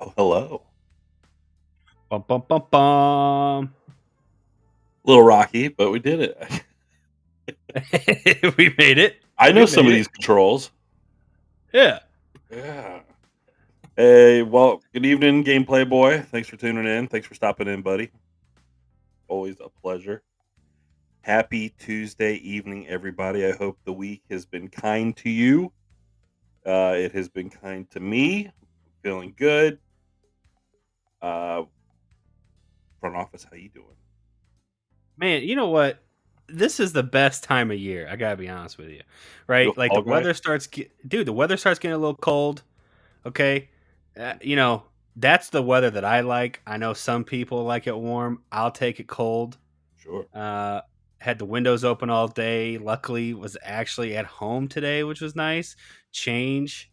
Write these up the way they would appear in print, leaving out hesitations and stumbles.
Oh, hello. Bum, bum, bum, bum. A little rocky, but we did it. We made it. I know We some made of it. these controls. Yeah. Yeah. Hey, well, good evening, gameplay boy. Thanks for tuning in. Thanks for stopping in, buddy. Always a pleasure. Happy Tuesday evening, everybody. I hope the week has been kind to you. It has been kind to me. I'm feeling good. Uh, Front office, how you doing? Man, you know what? This is the best time of year. I gotta be honest with you, You a right? Like fall guy? the weather starts getting a little cold. Okay, you know that's the weather that I like. I know some people like it warm. I'll take it cold. Sure. Uh, had the windows open all day. Luckily, was actually at home today, which was nice. Change.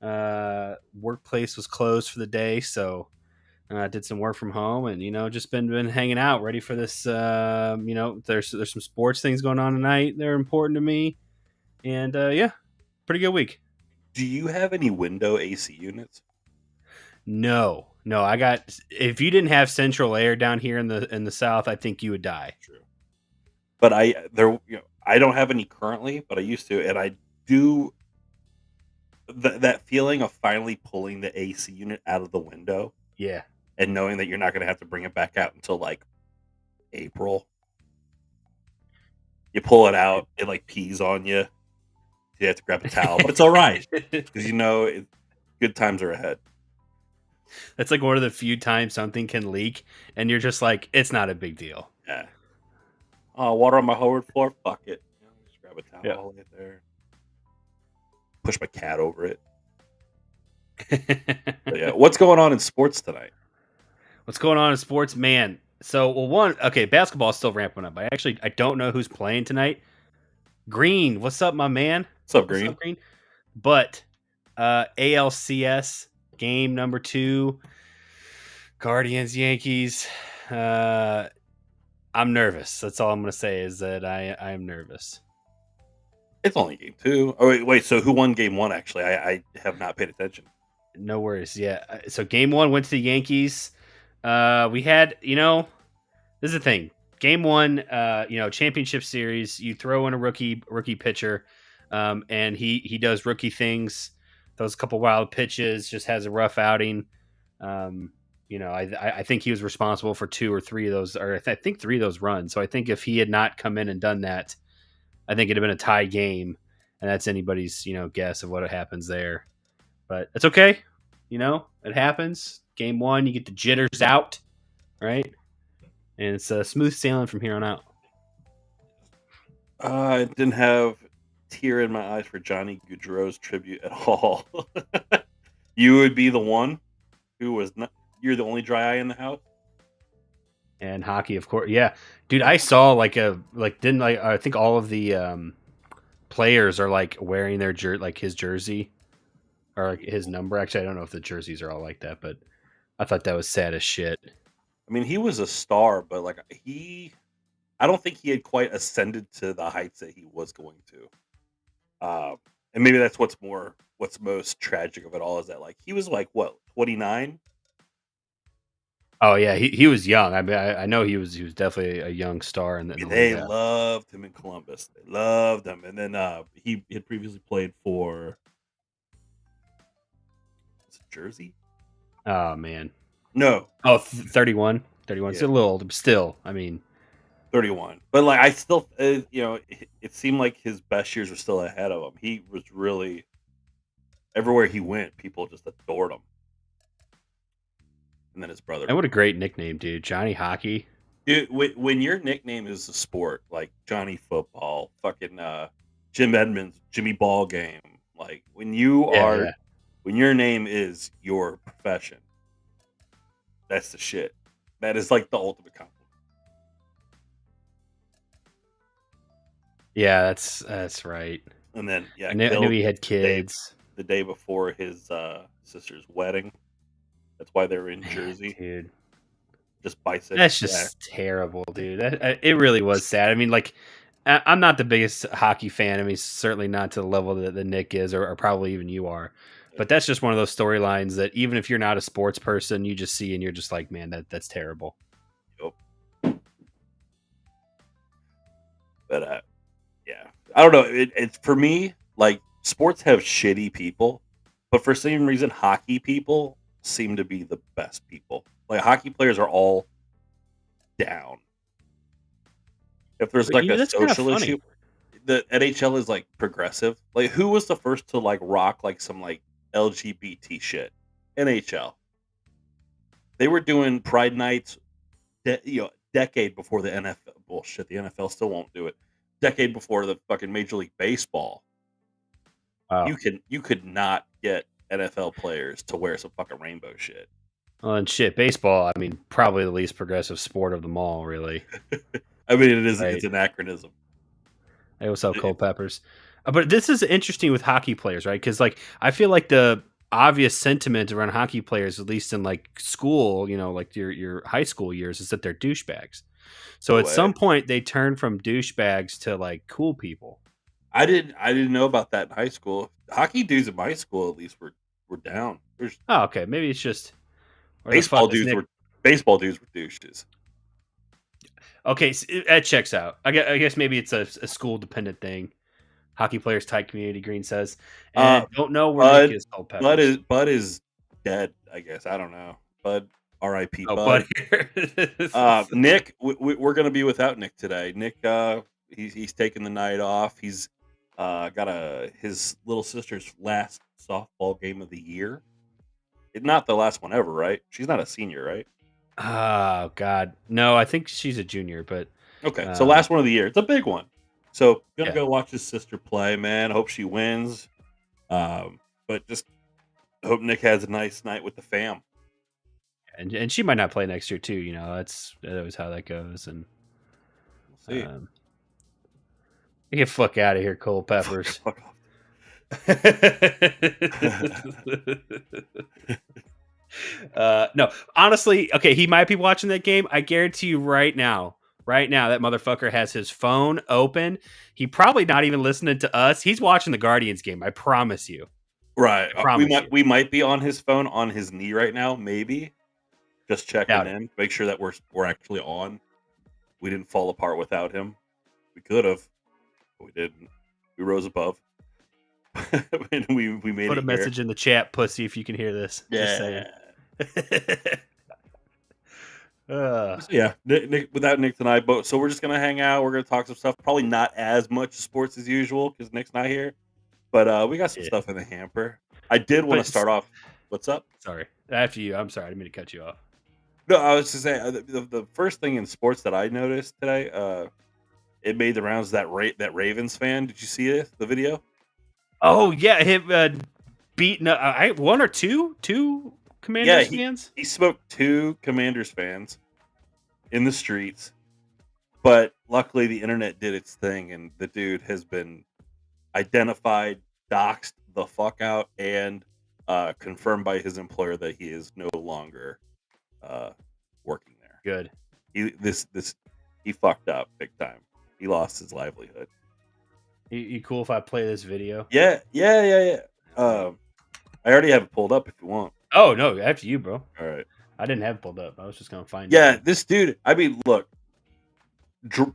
Workplace was closed for the day, so did some work from home, and just been hanging out, ready for this. There's some sports things going on tonight. They're important to me, and yeah, pretty good week. Do you have any window AC units? No, no, I got. If you didn't have central air down here in the south, I think you would die. True. But I don't have any currently, but I used to, and I do that feeling of finally pulling the AC unit out of the window Yeah, and knowing that you're not going to have to bring it back out until like April. You pull it out, it like pees on you. You have to grab a towel, but it's all right because good times are ahead. that's like one of the few times something can leak, and you're just like, it's not a big deal. Yeah. Oh, water on my hardwood floor. Fuck it. Just grab a Yeah. towel, lay it there. Push my cat over it. But yeah, what's going on in sports tonight? What's going on in sports, man? So, basketball's still ramping up. I don't know who's playing tonight. Green, what's up, my man? What's up, What's Green? up, Green? But ALCS game number 2, Guardians Yankees. I'm nervous. That's all I'm gonna say is that I am nervous. It's only game two. Oh wait. So who won game one? Actually, I have not paid attention. No worries. Yeah. So game 1 went to the Yankees. We had, this is the thing. Game 1, championship series. You throw in a rookie pitcher, and he does rookie things. Throws a couple wild pitches. Just has a rough outing. I think he was responsible for 2 or 3 of those, or I think 3 of those runs. So I think if he had not come in and done that, I think it'd have been a tie game, and that's anybody's guess of what happens there. But it's okay. It happens. Game 1, you get the jitters out, right? And it's smooth sailing from here on out. I didn't have tear in my eyes for Johnny Gaudreau's tribute at all. You would be the one who was not. You're the only dry eye in the house. And hockey, of course. Yeah. Dude, I saw I think all of the players are like wearing their his jersey or like his number. Actually, I don't know if the jerseys are all like that, but I thought that was sad as shit. I mean, he was a star, but I don't think he had quite ascended to the heights that he was going to. And maybe that's what's most tragic of it all is that like he was like what 29. Oh yeah, he was young. I mean, I know he was definitely a young star in the league. They Yeah. loved him in Columbus. They loved him, and then he had previously played for was it Jersey. Oh man. No, Oh, 31. 31. It's yeah, a little old, but still. I mean, 31. But like I still, it seemed like his best years were still ahead of him. He was really everywhere he went, people just adored him. And then his brother. and what a great nickname, dude. Johnny Hockey. Dude, when your nickname is a sport, like Johnny Football, fucking Jim Edmonds, Jimmy Ball Game, like Yeah, yeah. when your name is your profession, that's the shit. That is like the ultimate compliment. Yeah, that's right. And then yeah, I knew killed he had the day kids. the day before his sister's wedding. That's why they were in Man, Jersey, dude. just bicycle. That's Yeah, just terrible, dude. It really was sad. I mean, like, I'm not the biggest hockey fan. I mean, certainly not to the level that Nick is, or probably even you are. But that's just one of those storylines that even if you're not a sports person, you just see and you're just like, man, that's terrible. Yep. But yeah, I don't know. It's for me, like sports have shitty people, but for some reason, hockey people seem to be the best people. Like hockey players are all down. If there's But like a that's kind of social funny. issue, the NHL is like progressive. Like who was the first to like rock like some like LGBT shit? NHL. They were doing Pride nights, decade before the NFL. Bullshit, the NFL still won't do it. Decade before the fucking Major League Baseball. Wow. You could not get NFL players to wear some fucking rainbow shit. Well, and shit, baseball. I mean, probably the least progressive sport of them all, really. I mean, it is. Right. It's anachronism. Hey, what's up, It, Cold Peppers? But this is interesting with hockey players, right? Because like I feel like the obvious sentiment around hockey players, at least in like school, like your high school years, is that they're douchebags. So no at way. some point, they turn from douchebags to like cool people. I didn't know about that in high school. Hockey dudes in my school, at least, were down. There's Oh, okay, maybe it's just where the baseball fuck is dudes Nick? were baseball dudes were douches. Okay, so that checks out. I guess maybe it's a school dependent thing. Hockey players tight community. Green says, Uh, and don't know where Nick is. Cold Peppers. Bud is dead. I guess I don't know. Bud, R.I.P. Oh, Bud. buddy. Nick, we're gonna be without Nick today. Nick, he's taking the night off. He's got his little sister's last softball game of the year. It's not the last one ever, right? She's not a senior, right? Oh God, no! I think she's a junior, but Okay, so last one of the year. It's a big one. So gonna yeah. go watch his sister play, man. Hope she wins. But just hope Nick has a nice night with the fam. And she might not play next year too. That's always how that goes. And We'll see. get fuck out of here, Cole Peppers. Fuck off. No, honestly, okay, he might be watching that game. I guarantee you right now, that motherfucker has his phone open. He probably not even listening to us. He's watching the Guardians game. I promise you. Right. I promise you. We might be on his phone on his knee right now, maybe. Just checking Doubt it. in, make sure that we're actually on. We didn't fall apart without him. We could have, but we didn't. We rose above. And we made Put it a message in the chat, pussy, if you can hear this. Just saying. So yeah, Nick without Nick tonight, but so we're just gonna hang out. We're gonna talk some stuff. Probably not as much sports as usual because Nick's not here. But we got some stuff in the hamper. I did want to start off. What's up? Sorry, after you. I'm sorry, I didn't mean to cut you off. No, I was just saying the first thing in sports that I noticed today. It made the rounds that Ravens fan. Did you see it? The video? Oh yeah, him beating one or two Commanders fans. He smoked 2 Commanders fans in the streets, but luckily the internet did its thing, and the dude has been identified, doxed the fuck out, and confirmed by his employer that he is no longer working there. Good. He fucked up big time. He lost his livelihood. You cool if I play this video? Yeah. I already have it pulled up if you want. Oh no, after you, bro. All right. I didn't have it pulled up. I was just gonna find it. Yeah, this dude. I mean, look,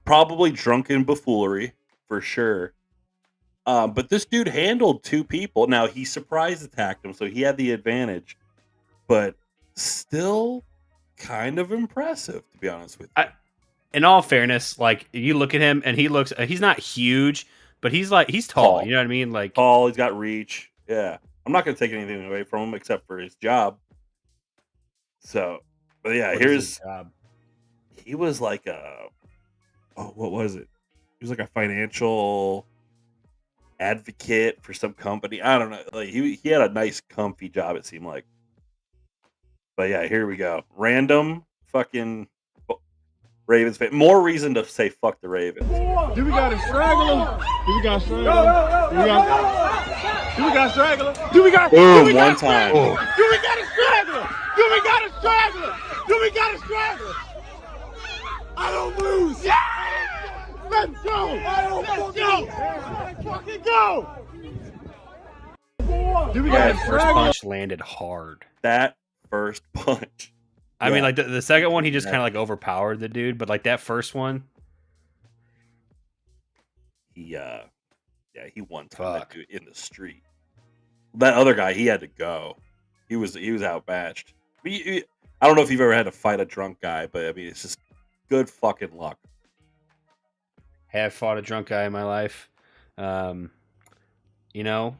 probably drunken buffoonery for sure. But this dude handled 2 people. Now he surprise attacked him, so he had the advantage. But still, kind of impressive, to be honest with you. In all fairness, like you look at him and he's not huge, but he's tall. You know what I mean? Like tall, he's got reach. Yeah. I'm not going to take anything away from him except for his job. So, but yeah, here's job. He was like what was it? He was like a financial advocate for some company. I don't know. Like he had a nice comfy job, it seemed like. But yeah, here we go. Random fucking Ravens fan. More reason to say fuck the Ravens. Do we got a straggler? Do we got a straggler? Do we got a straggler? Do we got one time? Do we got a straggler? Do we got a straggler? Do we got a straggler? I don't lose. Yeah! Let's go! Let's go! Let's fucking go! Dude, we got That first punch landed hard. That first punch. I mean, like the second one, he just kind of like overpowered the dude, but like that first one, he won time that Fuck. dude in the street. That other guy, he had to go. He was outmatched. I don't know if you've ever had to fight a drunk guy, but I mean, it's just good fucking luck. have fought a drunk guy in my life. You know,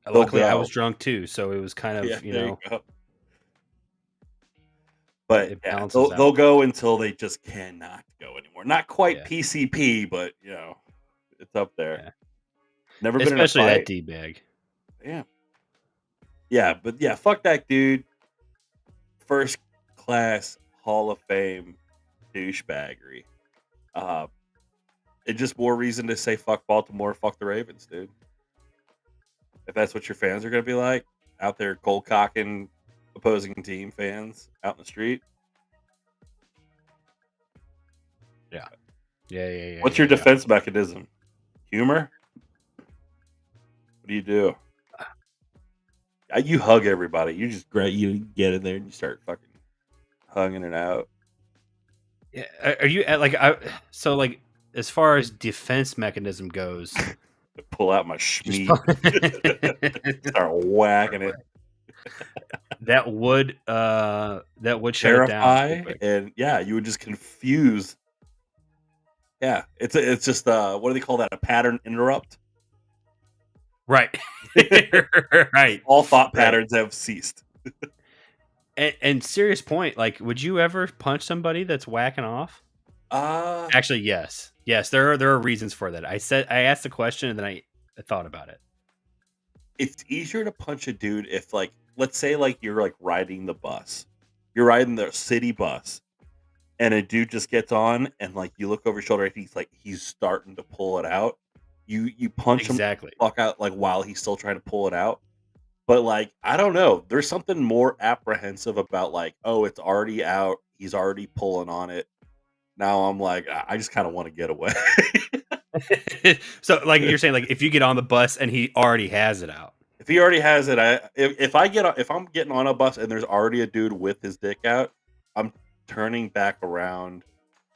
They'll luckily I go. was drunk too, so it was kind of Yeah, you there know. you go. But It yeah, balances they'll out. go until they just cannot go anymore. Not quite Yeah. PCP, but you know, it's up there. Yeah. Never been Especially in a that fight. D bag. Yeah. Yeah, but yeah, fuck that dude. First class Hall of Fame douchebaggery. It's just more reason to say fuck Baltimore, fuck the Ravens, dude. If that's what your fans are gonna be like, out there cold cocking opposing team fans out in the street. Yeah. What's your defense mechanism? Humor? What do you do? You hug everybody. You just you get in there and you start fucking hugging it out. Yeah. Are you at like so like as far as defense mechanism goes? Pull out my schmeat. Start whacking it. that would shut it down. Terrify, and yeah, you would just confuse. Yeah, it's just what do they call that? A pattern interrupt. Right. Right. All thought patterns have ceased. And serious point, like, would you ever punch somebody that's whacking off? Actually, yes. There are reasons for that. I asked the question and then I thought about it. It's easier to punch a dude if, like, let's say, like, you're like riding the bus, you're riding the city bus, and a dude just gets on, and like you look over your shoulder, and he's starting to pull it out. You punch him the fuck out like while he's still trying to pull it out. But like, I don't know, there's something more apprehensive about like, oh, it's already out, he's already pulling on it. Now I'm like, I just kind of want to get away. So like you're saying, like if you get on the bus and he already has it out. If he already has it, if I'm getting on a bus and there's already a dude with his dick out, I'm turning back around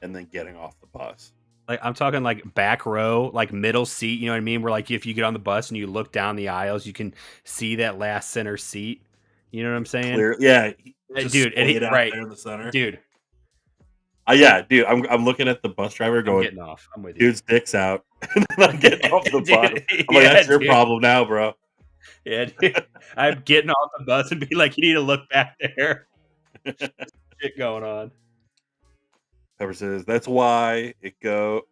and then getting off the bus. Like I'm talking like back row, like middle seat, you know what I mean? Where like if you get on the bus and you look down the aisles, you can see that last center seat. You know what I'm saying? Clear, yeah, dude, right there in the center, dude. Yeah, dude, I'm looking at the bus driver going, I'm getting off. I'm with you. Dude's dick's out, and then I'm getting off the Dude, bus. I'm like, that's your problem now, bro. Yeah, dude. I'm getting off the bus and be like, you need to look back there. Shit going on. Pepper says that's why I go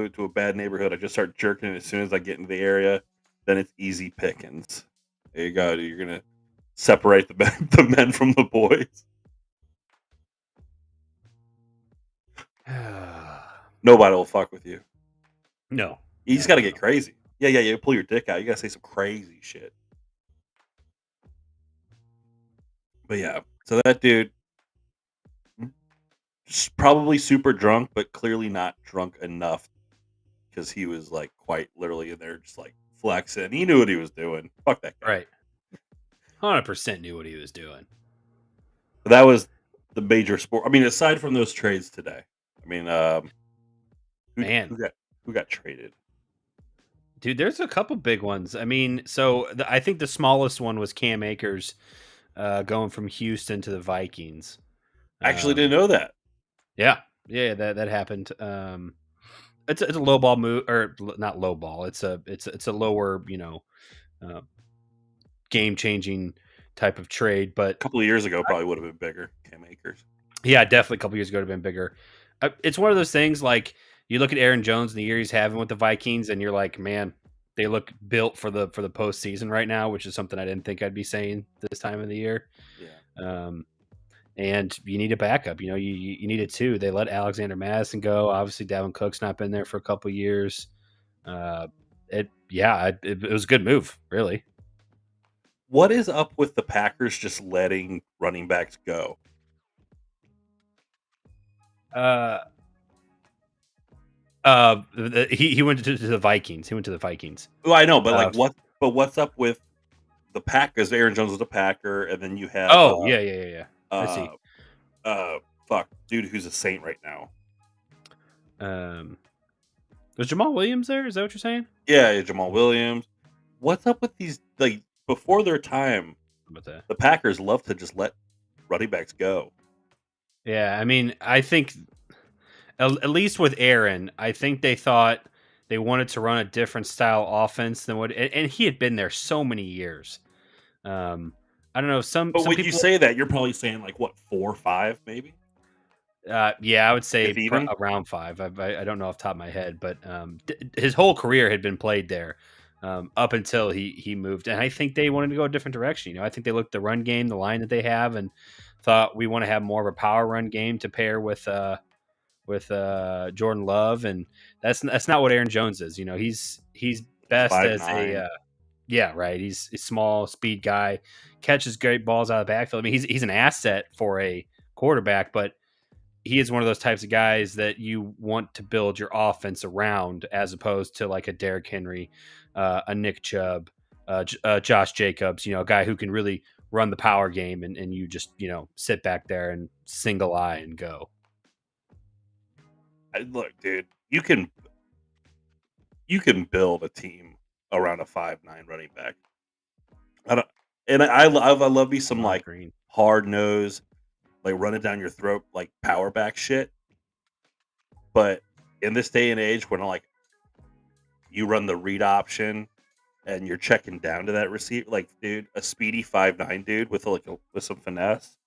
to a bad neighborhood. I just start jerking it as soon as I get into the area. Then it's easy pickings. There you go. Dude. You're gonna separate the men from the boys. Nobody will fuck with you. No. You just got to get crazy. Yeah. You pull your dick out. You got to say some crazy shit. But yeah, so that dude, probably super drunk, but clearly not drunk enough because he was like quite literally in there just like flexing. He knew what he was doing. Fuck that guy. Right. 100% knew what he was doing. But that was the major sport. I mean, aside from those trades today, I mean, who got traded? Dude, there's a couple big ones. I mean, so I think the smallest one was Cam Akers going from Houston to the Vikings. I actually didn't know that. Yeah, that happened. It's a low ball move, or not low ball. It's a lower, game changing type of trade. But a couple of years ago, probably would have been bigger. Cam Akers. Yeah, definitely a couple years ago would have been bigger. It's one of those things like you look at Aaron Jones and the year he's having with the Vikings, and you're like, man, they look built for the postseason right now, which is something I didn't think I'd be saying this time of the year. Yeah. And you need a backup. You needed two. They let Alexander Madison go. Obviously, Dalvin Cook's not been there for a couple years. It was a good move, really. What is up with the Packers just letting running backs go? He went to the Vikings. He went to the Vikings. Oh, I know, but Uh, what's up with the Packers? Aaron Jones was a Packer, and then you have oh yeah. I see. fuck, dude, who's a Saint right now? Was Jamal Williams there? Is that what you're saying? Yeah, Jamal Williams. What's up with these, like, before their time? How about that? The Packers love to just let running backs go. Yeah, I mean, I think at least with Aaron, I think they thought they wanted to run a different style offense than what, and he had been there so many years. I don't know. Some But when people you say that, you're probably saying like what, 4 or 5, maybe. Yeah, I would say If even? around 5. I don't know off the top of my head, but his whole career had been played there up until he moved. And I think they wanted to go a different direction. You know, I think they looked at the run game, the line that they have, and thought we want to have more of a power run game to pair with Jordan Love, and that's not what Aaron Jones is. You know, he's best as 5'9". yeah, right. He's a small speed guy, catches great balls out of the backfield. I mean, he's an asset for a quarterback, but he is one of those types of guys that you want to build your offense around, as opposed to like a Derrick Henry, a Nick Chubb, Josh Jacobs. You know, a guy who can really run the power game, and you just sit back there and single eye and go. Look, dude, you can build a team around a 5'9" running back. I love me some like Green. hard nose, like run it down your throat, like power back shit. But in this day and age, when like you run the read option and you're checking down to that receiver, like, dude, a speedy 5'9" dude with with some finesse,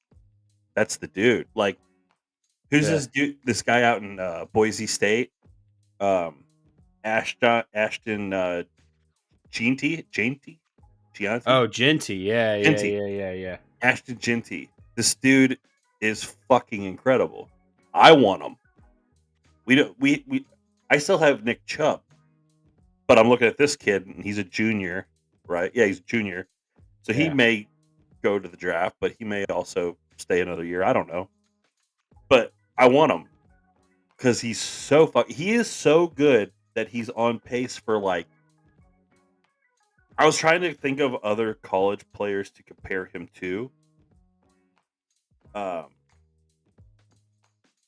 that's the dude. Like, who's this dude? This guy out in Boise State, Ashton Gianti. Oh, Genty. Yeah. Ashton Gianti. This dude is fucking incredible. I want him. I still have Nick Chubb, but I'm looking at this kid and he's a junior, right? Yeah, he's a junior. So he may go to the draft, but he may also stay another year. I don't know. But I want him because he is so good that he's on pace for like. I was trying to think of other college players to compare him to.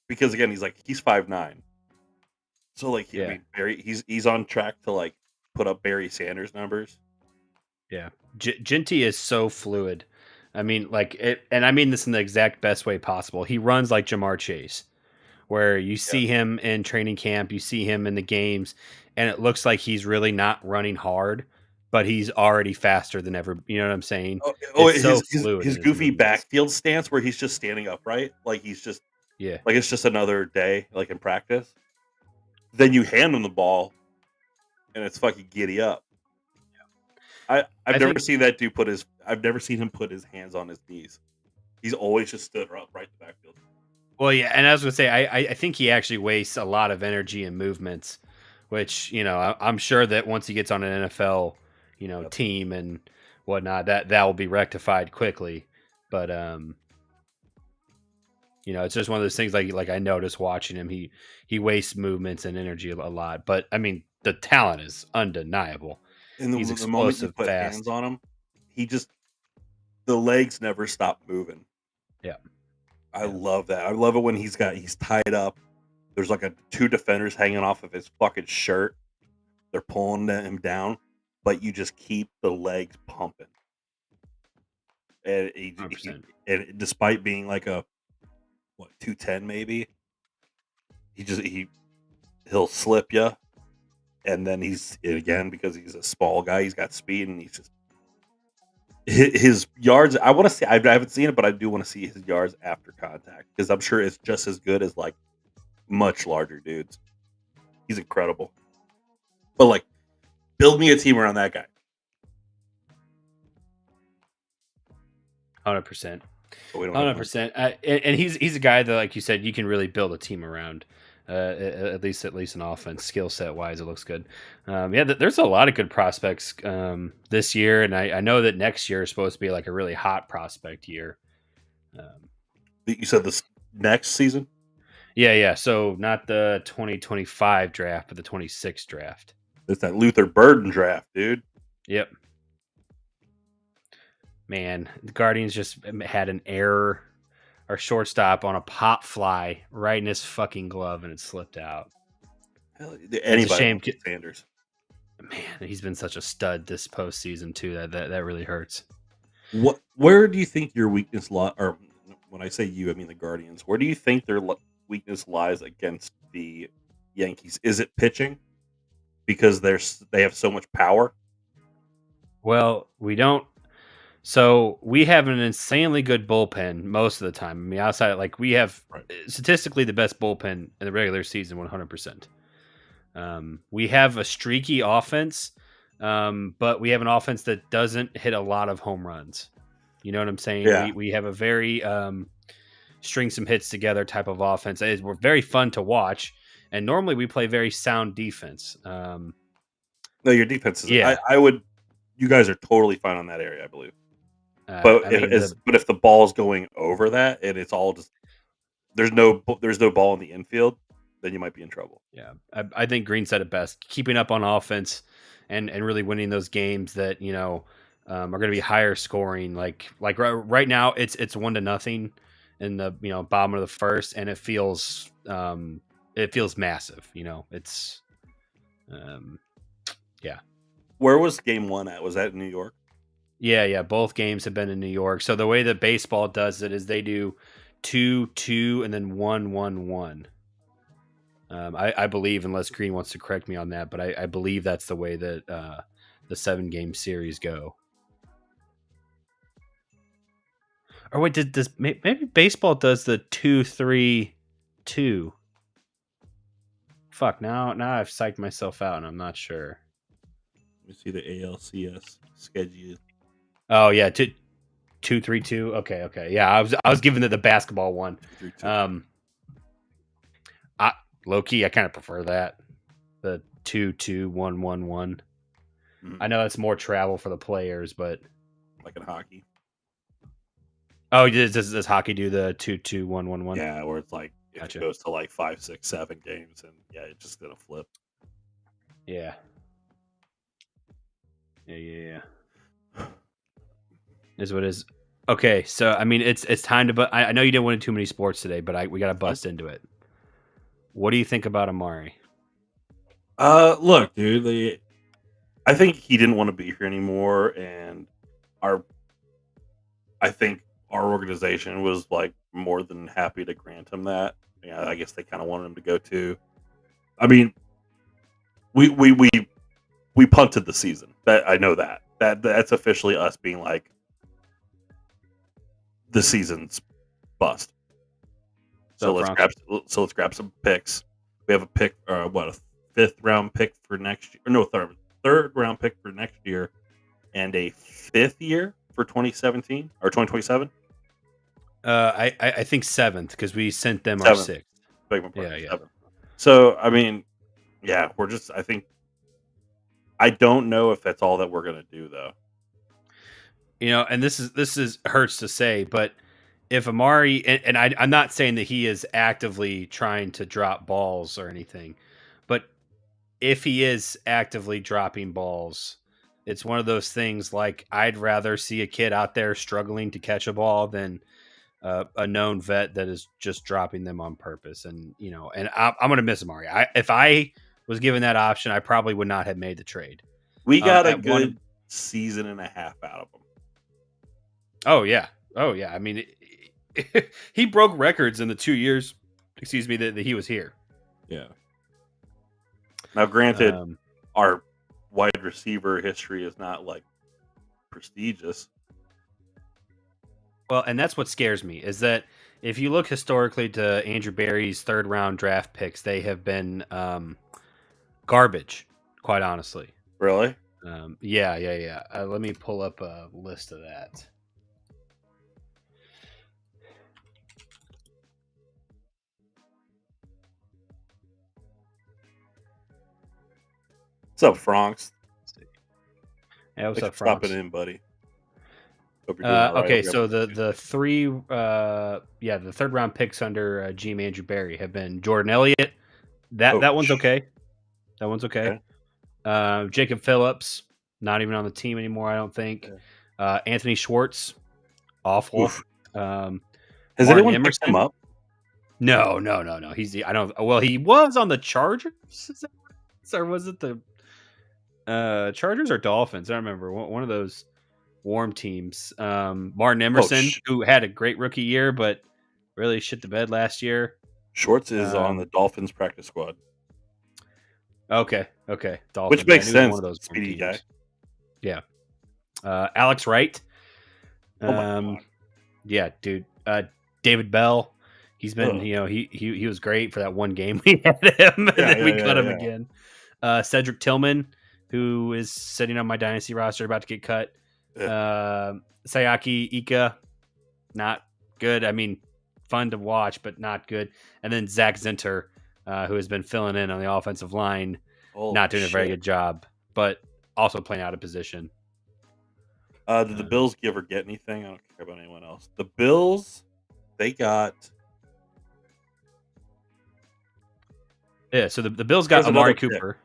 Because again, he's 5'9". So like, I mean, he's on track to like put up Barry Sanders numbers. Yeah, Genty is so fluid. I mean, like it, and I mean this in the exact best way possible. He runs like Jamar Chase, where you see him in training camp, you see him in the games, and it looks like he's really not running hard, but he's already faster than ever. You know what I'm saying? His goofy backfield stance where he's just standing upright, like he's just like it's just another day, like in practice. Then you hand him the ball, and it's fucking giddy up. I've never seen that dude I've never seen him put his hands on his knees. He's always just stood upright in the backfield. Well, yeah, and I was gonna say, I think he actually wastes a lot of energy and movements, which I'm sure that once he gets on an NFL, team and whatnot, that will be rectified quickly. But it's just one of those things. Like I noticed watching him, he wastes movements and energy a lot. But I mean, the talent is undeniable. And he's the moment you put fast. hands on him, the legs never stop moving. Yeah. I love that. I love it when he's tied up. There's like two defenders hanging off of his fucking shirt. They're pulling him down, but you just keep the legs pumping. And and despite being like a 210 maybe, he'll slip you. And then because he's a small guy, he's got speed, and he's just his yards. I want to see. I haven't seen it, but I do want to see his yards after contact, because I'm sure it's just as good as like much larger dudes. He's incredible. But like, build me a team around that guy. 100%. 100%. And he's a guy that, like you said, you can really build a team around. At least an offense, skill set wise, it looks good. There's a lot of good prospects this year, and I know that next year is supposed to be like a really hot prospect year. You said this next season? Yeah. So not the 2025 draft, but the 26 draft. It's that Luther Burden draft, dude. Yep. Man, the Guardians just had an error. Our shortstop on a pop fly right in his fucking glove, and it slipped out. Hell, It's a anybody shame. wants Sanders. Man, he's been such a stud this postseason too. That really hurts. Where do you think your weakness lies? Or when I say you, I mean the Guardians. Where do you think their weakness lies against the Yankees? Is it pitching because they have so much power? Well, we don't. So we have an insanely good bullpen most of the time. I mean, outside like we have Right. statistically the best bullpen in the regular season, 100%. We have a streaky offense, but we have an offense that doesn't hit a lot of home runs. You know what I'm saying? Yeah. We have a very string some hits together type of offense. We're very fun to watch, and normally we play very sound defense. No, your defense is. Yeah, I would. You guys are totally fine on that area, I believe. I mean But if the ball's going over that and it's all just there's no ball in the infield, then you might be in trouble. yeah, I think Green said it best. Keeping up on offense and really winning those games that are going to be higher scoring. Like right now, it's 1-0 in the bottom of the first, and it feels massive. It's yeah. Where was game one at? Was that in New York? Yeah. Both games have been in New York. So the way that baseball does it is they do 2-2 and then 1-1-1. I believe, unless Green wants to correct me on that, but I believe that's the way that the 7-game series go. Or wait, does maybe baseball does the 2-3-2? Fuck, now I've psyched myself out, and I'm not sure. Let me see the ALCS schedule. Oh yeah, 2-3-2. Okay, yeah. I was giving it the basketball one. 2-3-2. Low key, I kind of prefer that. The 2-2-1-1-1. I know that's more travel for the players, but like in hockey. Oh, does hockey do the 2-2-1-1-1? Yeah, where it's like Gotcha. it goes to like 5, 6, 7 games, and yeah, it's just gonna flip. Yeah. Is what is. Okay, so I mean, it's time to. But I know you didn't want too many sports today, but we got to bust into it. What do you think about Amari? Look, dude, I think he didn't want to be here anymore, and I think our organization was like more than happy to grant him that. Yeah, I guess they kind of wanted him to go too. I mean, we punted the season. That I know that's officially us being like the season's bust. So let's grab some picks. We have a pick, a 5th round pick for next year? No, third round pick for next year, and a 5th year for 2017 or 2027. I think 7th because we sent them 7th. Our 6th. Yeah. 7th. So I mean, yeah, we're just. I think. I don't know if that's all that we're gonna do though. And this is hurts to say, but if Amari and I'm not saying that he is actively trying to drop balls or anything, but if he is actively dropping balls, it's one of those things like I'd rather see a kid out there struggling to catch a ball than a known vet that is just dropping them on purpose. And I'm going to miss Amari. If I was given that option, I probably would not have made the trade. We got a good season and a half out of him. Oh yeah. I mean, he broke records in the 2 years. Excuse me, that he was here. Yeah. Now, granted, our wide receiver history is not like prestigious. Well, and that's what scares me is that if you look historically to Andrew Berry's 3rd round draft picks, they have been garbage, quite honestly. Really? Yeah. Let me pull up a list of that. What's up, Franks? Yeah, what's up, Franks? Stopping in, buddy. Hope you're doing all right. Okay, Hope you so have a good the Tuesday. three the third round picks under GM Andrew Barry have been Jordan Elliott. That one's okay. That one's okay. Jacob Phillips, not even on the team anymore, I don't think. Anthony Schwartz, awful. Oof. Um, Has Martin anyone picked him Emerson? up? No. I don't. Well, he was on the Chargers, or was it the Chargers or Dolphins? I don't remember. One of those warm teams. Martin Emerson, who had a great rookie year, but really shit the bed last year. Schwartz is on the Dolphins practice squad. Okay. Dolphins. Which makes sense. One of those speedy guy. Yeah. Alex Wright. Oh my God. Yeah, dude. David Bell. He's been, he was great for that one game we had him, and then we cut him again. Cedric Tillman, who is sitting on my dynasty roster, about to get cut. Sayaki Ika, not good. I mean, fun to watch, but not good. And then Zach Zinter, who has been filling in on the offensive line, not doing a very good job, but also playing out of position. Did the Bills give or get anything? I don't care about anyone else. The Bills, they got... Yeah, so the Bills got Amari Cooper. Pick.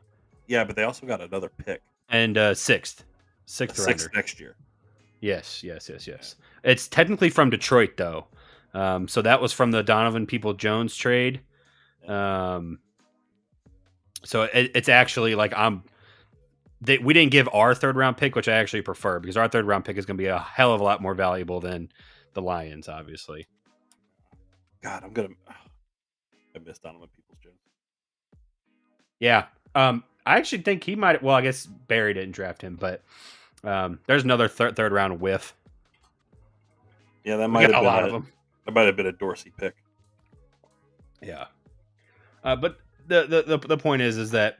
Yeah, but they also got another pick. And sixth rounder. Next year. Yes. It's technically from Detroit, though. So that was from the Donovan People-Jones trade. So it's actually like we didn't give our third round pick, which I actually prefer, because our third round pick is going to be a hell of a lot more valuable than the Lions, obviously. God, I missed Donovan Peoples-Jones. Yeah. I actually think he might. Well, I guess Barry didn't draft him, but there's another third round whiff. Yeah, that might have been a lot of them. That might have been a Dorsey pick. Yeah. But the point is that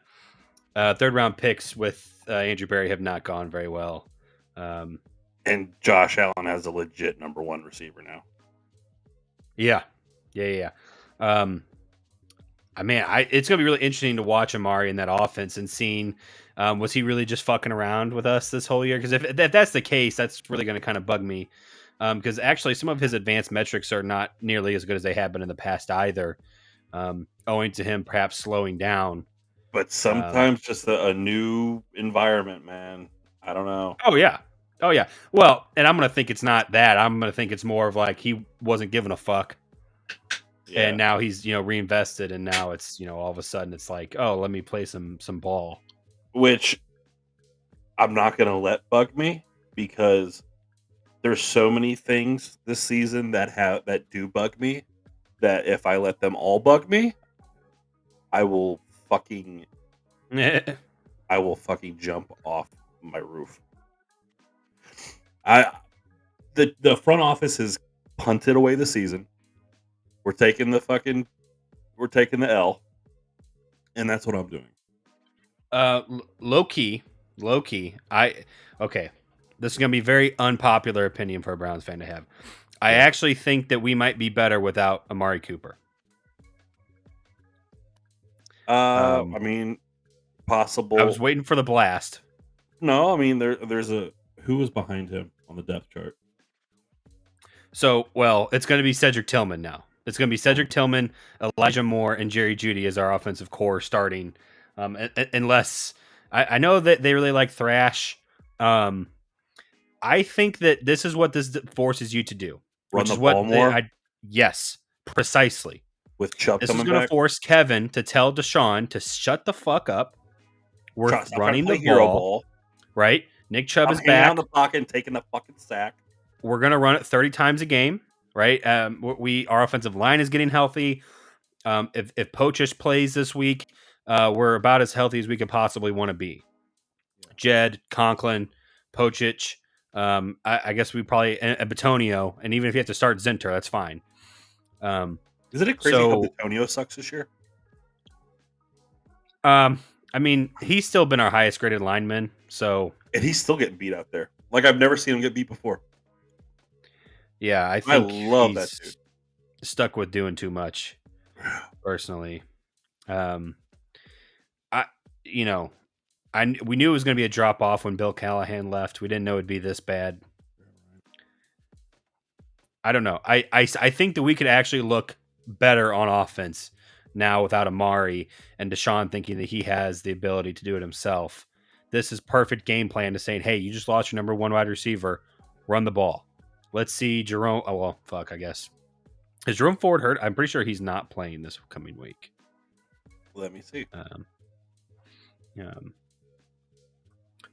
third round picks with Andrew Barry have not gone very well. And Josh Allen has a legit number one receiver now. Yeah. It's going to be really interesting to watch Amari in that offense and seeing, was he really just fucking around with us this whole year? Because if that's the case, that's really going to kind of bug me. Because actually some of his advanced metrics are not nearly as good as they have been in the past either, owing to him perhaps slowing down. But sometimes just a new environment, man. I don't know. Oh, yeah. Well, and I'm going to think it's not that. I'm going to think it's more of like he wasn't giving a fuck. Yeah. And now he's, reinvested, and now it's, all of a sudden it's like, oh, let me play some ball. Which I'm not going to let bug me, because there's so many things this season that do bug me, that if I let them all bug me, I will fucking jump off my roof. The front office has punted away the season. We're taking the L, and that's what I'm doing. Low key. Okay. This is going to be a very unpopular opinion for a Browns fan to have. I actually think that we might be better without Amari Cooper. I mean, possible. I was waiting for the blast. No, I mean, there's who was behind him on the depth chart? So, it's going to be Cedric Tillman now. It's going to be Cedric Tillman, Elijah Moore, and Jerry Jeudy as our offensive core starting. Unless I know that they really like Thrash. I think that this is what this forces you to do. Run the ball more? Yes, precisely. With Chubb this coming back? This is going to force Kevin to tell Deshaun to shut the fuck up. We're running the ball. Right? Nick Chubb is back. Out in the pocket and taking the fucking sack. We're going to run it 30 times a game. Right? Our offensive line is getting healthy. If Pochich plays this week, we're about as healthy as we could possibly want to be. Jed, Conklin, Pochich, I guess we probably Batonio, and even if you have to start Zinter, that's fine. Isn't it crazy how Batonio sucks this year? I mean, he's still been our highest graded lineman, and he's still getting beat out there. Like, I've never seen him get beat before. Yeah, I think I love that dude. Stuck with doing too much, personally. We knew it was going to be a drop off when Bill Callahan left. We didn't know it'd be this bad. I don't know. I think that we could actually look better on offense now without Amari and Deshaun thinking that he has the ability to do it himself. This is perfect game plan to saying, hey, you just lost your number one wide receiver, run the ball. Let's see Jerome. Oh well, fuck. I guess is Jerome Ford hurt? I'm pretty sure he's not playing this coming week. Let me see.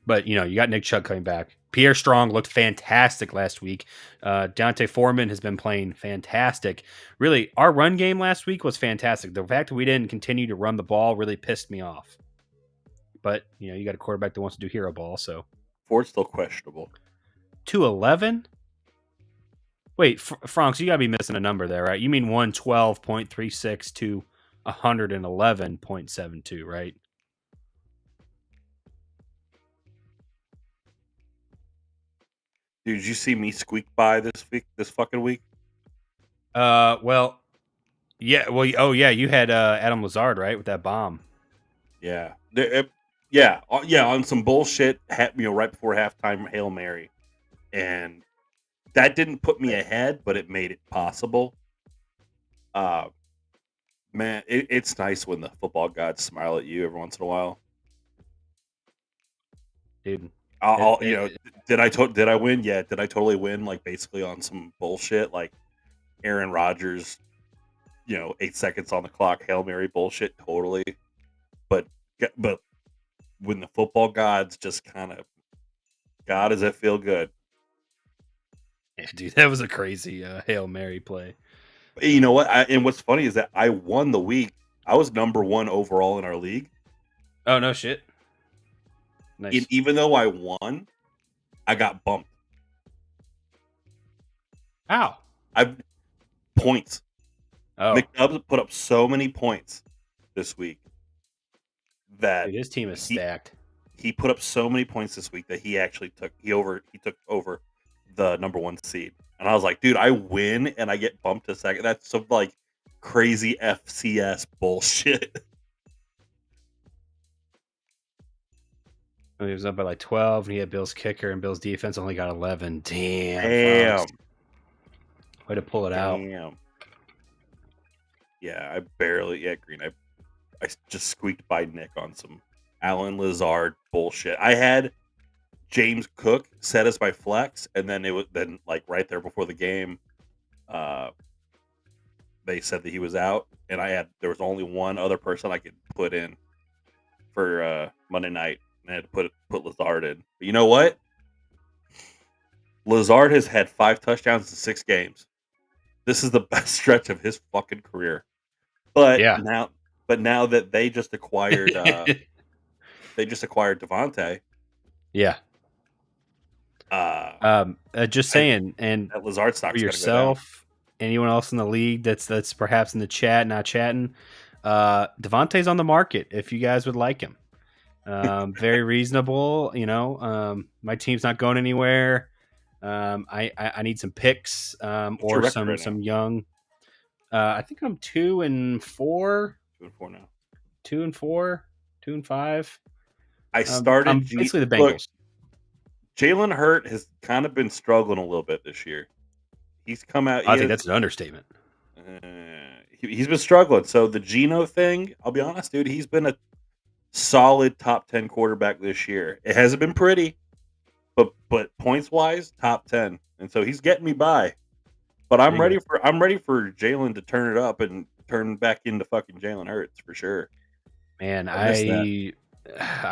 But you got Nick Chubb coming back. Pierre Strong looked fantastic last week. Dante Foreman has been playing fantastic. Really, our run game last week was fantastic. The fact that we didn't continue to run the ball really pissed me off. But you got a quarterback that wants to do hero ball. So Ford's still questionable. 211. Wait, Franks, you gotta be missing a number there, right? You mean 112.36 to 111.72, right? Dude, did you see me squeak by this fucking week? Well, yeah. Well, oh yeah, you had Adam Lazard, right, with that bomb. Yeah, on some bullshit. Right before halftime, Hail Mary, and that didn't put me ahead, but it made it possible. Man, it's nice when the football gods smile at you every once in a while. Dude, did I win? Yeah, did I totally win? Like basically on some bullshit, like Aaron Rodgers, 8 seconds on the clock, Hail Mary bullshit, totally. But when the football gods just kind of, God, does that feel good? Yeah, dude, that was a crazy Hail Mary play. You know what? And what's funny is that I won the week. I was number 1 overall in our league. Oh, no shit. Nice. And even though I won, I got bumped. How? Points. Oh. McNubbs put up so many points this week that dude, his team is stacked. He put up so many points this week that he actually took over the number 1 seed. And I was like, dude, I win and I get bumped to second. That's some like crazy FCS bullshit. He was up by like 12, and he had Bill's kicker, and Bill's defense only got 11. Damn. Way to pull it out. Yeah, Green. I just squeaked by Nick on some Alan Lazard bullshit. I had James Cook set as my flex, and then like right there before the game, they said that he was out, and there was only one other person I could put in for Monday night, and I had to put Lazard in. But you know what? Lazard has had 5 touchdowns in 6 games. This is the best stretch of his fucking career. But now that they just acquired Devontae. Yeah. Just saying, and that Lazard stock's for yourself, anyone else in the league that's perhaps in the chat not chatting, Devontae's on the market if you guys would like him. Very reasonable, my team's not going anywhere. I need some picks, or some young. I think I'm 2-4. 2-4 now. 2-4, 2-5. I started basically the Bengals. Jalen Hurt has kind of been struggling a little bit this year. He's come out. I think that's an understatement. He's been struggling. So the Geno thing, I'll be honest, dude, he's been a solid top 10 quarterback this year. It hasn't been pretty, but points wise, top 10, and so he's getting me by. But I'm ready for Jalen to turn it up and turn back into fucking Jalen Hurts for sure. Man, I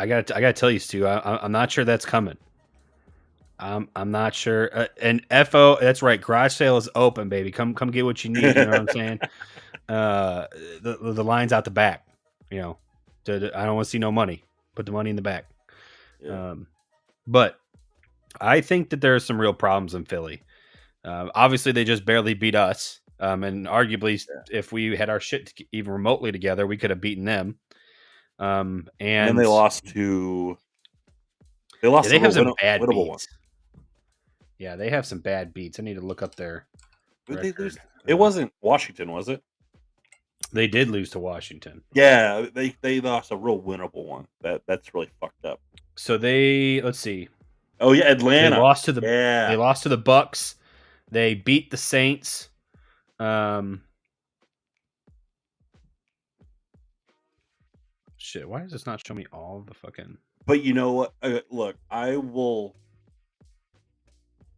gotta tell you, Stu, I'm not sure that's coming. I'm not sure. And FO, that's right. Garage sale is open, baby. Come get what you need. You know what I'm saying? The line's out the back. I don't want to see no money. Put the money in the back. Yeah. But I think that there are some real problems in Philly. Obviously, they just barely beat us. And arguably, if we had our shit even remotely together, we could have beaten them. And then they lost to. They have some bad beats. Yeah, they have some bad beats. I need to look up their. Who did they lose? It wasn't Washington, was it? They did lose to Washington. Yeah, they lost a real winnable one. That's really fucked up. So let's see. Oh yeah, Atlanta. They lost to the Bucks. They beat the Saints. Shit, why does this not show me all of the fucking... But you know what? Look, I will.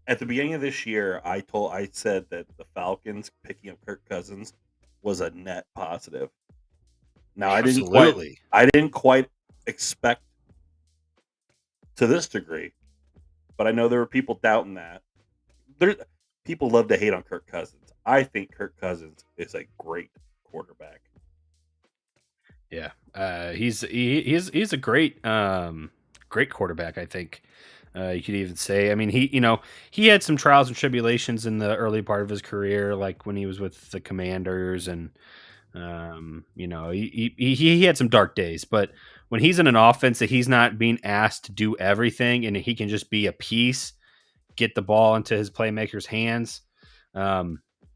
At the beginning of this year, I said that the Falcons picking up Kirk Cousins was a net positive. Now Absolutely. I didn't quite expect to this degree, but I know there were people doubting that. People love to hate on Kirk Cousins. I think Kirk Cousins is a great quarterback. Yeah, he's a great great quarterback. I think you could even say. I mean, he had some trials and tribulations in the early part of his career, like when he was with the Commanders, and he had some dark days. But when he's in an offense that he's not being asked to do everything, and he can just be a piece, get the ball into his playmakers' hands.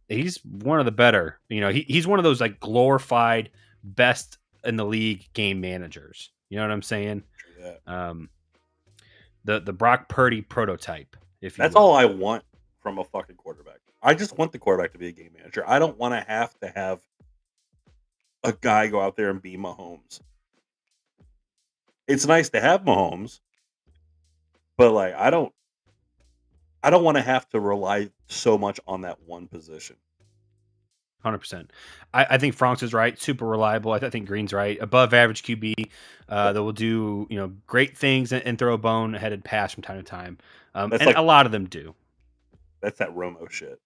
He's one of the better. He's one of those like glorified best in the league game managers. You know what I'm saying? Yeah. The Brock Purdy prototype. That's all I want from a fucking quarterback. I just want the quarterback to be a game manager. I don't want to have a guy go out there and be Mahomes. It's nice to have Mahomes, but like I don't want to have to rely so much on that one position. 100%. I think Franks is right. Super reliable. I think Green's right. Above average QB that will do great things and throw a bone-headed pass from time to time. And like, a lot of them do. That's that Romo shit.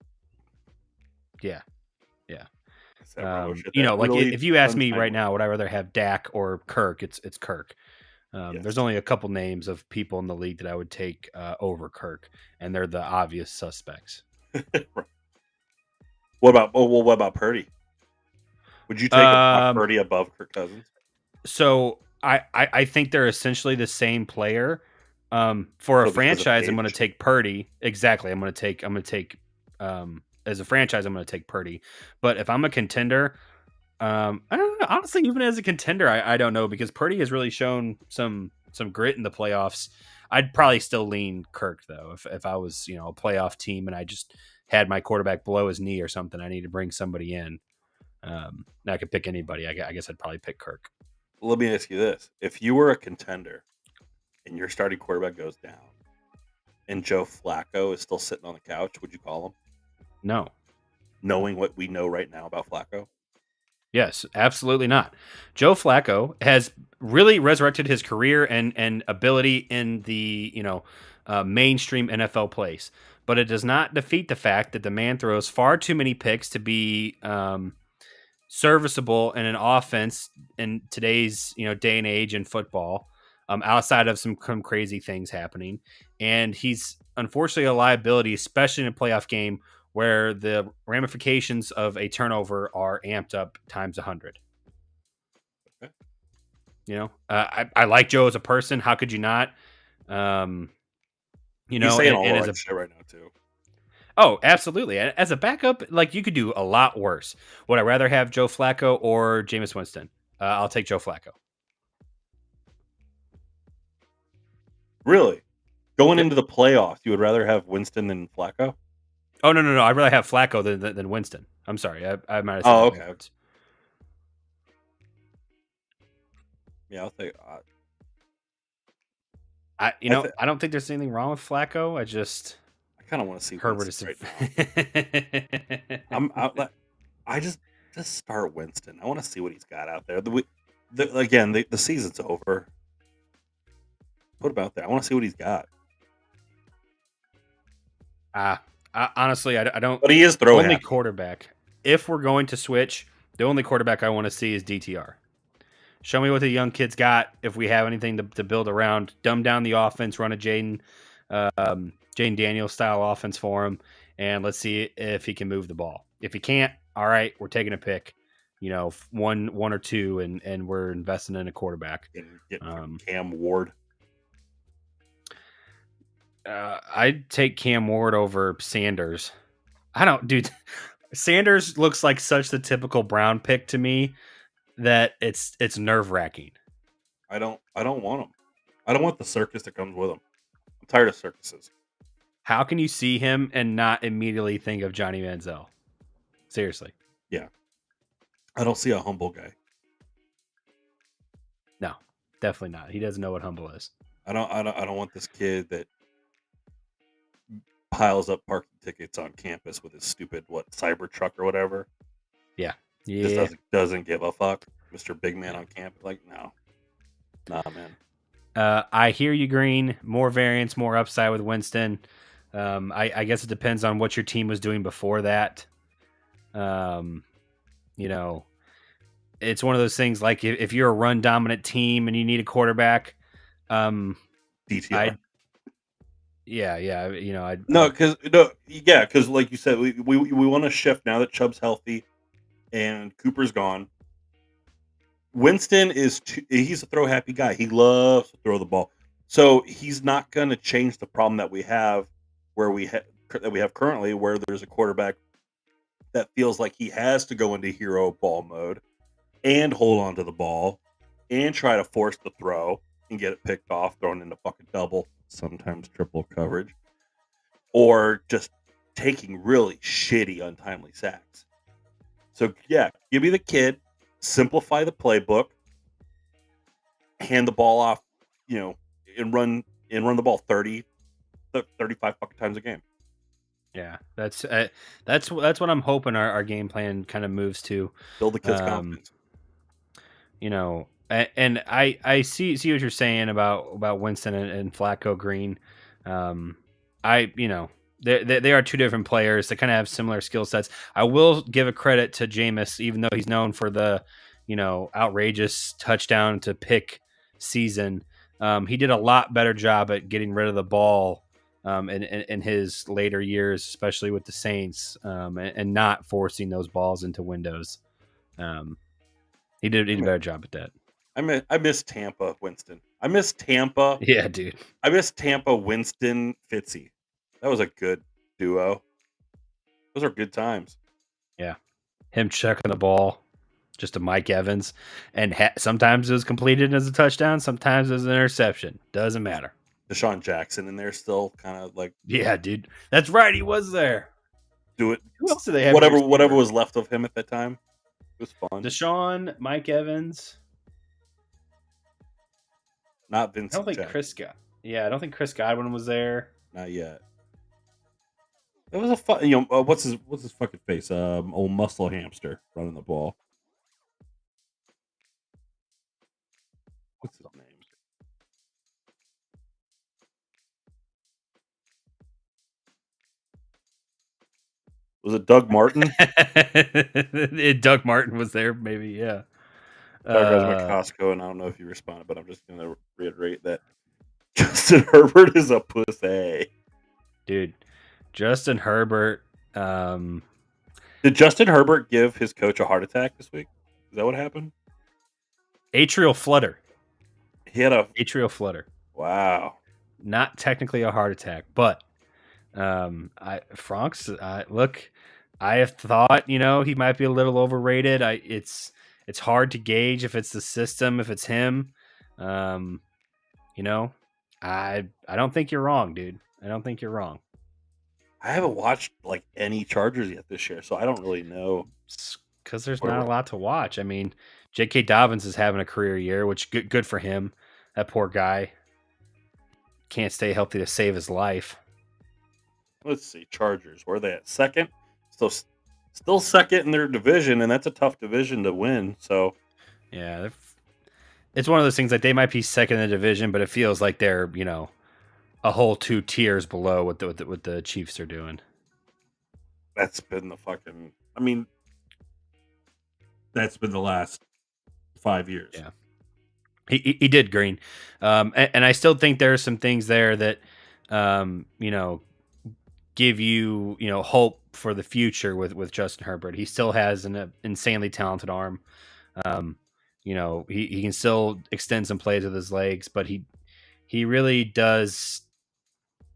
Yeah. That's that Romo shit. Like if you ask me right now, would I rather have Dak or Kirk? It's Kirk. Yes. There's only a couple names of people in the league that I would take over Kirk, and they're the obvious suspects. What about Purdy? Would you take Purdy above Kirk Cousins? So I think they're essentially the same player. For a franchise, I'm going to take Purdy. Exactly. I'm going to take as a franchise, I'm going to take Purdy. But if I'm a contender, I don't know. Honestly, even as a contender, I don't know, because Purdy has really shown some grit in the playoffs. I'd probably still lean Kirk though. If I was a playoff team and I just had my quarterback below his knee or something, I need to bring somebody in. I could pick anybody. I guess I'd probably pick Kirk. Let me ask you this: if you were a contender and your starting quarterback goes down, and Joe Flacco is still sitting on the couch, would you call him? No. Knowing what we know right now about Flacco? Yes, absolutely not. Joe Flacco has really resurrected his career and ability in the mainstream NFL place, but it does not defeat the fact that the man throws far too many picks to be serviceable in an offense in today's day and age in football. Outside of some crazy things happening, and he's unfortunately a liability, especially in a playoff game where the ramifications of a turnover are amped up times 100. Okay. I like Joe as a person. How could you not? He's saying all right shit right now too. Oh, absolutely. As a backup, like, you could do a lot worse. Would I rather have Joe Flacco or Jameis Winston? I'll take Joe Flacco. Really? Going into the playoffs, you would rather have Winston than Flacco? Oh, no. I'd rather have Flacco than Winston. I'm sorry. I might have said that. Okay. Yeah, I'll take. I don't think there's anything wrong with Flacco. I kind of want to see Herbert Winston right now. I just start Winston. I want to see what he's got out there. The season's over. Put him out there. I want to see what he's got. Honestly, I don't. But he is throwing only quarterback. If we're going to switch, the only quarterback I want to see is DTR. Show me what the young kid's got. If we have anything to build around, dumb down the offense, run a Jaden Daniels style offense for him, and let's see if he can move the ball. If he can't, all right, we're taking a pick. One or two, and we're investing in a quarterback. Cam Ward. I'd take Cam Ward over Sanders. Dude. Sanders looks like such the typical Brown pick to me that it's nerve wracking. I don't want him. I don't want the circus that comes with him. I'm tired of circuses. How can you see him and not immediately think of Johnny Manziel? Seriously. Yeah. I don't see a humble guy. No, definitely not. He doesn't know what humble is. I don't want this kid that piles up parking tickets on campus with his stupid cyber truck or whatever. Yeah. Just doesn't give a fuck. Mr. Big Man on campus. Like, no. Nah, man. I hear you, Green. More variance, more upside with Winston. I guess it depends on what your team was doing before that. You know, it's one of those things like if you're a run dominant team and you need a quarterback, DTR. Because like you said, we want to shift now that Chubb's healthy and Cooper's gone. Winston he's a throw happy guy. He loves to throw the ball. So he's not going to change the problem that we have that we have currently, where there's a quarterback that feels like he has to go into hero ball mode and hold on to the ball and try to force the throw and get it picked off, thrown into fucking double, sometimes triple coverage, or just taking really shitty, untimely sacks. So yeah, give me the kid, simplify the playbook, hand the ball off, and run the ball 30, 35 fucking times a game. Yeah, that's what I'm hoping our game plan kind of moves to. Build the kid's confidence. And I see what you're saying about Winston and Flacco Green. They are two different players that kind of have similar skill sets. I will give a credit to Jameis, even though he's known for the, outrageous touchdown to pick season. He did a lot better job at getting rid of the ball in his later years, especially with the Saints, and not forcing those balls into windows. He did a better job at that. I miss Tampa, Winston. I miss Tampa. Yeah, dude. I miss Tampa, Winston, Fitzy. That was a good duo. Those are good times. Yeah. Him checking the ball just to Mike Evans. And sometimes it was completed as a touchdown. Sometimes it was an interception. Doesn't matter. Deshaun Jackson in there still kind of like. Yeah, dude. That's right. He was there. Do it. Who else did they have? Whatever was left of him at that time. It was fun. Deshaun, Mike Evans. Not Vincent. I don't think Jackson. Chris Godwin. Yeah, I don't think Chris Godwin was there. Not yet. It was a fun. What's his fucking face? Old muscle hamster running the ball. What's his name? Was it Doug Martin? Doug Martin was there, maybe. Yeah. Doug McCosco, and I don't know if you responded, but I'm just going to reiterate that Justin Herbert is a pussy. Dude, Justin Herbert. Did Justin Herbert give his coach a heart attack this week? Is that what happened? Atrial flutter. He had a atrial flutter. Wow. Not technically a heart attack, but look, I have thought, he might be a little overrated. It's hard to gauge if it's the system, if it's him. I don't think you're wrong, dude. I don't think you're wrong. I haven't watched like any Chargers yet this year, so I don't really know. Because there's not a lot to watch. I mean, J.K. Dobbins is having a career year, which good for him. That poor guy can't stay healthy to save his life. Let's see, Chargers. Where are they at? Second? Still second in their division, and that's a tough division to win. So, yeah, it's one of those things like they might be second in the division, but it feels like they're a whole 2 tiers below what the Chiefs are doing. That's been that's been the last 5 years. Yeah, he did, Green, and I still think there are some things there that give you hope for the future with Justin Herbert. He still has an insanely talented arm. He can still extend some plays with his legs, but he really does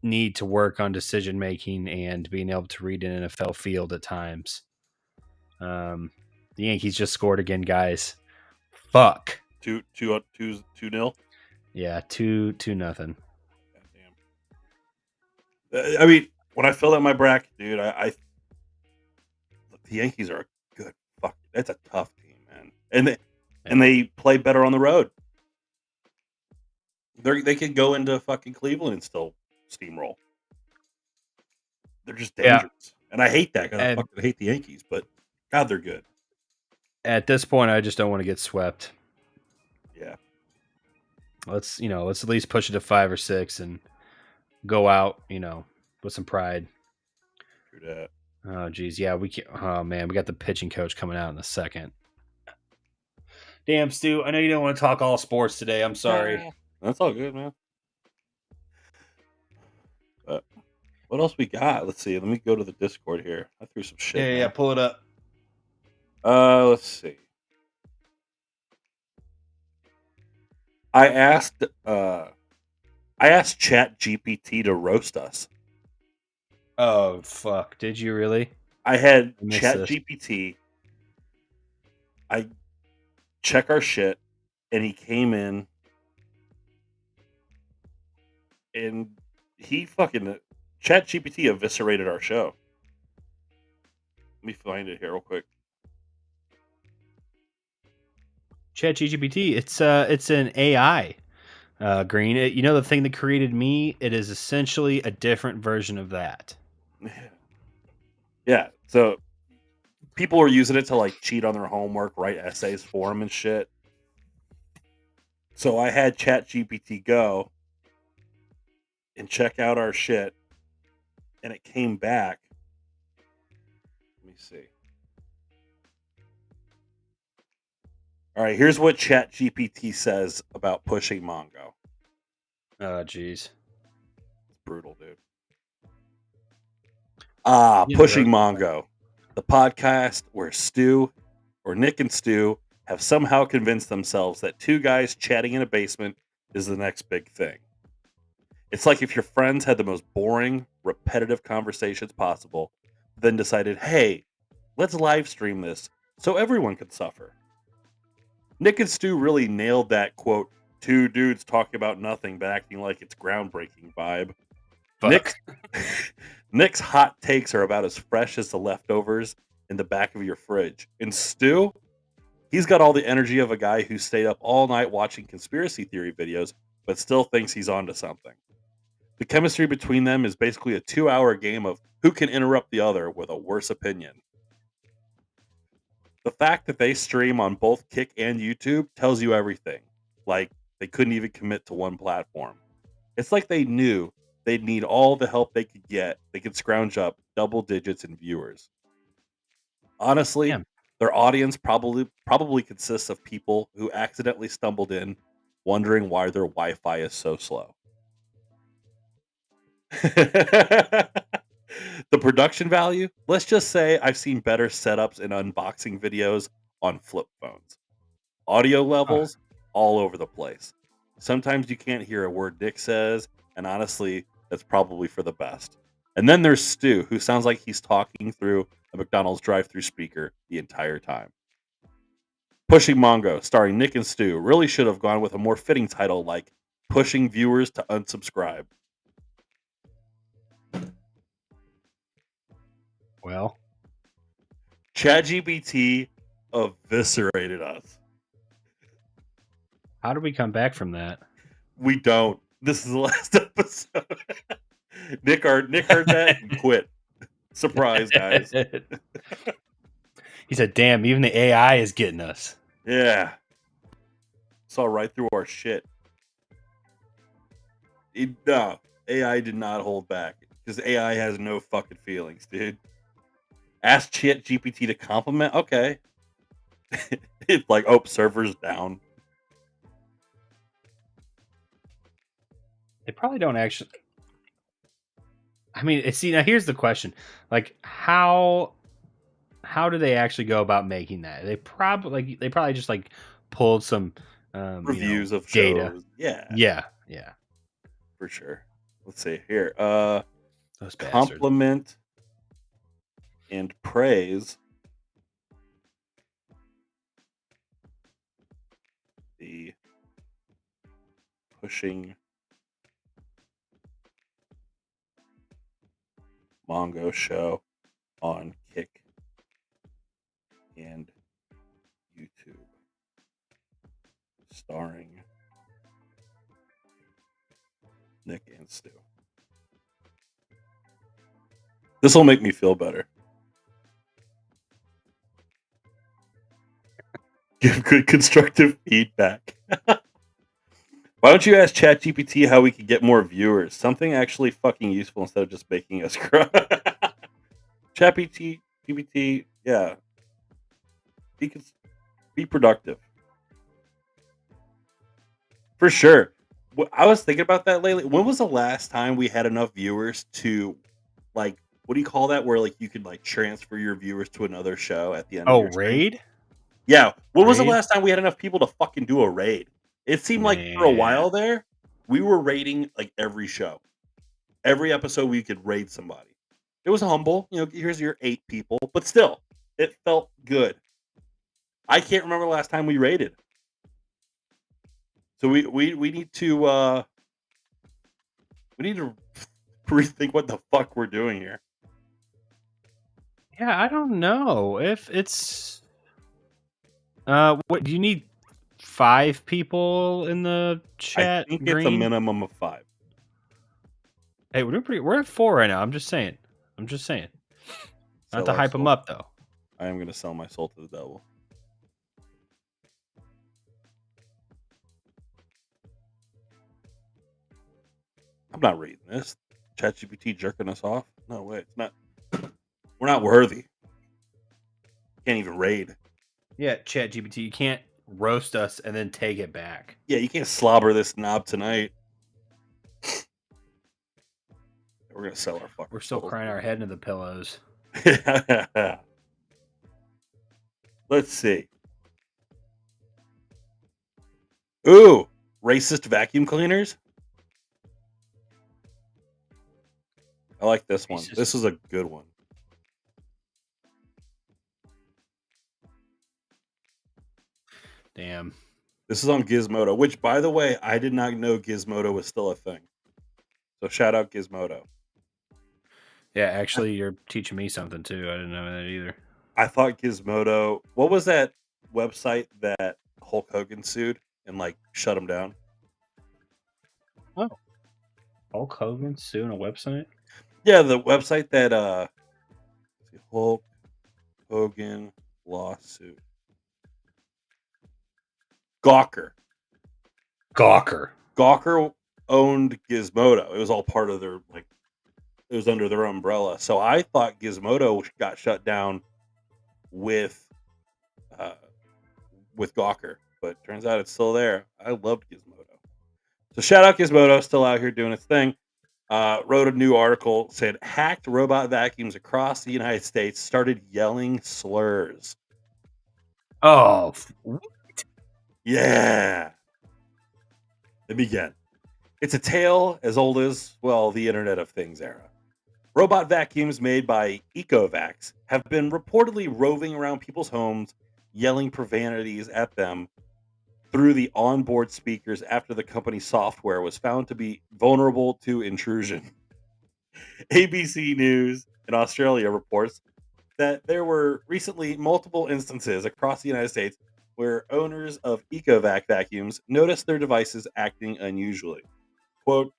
need to work on decision making and being able to read an NFL field at times. The Yankees just scored again, guys. Fuck. 2-0. Yeah, 2-0. Goddamn. I mean, when I filled out my bracket, dude, I the Yankees are a good fuck. That's a tough team, man, and they play better on the road. They could go into fucking Cleveland and still steamroll. They're just Yeah. dangerous, and I hate that because I And fucking hate the Yankees. But God, they're good. at this point, I just don't want to get swept. Yeah, Let's at least push it to 5 or 6 and go out, with some pride. true that. Oh geez, yeah, we can. Oh man, we got the pitching coach coming out in a second. Damn, Stu, I know you don't want to talk all sports today. I'm sorry. That's all good, man. But what else we got? Let's see. Let me go to the Discord here. I threw some shit. Yeah, pull it up. Let's see. I asked Chat GPT to roast us. Oh fuck! Did you really? I had I missed Chat this. GPT. I check our shit, and he came in, and he fucking Chat GPT eviscerated our show. Let me find it here real quick. ChatGPT. It's an AI. Green. The thing that created me. It is essentially a different version of that. Yeah. So people are using it to like cheat on their homework, write essays for them and shit. So I had ChatGPT go and check out our shit, and it came back. Let me see. All right, here's what ChatGPT says about pushing Mongo. Oh jeez. It's brutal, dude. Yeah, Pushing Mongo, the podcast where Nick and Stu have somehow convinced themselves that two guys chatting in a basement is the next big thing. It's like if your friends had the most boring, repetitive conversations possible, then decided, hey, let's live stream this so everyone could suffer. Nick and Stu really nailed that quote, two dudes talking about nothing but acting like it's groundbreaking vibe. Fuck. Nick's hot takes are about as fresh as the leftovers in the back of your fridge. And Stu, he's got all the energy of a guy who stayed up all night watching conspiracy theory videos, but still thinks he's onto something. The chemistry between them is basically a 2-hour game of who can interrupt the other with a worse opinion. The fact that they stream on both Kick and YouTube tells you everything. Like, they couldn't even commit to one platform. It's like they knew they'd need all the help they could get. They could scrounge up double digits in viewers. Honestly, Damn. their audience probably consists of people who accidentally stumbled in, wondering why their Wi-Fi is so slow. The production value? Let's just say I've seen better setups and unboxing videos on flip phones. Audio levels, all over the place. Sometimes you can't hear a word Nick says, and honestly, that's probably for the best. And then there's Stu, who sounds like he's talking through a McDonald's drive-through speaker the entire time. Pushing Mongo, starring Nick and Stu, really should have gone with a more fitting title like Pushing Viewers to Unsubscribe. Well, ChatGPT eviscerated us. how do we come back from that? We don't. This is the last episode. Nick heard that and quit. Surprise, guys. He said, "Damn, even the AI is getting us." Yeah. Saw right through our shit. No, AI did not hold back. Because AI has no fucking feelings, dude. Ask ChatGPT to compliment? Okay. It's like, oh, server's down. They probably don't actually. I mean, see, now here's the question: like, how do they actually go about making that? They probably just like pulled some Reviews of data. shows. Yeah, Yeah, for sure. Let's see here. those bastards. Compliment and praise the pushing Mongo show on Kick and YouTube, starring Nick and Stu. This will make me feel better. Give good constructive feedback. Why don't you ask ChatGPT how we could get more viewers? Something actually fucking useful instead of just making us cry. ChatGPT, yeah. Be productive. For sure. I was thinking about that lately. When was the last time we had enough viewers to, like, what do you call that? Where, like, you could, like, transfer your viewers to another show at the end of Oh, your stream? raid? Yeah. When was the Raid? last time we had enough people to fucking do a raid? It seemed like for a Man. while there, we were raiding, like, every show. Every episode we could raid somebody. It was humble. You know, here's your 8 people. But still, it felt good. I can't remember the last time we raided. So we need to rethink what the fuck we're doing here. Yeah, I don't know if it's. What do you need? 5 people in the chat. I think green? it's a minimum of 5. Hey, we're doing pretty. We're at 4 right now. I'm just saying. Not Sell to our hype them soul. up though. I am going to sell my soul to the devil. I'm not reading this. ChatGPT jerking us off? No way. It's not. We're not worthy. Can't even raid. Yeah, ChatGPT, you can't roast us and then take it back. Yeah, you can't slobber this knob tonight. We're going to sell our fucking We're still souls. crying our head into the pillows. Let's see. Ooh, racist vacuum cleaners. I like this one. Racist. This is a good one. Damn. This is on Gizmodo, which, by the way, I did not know Gizmodo was still a thing. So shout out Gizmodo. Yeah, actually, you're teaching me something too. I didn't know that either. I thought Gizmodo. What was that website that Hulk Hogan sued and like shut him down? Oh, Hulk Hogan suing a website? Yeah, the website that Hulk Hogan lawsuit. Gawker. Gawker owned Gizmodo. It was all part of their like. It was under their umbrella. So I thought Gizmodo got shut down with Gawker, but turns out it's still there. I loved Gizmodo. So shout out Gizmodo, still out here doing its thing. Wrote a new article, said hacked robot vacuums across the United States started yelling slurs. Oh, Yeah. Let me begin. It's a tale as old as, well, the Internet of Things era. Robot vacuums made by Ecovacs have been reportedly roving around people's homes, yelling profanities at them through the onboard speakers after the company's software was found to be vulnerable to intrusion. ABC News in Australia reports that there were recently multiple instances across the United States where owners of Ecovac vacuums noticed their devices acting unusually. Quote,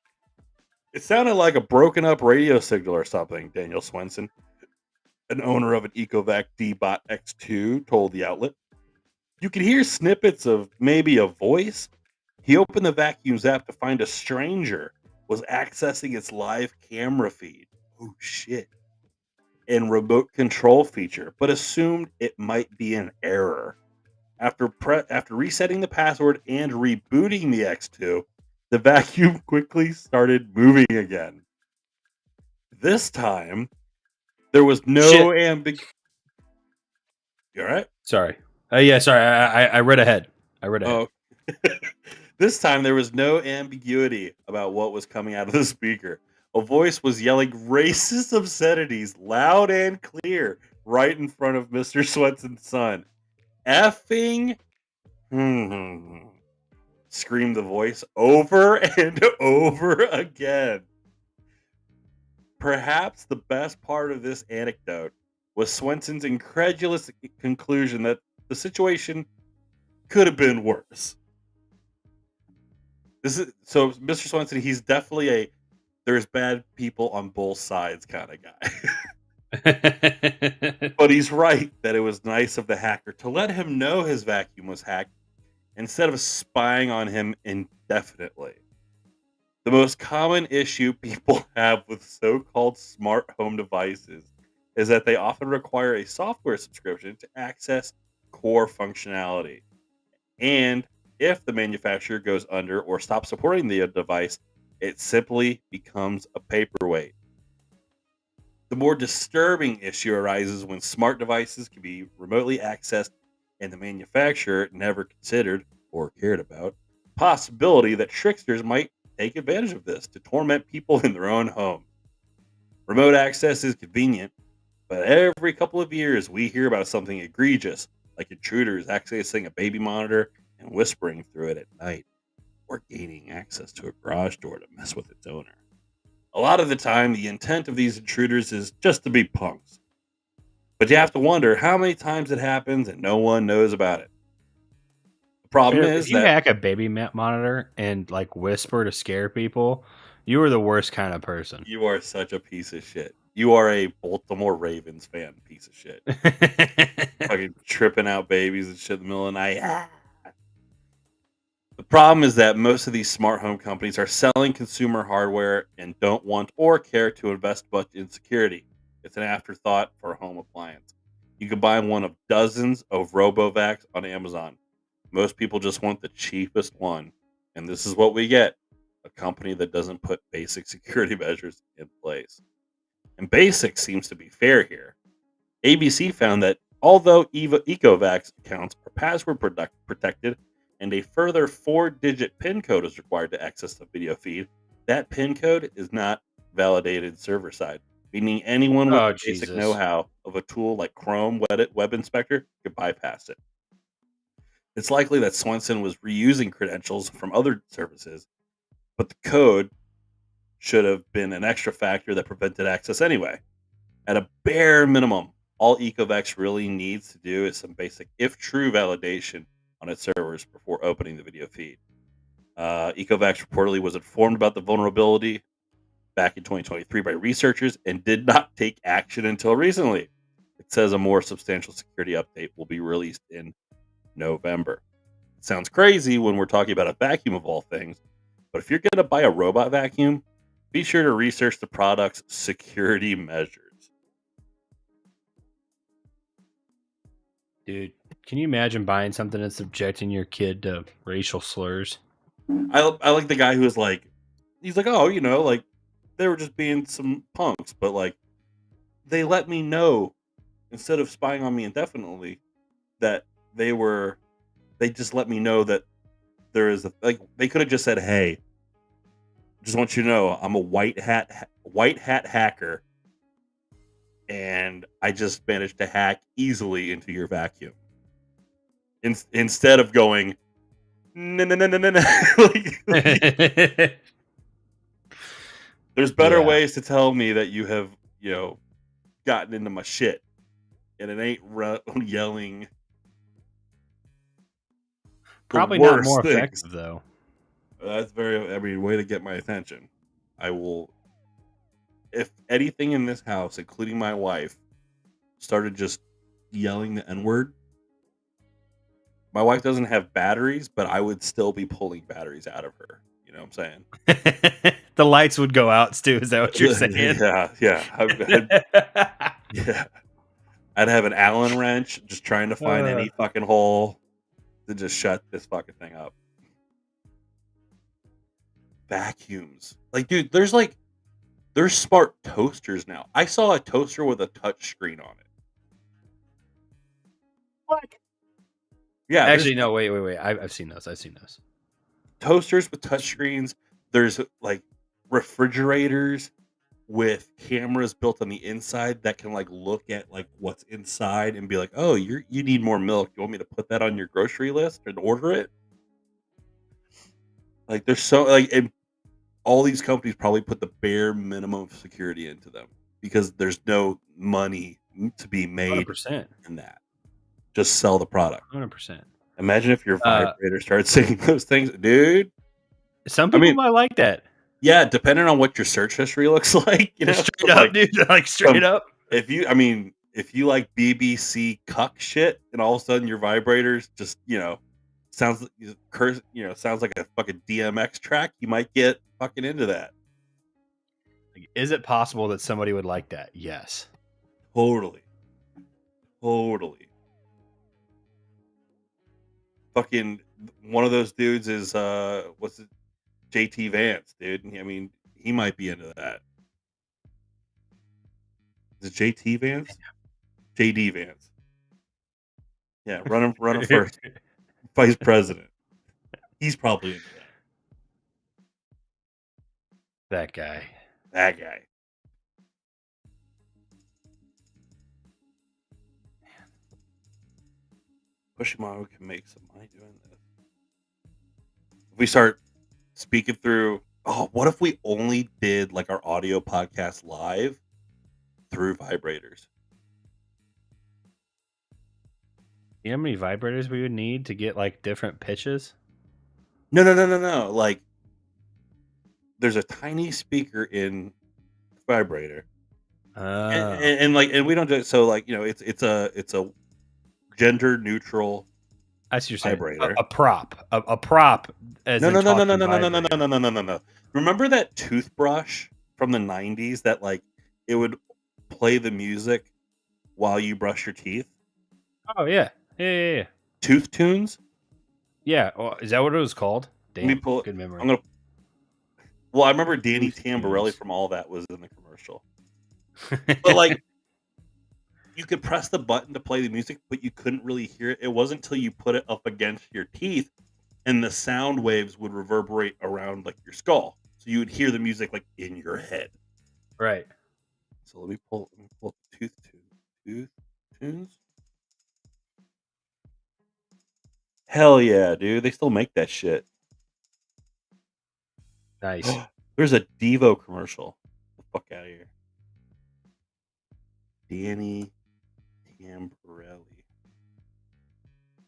"It sounded like a broken up radio signal or something," Daniel Swenson, an owner of an Ecovac D-Bot X2, told the outlet. "You could hear snippets of maybe a voice." He opened the vacuums app to find a stranger was accessing its live camera feed. Oh shit. And remote control feature, but assumed it might be an error. After resetting the password and rebooting the X2, the vacuum quickly started moving again. This time, there was no ambiguity. You all right? sorry. Yeah, sorry. I read ahead. Oh. This time, there was no ambiguity about what was coming out of the speaker. A voice was yelling racist obscenities loud and clear right in front of Mr. Swenson's son. Effing screamed the voice over and over again. Perhaps the best part of this anecdote was Swenson's incredulous conclusion that the situation could have been worse. This is so Mr. Swenson, he's definitely a there's bad people on both sides kind of guy. But he's right that it was nice of the hacker to let him know his vacuum was hacked instead of spying on him indefinitely. The most common issue people have with so-called smart home devices is that they often require a software subscription to access core functionality. And if the manufacturer goes under or stops supporting the device, it simply becomes a paperweight. The more disturbing issue arises when smart devices can be remotely accessed and the manufacturer never considered or cared about the possibility that tricksters might take advantage of this to torment people in their own home. Remote access is convenient, but every couple of years we hear about something egregious, like intruders accessing a baby monitor and whispering through it at night, or gaining access to a garage door to mess with its owner. A lot of the time, the intent of these intruders is just to be punks. But you have to wonder how many times it happens and no one knows about it. The problem If is you that hack a baby monitor and like whisper to scare people, you are the worst kind of person. you are such a piece of shit. You are a Baltimore Ravens fan piece of shit. Fucking tripping out babies and shit in the middle of the night. The problem is that most of these smart home companies are selling consumer hardware and don't want or care to invest much in security. It's an afterthought for a home appliance. You can buy one of dozens of RoboVacs on Amazon. Most people just want the cheapest one. And this is what we get, a company that doesn't put basic security measures in place. And basic seems to be fair here. ABC found that although Ecovacs accounts are password protected and a further 4-digit PIN code is required to access the video feed, that PIN code is not validated server side, meaning anyone with Oh, the basic Jesus. know-how of a tool like Chrome Web Inspector could bypass it. It's likely that Swenson was reusing credentials from other services, but the code should have been an extra factor that prevented access anyway. At a bare minimum, all Ecovacs really needs to do is some basic if true validation on its servers before opening the video feed. Ecovacs reportedly was informed about the vulnerability back in 2023 by researchers and did not take action until recently. It says a more substantial security update will be released in November. It sounds crazy when we're talking about a vacuum of all things, but if you're going to buy a robot vacuum, be sure to research the product's security measures. Dude, can you imagine buying something and subjecting your kid to racial slurs? I like the guy who was like, he's like, oh, like they were just being some punks, but like they let me know instead of spying on me indefinitely that they just let me know that there is they could have just said, hey, just want you to know I'm a white hat hacker, and I just managed to hack easily into your vacuum. Instead of going, no, no, no, no, no, no. There's better ways to tell me that you have, gotten into my shit, and it ain't yelling. Probably not more things. effective though. That's way to get my attention. I will, if anything in this house, including my wife, started just yelling the N-word. My wife doesn't have batteries, but I would still be pulling batteries out of her. You know what I'm saying? The lights would go out, Stu. Is that what you're saying? Yeah. Yeah. I'd have an Allen wrench just trying to find any fucking hole to just shut this fucking thing up. Vacuums. Like, dude, there's smart toasters now. I saw a toaster with a touch screen on it. What? Yeah. Actually, no, wait. I've seen those. Toasters with touch screens. There's like refrigerators with cameras built on the inside that can like look at like what's inside and be like, oh, you need more milk. You want me to put that on your grocery list and order it? Like there's so like all these companies probably put the bare minimum of security into them because there's no money to be made 100%. in that. Just sell the product. 100%. Imagine if your vibrator started singing those things, dude. Some people might like that. Yeah, depending on what your search history looks like, you know, straight up, dude. Like straight up. If you like BBC cuck shit, and all of a sudden your vibrators just, sounds like a fucking DMX track, you might get fucking into that. Is it possible that somebody would like that? Yes. Totally. Fucking one of those dudes is what's it? JT Vance, dude. I mean, he might be into that. Is it JT Vance? JD Vance. Yeah, run him first. Vice president. He's probably into that. That guy. Pushimo can make some money doing this. If we start speaking through, what if we only did like our audio podcast live through vibrators? You know how many vibrators we would need to get like different pitches? No. Like, there's a tiny speaker in the vibrator, and we don't do it. So like, it's a gender neutral. I see what you're saying. Vibrator. A prop. A prop. As No. Remember that toothbrush from the 90s that like it would play the music while you brush your teeth? Oh yeah. Yeah. Tooth Tunes? Yeah. Oh, is that what it was called? Damn. Good memory. I remember Danny Tamborelli from All That was in the commercial. But like, you could press the button to play the music, but you couldn't really hear it. It wasn't until you put it up against your teeth and the sound waves would reverberate around like your skull. So you would hear the music like in your head. Right. So let me pull Tooth Tunes. Hell yeah, dude. They still make that shit. Nice. There's a Devo commercial. Get the fuck out of here. Danny Tamborelli.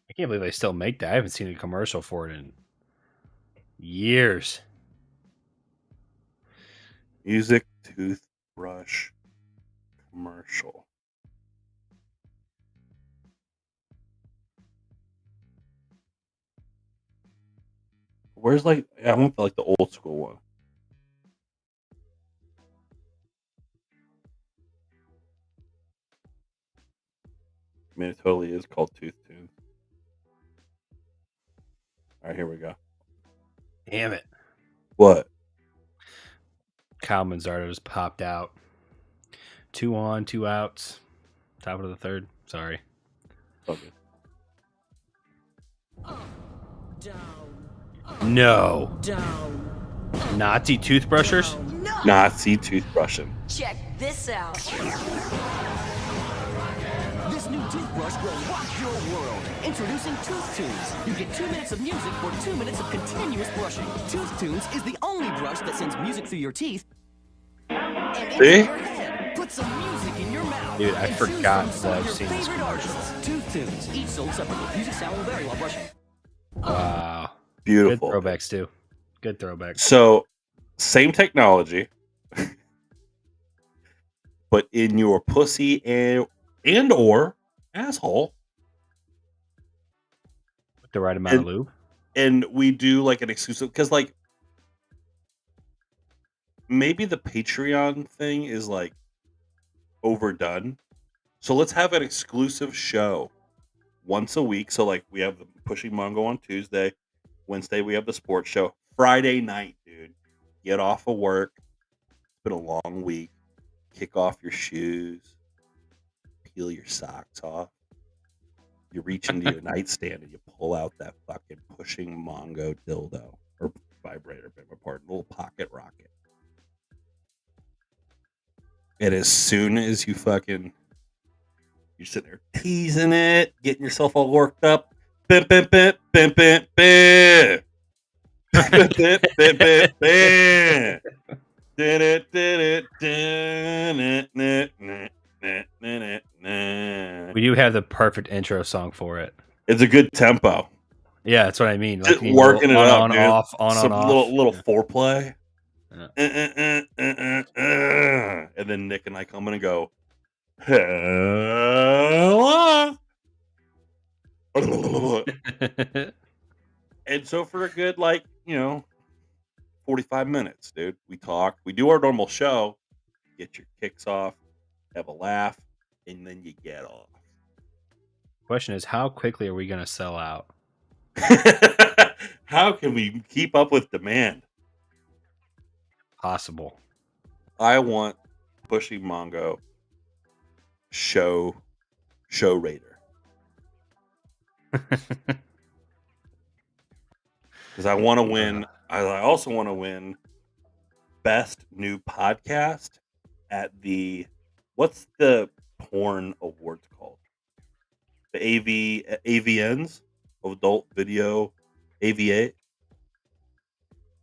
I can't believe they still make that. I haven't seen a commercial for it in years. Music toothbrush commercial. Where's I want like the old school one. I mean, it totally is called Tooth Tunes. All right, here we go. Damn it. What? Kyle Manzardo just popped out. 2 on, 2 outs. Top of the third. Sorry. Okay. No. Down. Nazi toothbrushers? No. Nazi toothbrushing. Check this out. This new toothbrush will rock your world. Introducing Tooth Tunes. You get 2 minutes of music for 2 minutes of continuous brushing. Tooth Tunes is the only brush that sends music through your teeth and into your head. Put some music in your mouth. Dude, I forgot that I've seen this favorite commercial. artists. Tooth Tunes, each sold separately. Music sound will vary while brushing. Wow. Beautiful. Good throwbacks, too. Good throwbacks. So, same technology, but in your pussy and or asshole. With the right amount of lube. And we do like an exclusive, because like maybe the Patreon thing is like overdone. So let's have an exclusive show once a week. So like we have the Pushing Mongo on Tuesday. Wednesday we have the sports show. Friday night, dude. Get off of work. It's been a long week. Kick off your shoes. Peel your socks off. You reach into your nightstand and you pull out that fucking Pushing Mongo dildo or vibrator, beg my pardon, little pocket rocket. And as soon as you're sitting there teasing it, getting yourself all worked up, bim, bim, bim, bim, bim, bim. We do have the perfect intro song for it. It's a good tempo. Yeah, that's what I mean. Like Just working it up, on, dude. off, on, Some off. little foreplay. Yeah. And then Nick and I come in and go, hello. And so for a good, 45 minutes, dude, we talk. We do our normal show, get your kicks off, have a laugh, and then you get off. Question is, how quickly are we going to sell out? How can we keep up with demand? Possible. I want pushing Mongo show raider. Because I want to win. I also want to win best new podcast at what's the porn awards called? The AVNs, adult video AVA.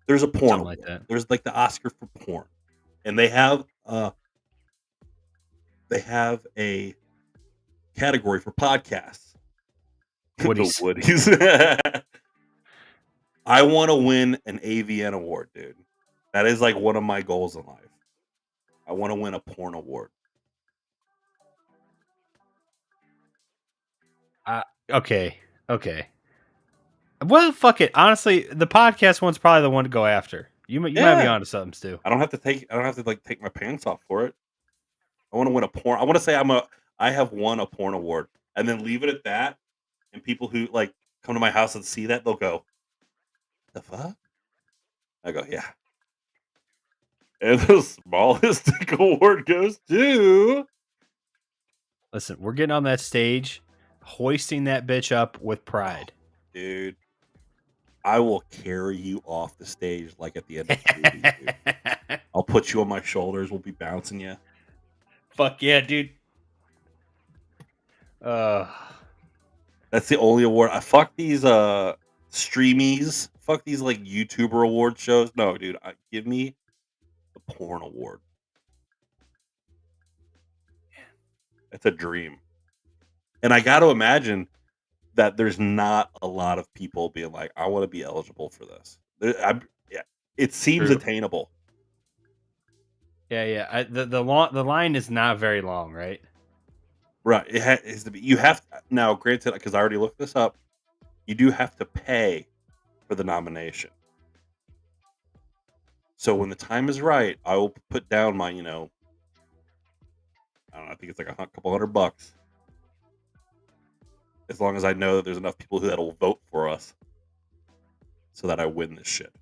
There's a porn Something like award. that. There's like the Oscar for porn, and they have a category for podcasts. Woodies. The Woodies. I want to win an AVN award, dude. That is like one of my goals in life. I want to win a porn award. Okay. Well, fuck it. Honestly, the podcast one's probably the one to go after. You might be onto something, Stu. I don't have to take my pants off for it. I want to win a porn. I want to say I have won a porn award, and then leave it at that. And people who come to my house and see that, they'll go, "The fuck?" I go, "Yeah." And the smallest award goes to. Listen, we're getting on that stage, hoisting that bitch up with pride. Dude, I will carry you off the stage like at the end of the movie, dude. I'll put you on my shoulders. We'll be bouncing you. Fuck yeah, dude. That's the only award. I fuck these streamies. Fuck these YouTuber award shows. No, dude. Give me the porn award. It's a dream. And I got to imagine that there's not a lot of people being like, I want to be eligible for this. It seems attainable. Yeah. The line is not very long, right? Right. It has to be. You have to, now, granted, because I already looked this up, you do have to pay for the nomination. So when the time is right, I will put down my, I don't know, I think it's like a couple $100. As long as I know that there's enough people that will vote for us so that I win this shit.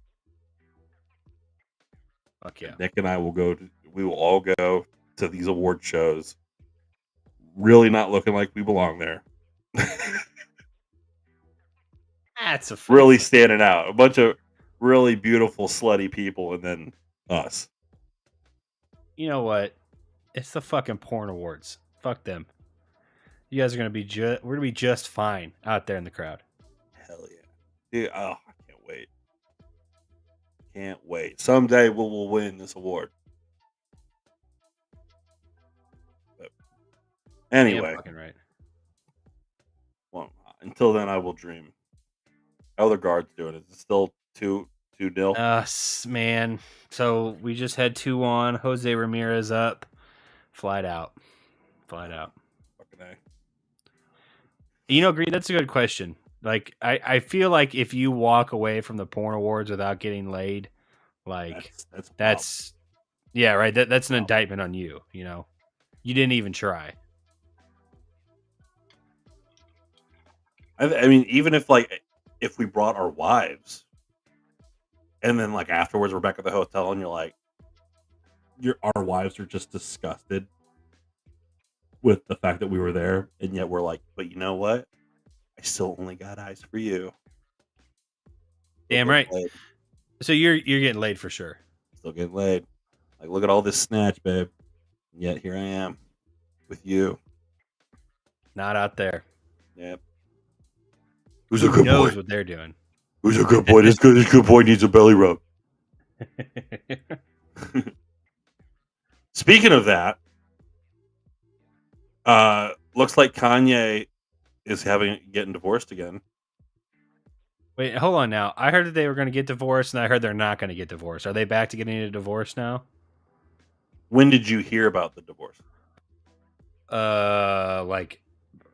Fuck yeah. Nick and I we will all go to these award shows really not looking like we belong there. That's a really standing out. A bunch of really beautiful, slutty people, and then us. You know what? It's the fucking porn awards. Fuck them. You guys are gonna be we're gonna be just fine out there in the crowd. Hell yeah, dude! Oh, I can't wait. Can't wait. Someday we'll win this award. But anyway, fucking right. Well, until then, I will dream. How are the guards doing? Is it still 2-0? Man. So we just had 2-1. Jose Ramirez up. Flight out. Fucking A. Green, that's a good question. Like, I feel like if you walk away from the porn awards without getting laid, that's yeah, right. That's an indictment on you. You didn't even try. I mean, even if we brought our wives, and then afterwards we're back at the hotel, and you're like, our wives are just disgusted with the fact that we were there, and yet we're like, but you know what? I still only got eyes for you. Damn right. So you're getting laid for sure. Still getting laid. Like, look at all this snatch, babe. And yet here I am with you. Not out there. Yep. Who knows what they're doing? Who's a good boy? This good boy needs a belly rub. Speaking of that, looks like Kanye is getting divorced again. Wait, hold on now. I heard that they were going to get divorced, and I heard they're not going to get divorced. Are they back to getting a divorce now? When did you hear about the divorce? Like,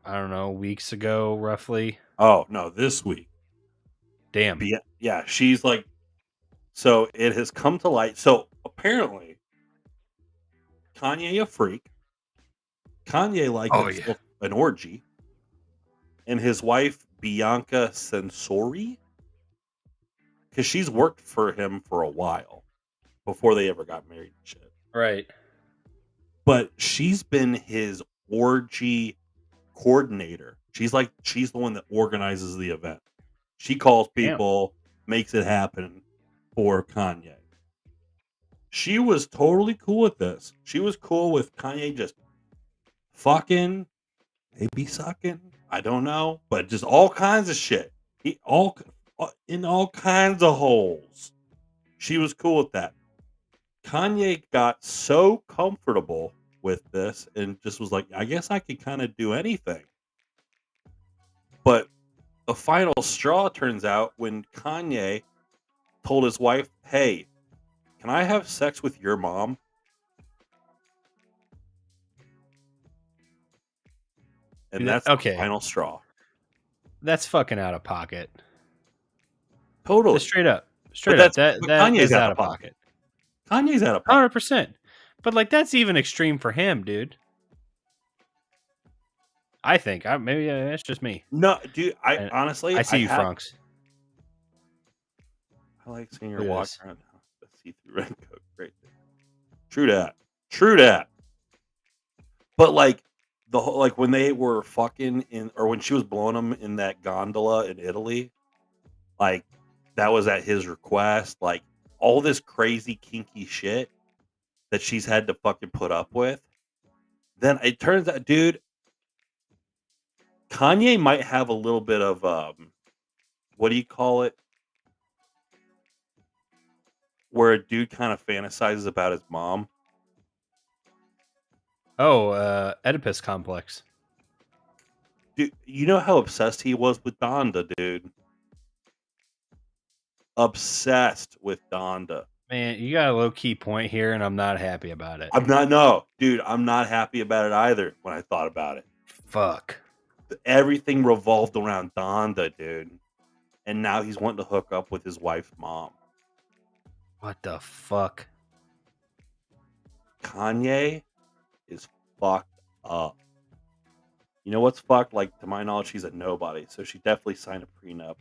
I don't know, weeks ago, roughly. Oh no, this week. Damn. Yeah, she's like. So it has come to light. So apparently, Kanye a freak. Kanye liked an orgy, and his wife Bianca Sensori, because she's worked for him for a while before they ever got married and shit. Right. But she's been his orgy coordinator. She's the one that organizes the event. She calls people, makes it happen for Kanye. She was totally cool with this. She was cool with Kanye just fucking, maybe sucking. I don't know, but just all kinds of shit. In all kinds of holes. She was cool with that. Kanye got so comfortable with this and just was like, I guess I could kind of do anything. But the final straw turns out when Kanye told his wife, hey, can I have sex with your mom? And that's the final straw. That's fucking out of pocket. Totally. Straight up. That Kanye's is out of pocket. Kanye's out of pocket. 100%. But like that's even extreme for him, dude. I think. Maybe that's just me. No, dude, honestly I see you, Franks. I like seeing her walk around the see-through raincoat. Great. True that. But like the whole, like when they were fucking or when she was blowing him in that gondola in Italy, like that was at his request. Like all this crazy kinky shit that she's had to fucking put up with. Then it turns out, dude, Kanye might have a little bit of what do you call it? Where a dude kind of fantasizes about his mom. Oh, Oedipus complex. Dude, you know how obsessed he was with Donda, dude? Obsessed with Donda. Man, you got a low-key point here, and I'm not happy about it. I'm not happy about it either when I thought about it. Fuck. Everything revolved around Donda, dude. And now he's wanting to hook up with his wife's mom. What the fuck? Kanye is fucked up. You know what's fucked? Like, to my knowledge, she's a nobody. So she definitely signed a prenup.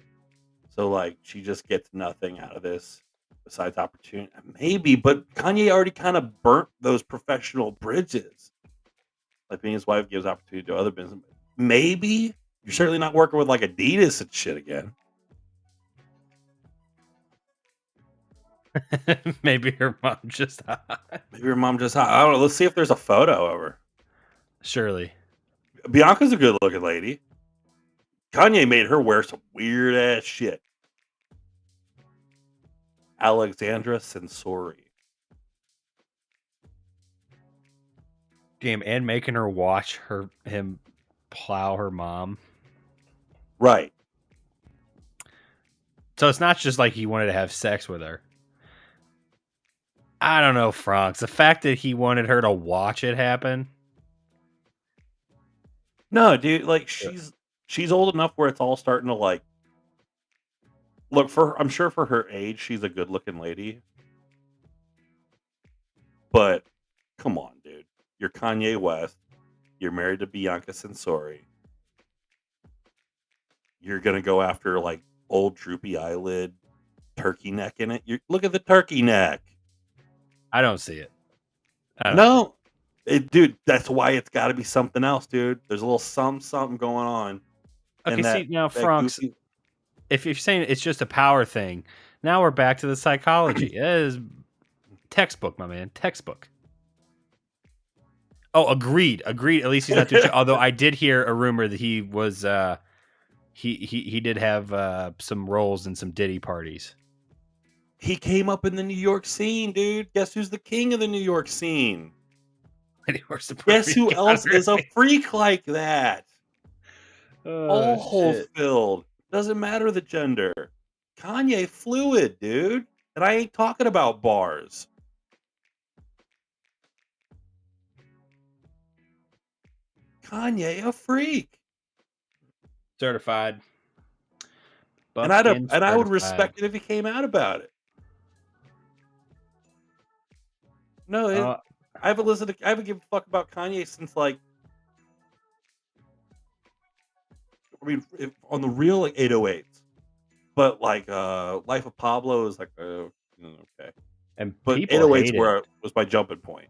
So, like, she just gets nothing out of this besides opportunity. Maybe, but Kanye already kind of burnt those professional bridges. Like, being his wife gives opportunity to other business. Maybe. You're certainly not working with, like, Adidas and shit again. Maybe her mom just hot. Maybe her mom just hot. I don't know. Let's see if there's a photo of her. Surely. Bianca's a good looking lady. Kanye made her wear some weird ass shit. Alexandra Sensori. Damn, and making her watch him plow her mom. Right. So it's not just like he wanted to have sex with her. I don't know, Franks. The fact that he wanted her to watch it happen. No, dude, like she's old enough where it's all starting to like look I'm sure for her age, she's a good looking lady. But come on, dude. You're Kanye West. You're married to Bianca Sensori. You're gonna go after like old droopy eyelid, turkey neck in it. Look at the turkey neck. I don't see it. No, dude, that's why it's got to be something else, dude. There's a little something going on. Okay, see now, Franks. If you're saying it's just a power thing, now we're back to the psychology. It is textbook, my man. Textbook. Oh, agreed. At least he's not too. Although I did hear a rumor that he was he did have some roles in some Diddy parties. He came up in the New York scene, dude. Guess who's the king of the New York scene? Guess who else is a freak like that? All holes filled. Doesn't matter the gender. Kanye fluid, dude. And I ain't talking about bars. Kanye a freak. Certified. And I would respect it if he came out about it. No, I haven't given a fuck about Kanye since like, I mean, on the real like 808s. But like Life of Pablo is like okay. And But people 808s was my jumping point.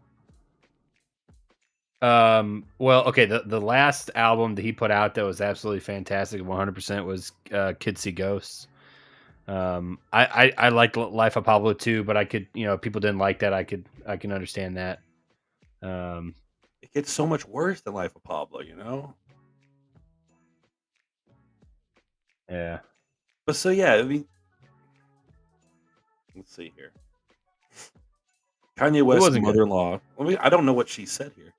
Well, okay, the last album that he put out that was absolutely fantastic, 100% was Kids See Ghosts. I liked Life of Pablo too, but I could, people didn't like that. I can understand that. It gets so much worse than Life of Pablo, you know? Yeah. But so yeah, I mean, let's see here. Kanye West's mother-in-law. I don't know what she said here.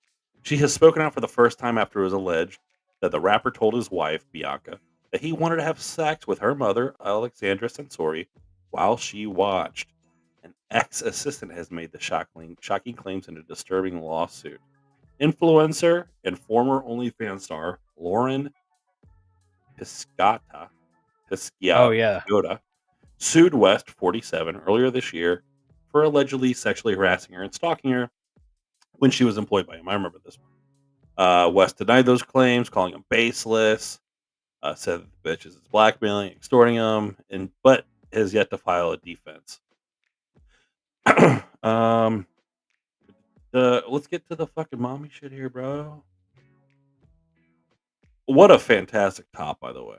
She has spoken out for the first time after it was alleged that the rapper told his wife, Bianca, that he wanted to have sex with her mother, Alexandra Sensori, while she watched. An ex-assistant has made the shocking claims in a disturbing lawsuit. Influencer and former OnlyFans star Lauren Pisciotta sued West, 47, earlier this year for allegedly sexually harassing her and stalking her when she was employed by him. I remember this one. West denied those claims, calling them baseless. Said that the bitch is blackmailing, extorting him, but has yet to file a defense. Let's get to the fucking mommy shit here, bro. What a fantastic top, by the way.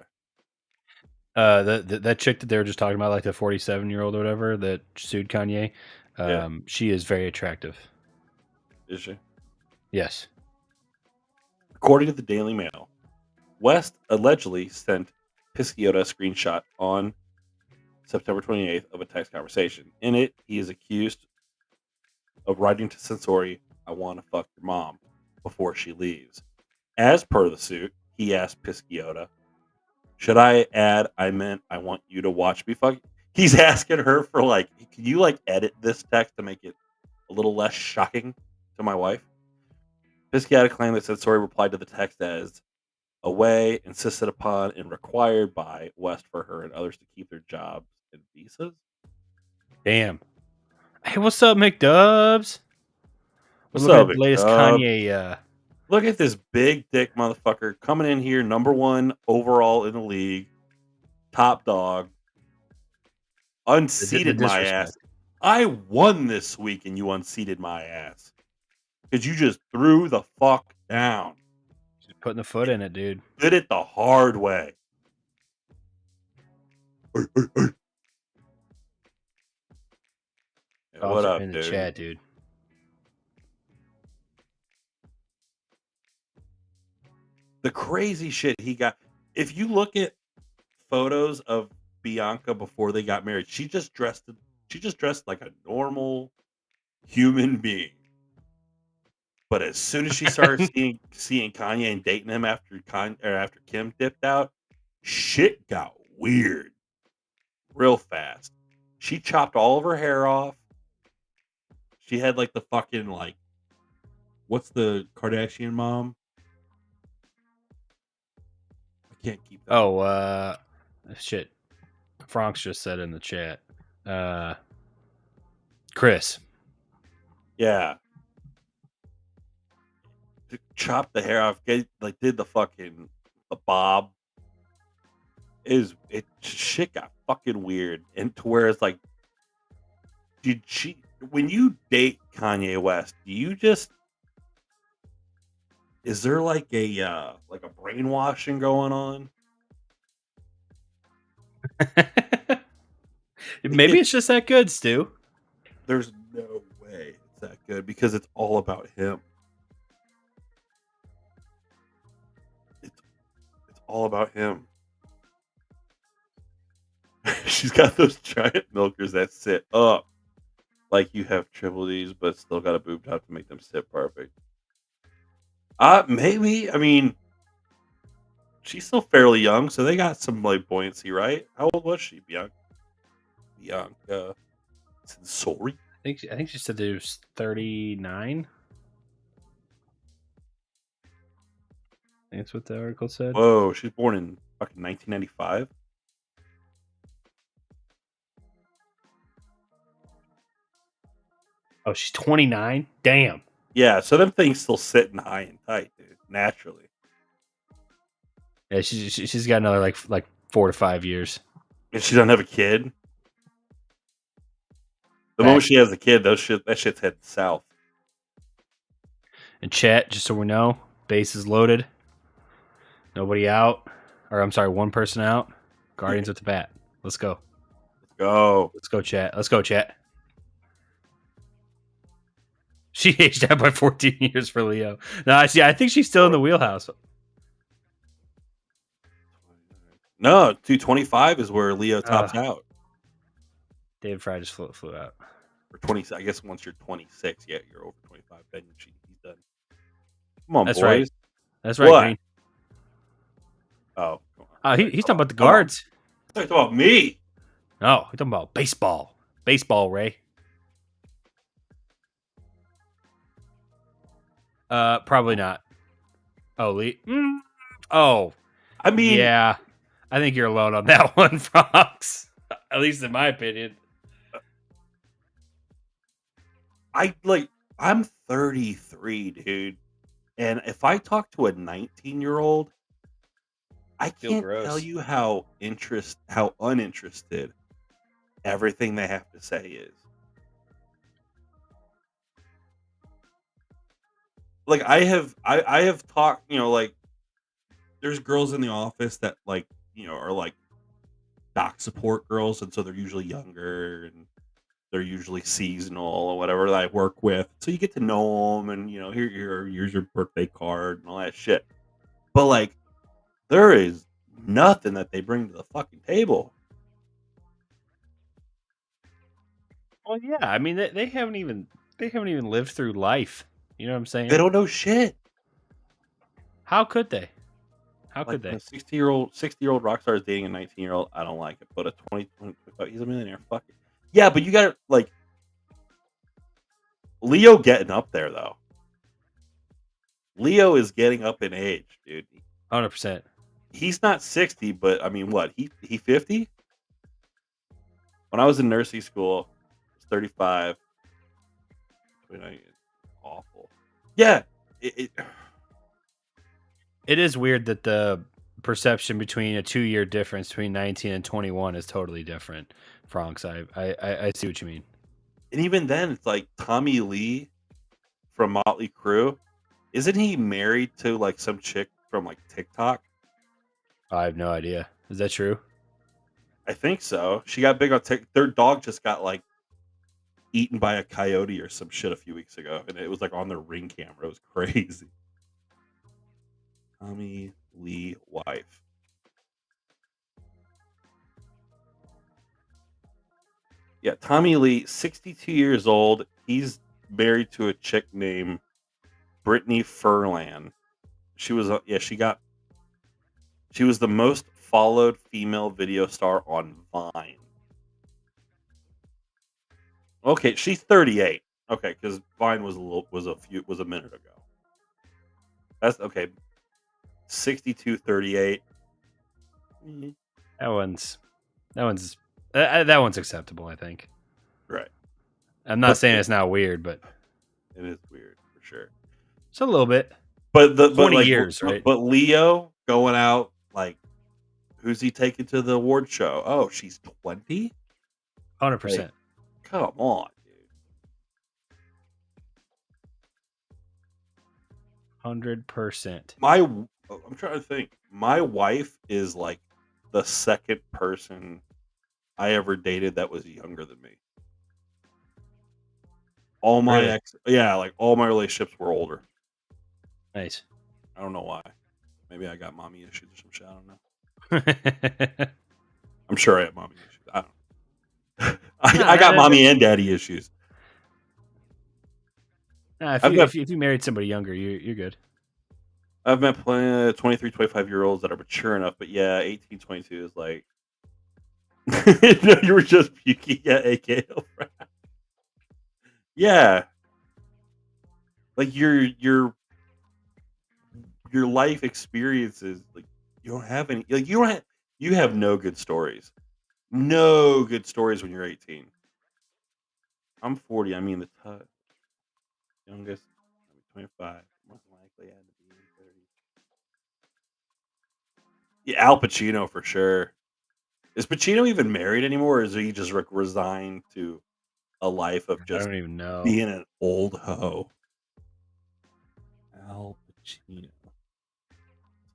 That chick that they were just talking about, like the 47-year-old or whatever that sued Kanye, she is very attractive. Is she? Yes. According to the Daily Mail, West allegedly sent Pisciotta a screenshot on September 28th of a text conversation. In it, he is accused of writing to Sensori, "I want to fuck your mom," before she leaves. As per the suit, he asked Pisciotta, "Should I add, I meant I want you to watch me fuck?" He's asking her for like, can you like edit this text to make it a little less shocking to my wife? Pisciotta claimed that Sensori replied to the text as a way insisted upon and required by West for her and others to keep their jobs and visas. Damn. Hey, what's up, McDubs? What's up, the latest Kanye? Look at this big dick motherfucker coming in here, number one overall in the league, top dog, unseated my ass. I won this week and you unseated my ass because you just threw the fuck down. Just putting the foot in it, dude. Did it the hard way. What up, in the dude? chat, dude? The crazy shit he got. If you look at photos of Bianca before they got married, she just dressed like a normal human being. But as soon as she started seeing Kanye and dating him after Kim dipped out, shit got weird real fast. She chopped all of her hair off. She had like the fucking like, what's the Kardashian mom? I can't keep that. Oh, shit. Franck's just said in the chat. Chris. Yeah. Chop the hair off, did the fucking the bob. Shit got fucking weird, and to where it's like, did she, when you date Kanye West, do you just, is there like a brainwashing going on? Maybe it's just that good, Stu. There's no way it's that good because it's all about him. It's all about him. She's got those giant milkers that sit up like you have triple D's, but still got a boob top to make them sit perfect. Maybe. I mean, she's still fairly young, so they got some like buoyancy, right? How old was she, Bianca Sensori? I think she said it was 39. That's what the article said. Whoa, she's born in fucking 1995. Oh, she's 29. Damn. Yeah, so them things still sitting high and tight, dude. Naturally. Yeah, she's got another like 4 to 5 years. And she doesn't have a kid. The Back. moment she has a kid, that shit's heading south. And chat, just so we know, base is loaded. Nobody out. Or I'm sorry, one person out. Guardians with the bat. Let's go. Go. Let's go, chat. Let's go, chat. She aged out by 14 years for Leo. No, I think she's still in the wheelhouse. No, 225 is where Leo tops out. David Fry just flew out. Or 20. I guess once you're 26, yeah, you're over 25. Then he's done. Come on, That's boys. right. That's right, What? Green. Oh, He's talking about the guards. I thought about me. No, he's talking about baseball. Baseball, Ray. Probably not. Oh, Lee. Oh, I mean, yeah. I think you're alone on that one, Fox. At least in my opinion. I'm 33, dude. And if I talk to a 19-year-old, I Feel can't gross. tell you how uninterested everything they have to say is. Like I have talked, like there's girls in the office that are like doc support girls, and so they're usually younger and they're usually seasonal or whatever that I work with. So you get to know them, and here's your birthday card and all that shit. But like, there is nothing that they bring to the fucking table. Well, yeah. I mean, they haven't even lived through life. You know what I'm saying? They don't know shit. How could they? How Like could they? when a 60-year-old rock star is dating a 19-year-old, I don't like it. But a 25, he's a millionaire. Fuck it. Yeah, but you got to Leo getting up there though. Leo is getting up in age, dude. 100%. He's not 60, but I mean, what? He 50? When I was in nursing school, I was 35. Awful. Yeah. It is weird that the perception between a 2-year difference between 19 and 21 is totally different, Franks. I see what you mean. And even then, it's like Tommy Lee from Motley Crue. Isn't he married to like some chick from like TikTok? I have no idea. Is that true? I think so. She got big on TikTok. Their dog just got like eaten by a coyote or some shit a few weeks ago, and it was like on their Ring camera. It was crazy. Tommy Lee wife. Yeah, Tommy Lee, 62 years old. He's married to a chick named Brittany Furlan. She was she was the most followed female video star on Vine. Okay, she's 38. Okay, because Vine was a minute ago. That's okay. 62, 38. That one's acceptable, I think. Right. I'm not saying it's not weird, but it is weird for sure. It's a little bit. But 20 years, right? But Leo going out, like, who's he taking to the award show? Oh, she's 20? 100%. Like, come on, dude. 100%. I'm trying to think. My wife is like the second person I ever dated that was younger than me. All my Really? all my relationships were older. Nice. I don't know why. Maybe I got mommy issues or some shit. I don't know. I'm sure I have mommy issues. I don't. No, I got mommy and daddy issues. if I've you met if you married somebody younger, you're good. I've met plenty of 23, 25-year-olds that are mature enough, but yeah, 18, 22 is like no, you were just puking at AKL. Yeah. Like your life experiences, like you don't have any like you have no good stories. No good stories when you're 18. I'm 40, I mean the youngest, 25, most likely had to be 30. Yeah, Al Pacino for sure. Is Pacino even married anymore, or is he just resigned to a life of I just don't even know. being an old hoe? Al Pacino.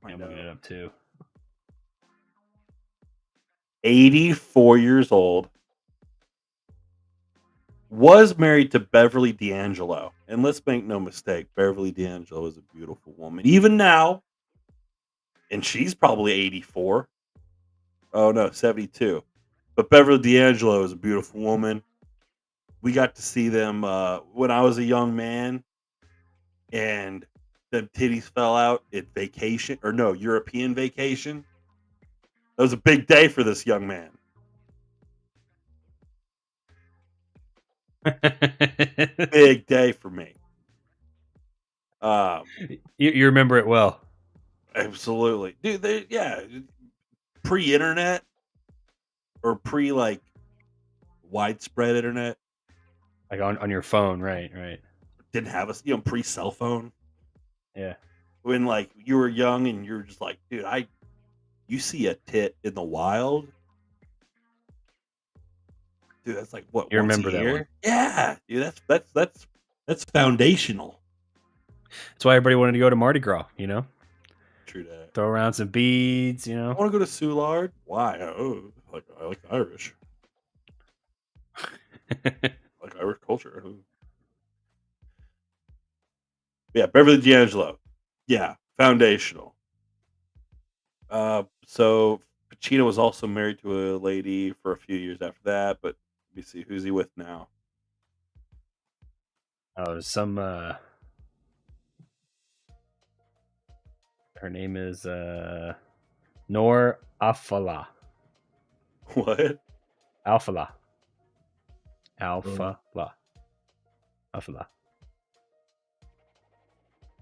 I'm looking it up too. 84 years old. Was married to Beverly D'Angelo. And let's make no mistake, Beverly D'Angelo is a beautiful woman. Even now, and she's probably 84. Oh no, 72. But Beverly D'Angelo is a beautiful woman. We got to see them when I was a young man, and them titties fell out at vacation, or no, European vacation. That was a big day for this young man. Big day for me. You remember it well. Absolutely, dude. Yeah, pre-internet or pre like widespread internet. Like on your phone, right? Didn't have us, pre cell phone. Yeah. When like you were young and you were just like, dude, you see a tit in the wild, dude. That's like what, You once a remember that one. year? Yeah, dude. That's foundational. That's why everybody wanted to go to Mardi Gras, True that. Throw around some beads, I want to go to Soulard. Why? Oh, like I like Irish. Like Irish culture. Yeah, Beverly D'Angelo. Yeah, foundational. So Pacino was also married to a lady for a few years after that, but let me see, who's he with now? Oh, there's some her name is Noor Afala. What? Alphala. Alphala. All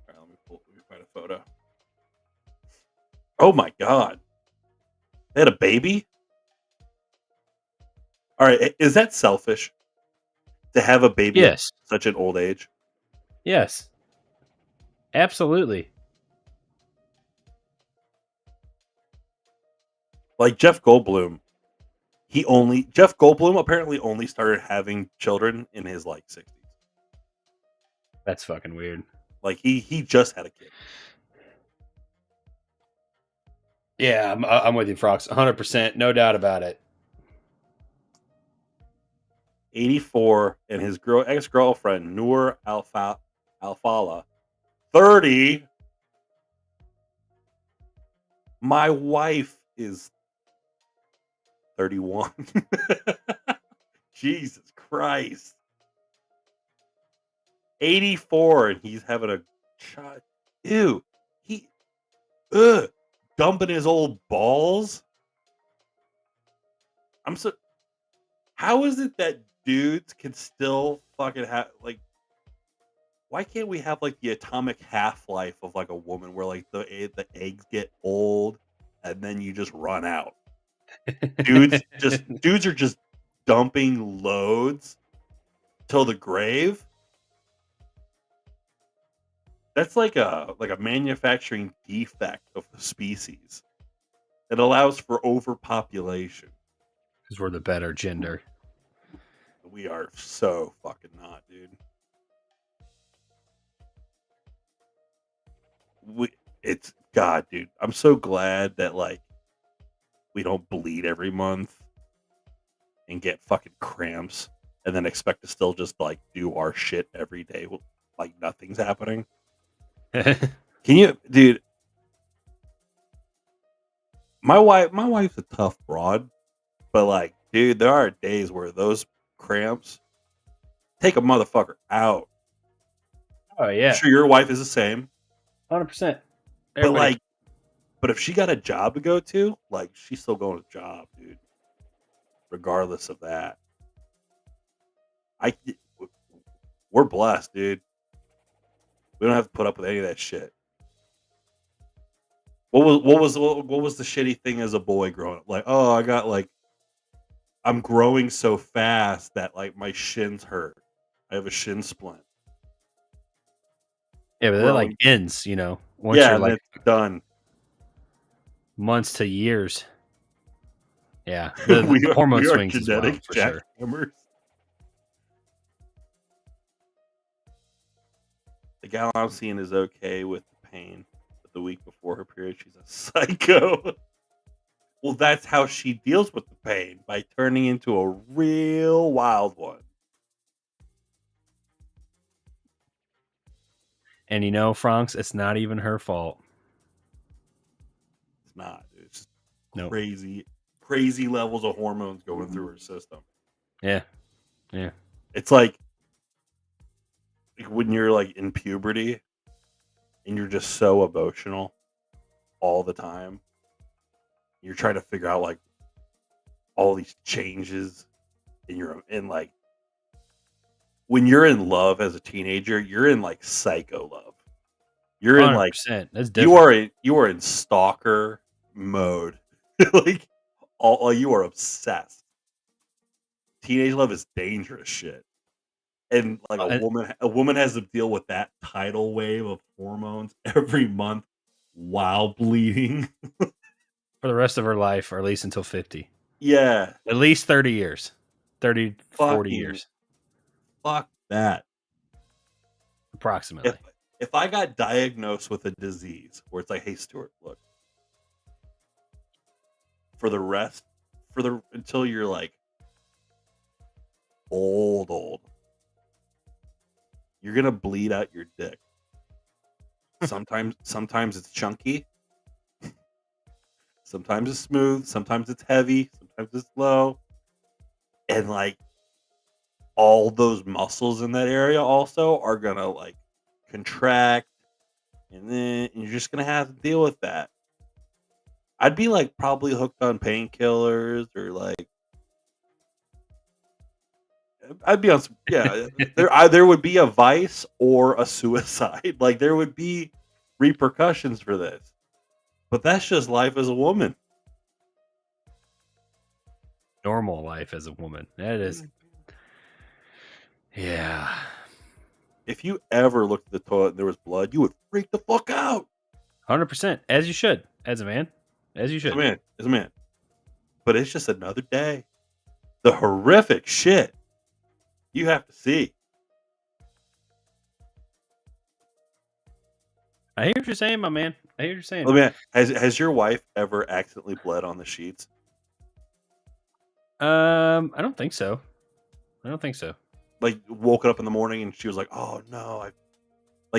right, let me find a photo. Oh my god. They had a baby? All right, is that selfish to have a baby at Yes. such an old age? Yes. Absolutely. Like Jeff Goldblum apparently only started having children in his like 60s. That's fucking weird. Like he just had a kid. Yeah, I'm with you, Frox. 100%. No doubt about it. 84, and his ex-girlfriend Noor Alfala, 30. My wife is 31. Jesus Christ. 84, and he's having a child. Ew. He dumping his old balls. How is it that dudes can still fucking have like, why can't we have like the atomic half-life of like a woman where like the eggs get old and then you just run out? Dudes are just dumping loads till the grave. That's like a manufacturing defect of the species. It allows for overpopulation. Because we're the better gender. We are so fucking not, dude. It's God, dude. I'm so glad that like we don't bleed every month and get fucking cramps and then expect to still just like do our shit every day like nothing's happening. Can you, dude? My wife's a tough broad, But like, dude, there are days where those cramps take a motherfucker out. Oh I'm yeah, sure your wife is the same. 100%. But like, but if she got a job to go to, like, she's still going to the job, dude. Regardless of that, I we're blessed, dude. We don't have to put up with any of that shit. What was the shitty thing as a boy growing up? Like, oh, I got like I'm growing so fast that like my shins hurt. I have a shin splint. Yeah, but that like Growing, ends, once yeah, you're and like it's done. months to years. Yeah, the hormone we are swings as well genetic for sure. jackhammers. The gal I'm seeing is okay with the pain, but the week before her period, she's a psycho. Well, that's how she deals with the pain, by turning into a real wild one. And Franks, it's not even her fault. It's not. It's just Nope. crazy levels of hormones going through her system. Yeah. It's like when you're like in puberty and you're just so emotional all the time. You're trying to figure out like all these changes in like when you're in love as a teenager, you're in like psycho love. You're in like 100%. That's you different. are in stalker mode. Like all you are obsessed. Teenage love is dangerous shit. And like a woman has to deal with that tidal wave of hormones every month while bleeding. For the rest of her life, or at least until 50. Yeah. At least 30 years. 30, 40 Fucking years. fuck that. Approximately. If I got diagnosed with a disease where it's like, hey Stuart, look, until you're like old, you're gonna bleed out your dick. Sometimes it's chunky, sometimes it's smooth, sometimes it's heavy, sometimes it's low. And like all those muscles in that area also are gonna like contract, and then you're just gonna have to deal with that. I'd be like probably hooked on painkillers, or like I'd be on some, yeah. There would be a vice or a suicide. Like there would be repercussions for this, but that's just life as a woman. Normal life as a woman. That is. Yeah. If you ever looked at the toilet and there was blood, you would freak the fuck out. 100%. As you should. As a man. As you should. As a man. But it's just another day. The horrific shit you have to see. I hear what you're saying, my man. I hear what you're saying. Oh man, has your wife ever accidentally bled on the sheets? I don't think so. Like woke up in the morning and she was like, "Oh no!"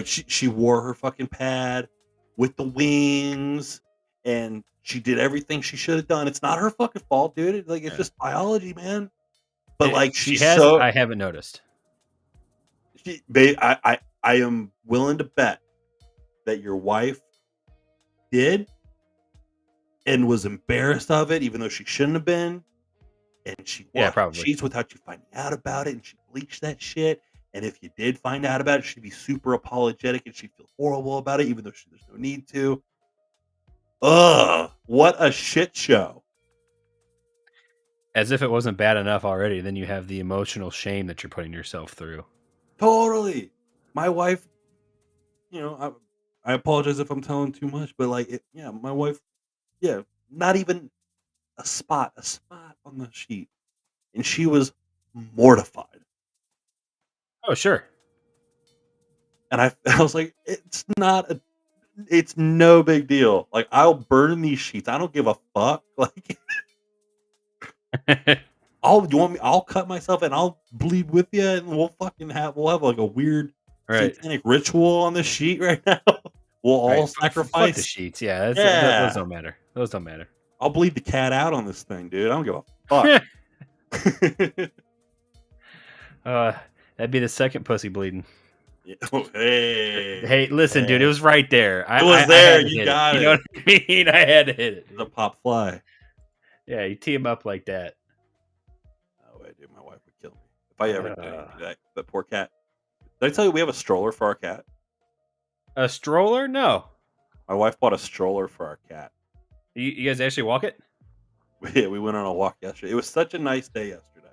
She wore her fucking pad with the wings, and she did everything she should have done. It's not her fucking fault, dude. It's just biology, man. But like she has. so, I haven't noticed. I am willing to bet that your wife did and was embarrassed of it, even though she shouldn't have been. And she washed probably sheets without you finding out about it, and she bleached that shit. And if you did find out about it, she'd be super apologetic and she'd feel horrible about it, even though there's no need to. Ugh, what a shit show. As if it wasn't bad enough already, then you have the emotional shame that you're putting yourself through. Totally. My wife, I apologize if I'm telling too much, but my wife, not even a spot on the sheet. And she was mortified. Oh, sure. And I was like, it's no big deal. Like, I'll burn these sheets. I don't give a fuck. Like, I'll cut myself and I'll bleed with you, and we'll have like a weird satanic ritual on the sheet right now. We'll all sacrifice. Fuck the sheets. Yeah, those don't matter. I'll bleed the cat out on this thing, dude. I don't give a Fuck. That'd be the second pussy bleeding. Yeah. Oh, hey. Hey, listen, dude, it was right there. It was I there. had to You hit got You it. know what I mean? I had to hit it. The Dude. pop fly. Yeah, you tee him up like that. Oh, wait, dude, my wife would kill me if I ever did anything to that poor cat. Did I tell you we have a stroller for our cat? A stroller? No. My wife bought a stroller for our cat. You guys actually walk it? We went on a walk yesterday. It was such a nice day yesterday.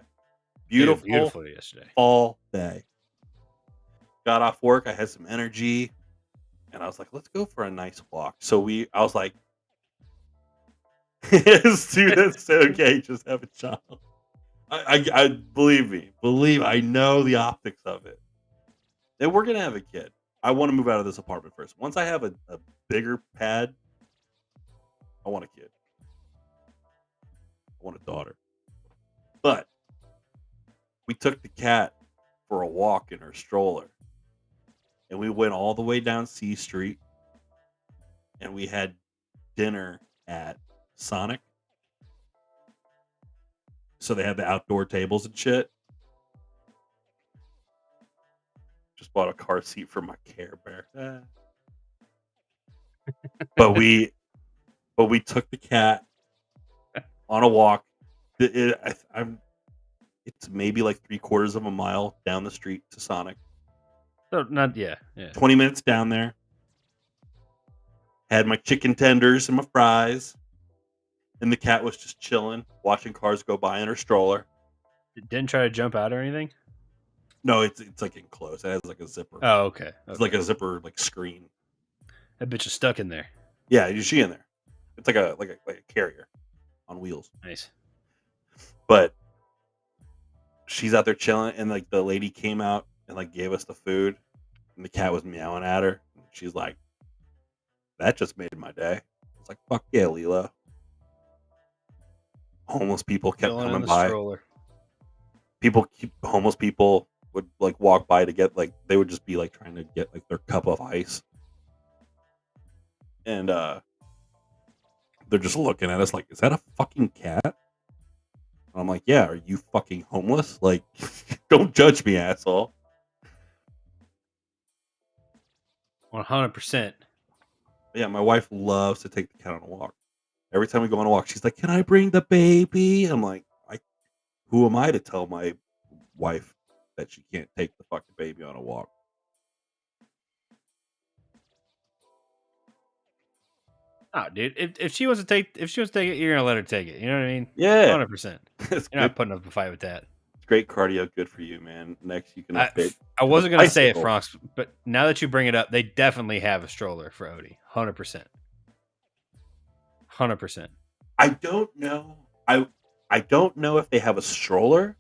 Dude, Beautiful, beautiful yesterday. fall day. Got off work. I had some energy, and I was like, "Let's go for a nice walk." So I was like, "Students, okay, just have a child." I believe me, I know the optics of it. And we're gonna have a kid. I want to move out of this apartment first. Once I have a bigger pad, I want a kid. I want a daughter. But we took the cat for a walk in her stroller. And we went all the way down C Street. And we had dinner at Sonic. So they had the outdoor tables and shit. Just bought a car seat for my Care Bear. But we took the cat on a walk. It's maybe like 3/4 of a mile down the street to Sonic. So not 20 minutes down there. Had my chicken tenders and my fries. And the cat was just chilling, watching cars go by in her stroller. Didn't try to jump out or anything? No, it's like enclosed. It has like a zipper. Oh, okay. It's like a zipper like screen. That bitch is stuck in there. Yeah, you see in there. It's like a carrier on wheels. Nice. But she's out there chilling, and like the lady came out and like gave us the food, and the cat was meowing at her. She's like, "That just made my day." It's like, "Fuck yeah, Leela." Homeless people kept Chilling in coming the by. stroller. Homeless people would like walk by to get like they would just be like trying to get like their cup of ice, and they're just looking at us like, "Is that a fucking cat?" And I'm like, "Yeah, are you fucking homeless? Like, don't judge me, asshole." 100%. Yeah, my wife loves to take the cat on a walk. Every time we go on a walk, she's like, "Can I bring the baby?" I'm like, who am I to tell my wife that she can't take the fucking baby on a walk? Oh, dude, if she wants to take it, you're gonna let her take it. You know what I mean? Yeah. 100%. It's You're not putting up a fight with that. great cardio, good for you, man. Next, you can update. I wasn't gonna say it, bicycle. Franz, but now that you bring it up, they definitely have a stroller for Odie. 100%. 100%. I don't know. I don't know if they have a stroller.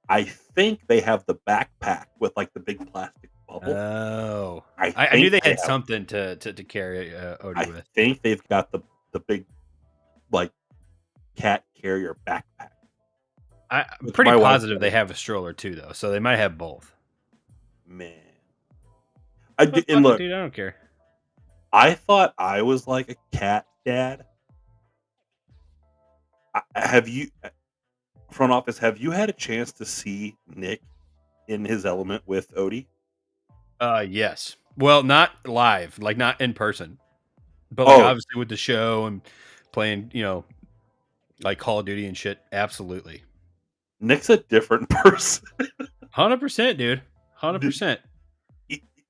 I think they have the backpack with like the big plastic bubble. Oh, I I knew think they had have- something to carry Odie I with. think they've got the big like cat carrier backpack. I'm With pretty my wife, positive they have a stroller too, though, so they might have both. Man, But fuck and it, look, dude, I don't care. I thought I was like a cat dad. Have you, front office? Have you had a chance to see Nick in his element with Odie? Yes. Well, not live, like not in person, but like obviously with the show and playing, like Call of Duty and shit. Absolutely. Nick's a different person. 100%, dude. 100%.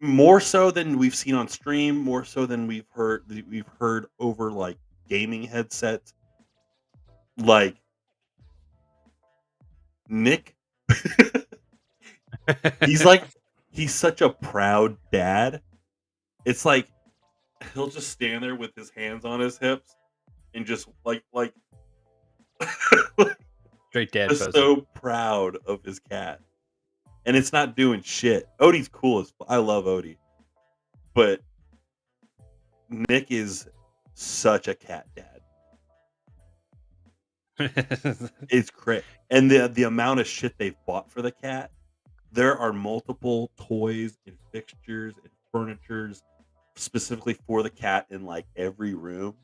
More so than we've seen on stream, more so than we've heard over like gaming headsets. Like Nick, he's such a proud dad. It's like he'll just stand there with his hands on his hips and just like Straight dad just pose. so proud of his cat. And it's not doing shit. Odie's cool as I love Odie. But Nick is such a cat dad. It's great. And the amount of shit they've bought for the cat, there are multiple toys and fixtures and furnitures specifically for the cat in like every room.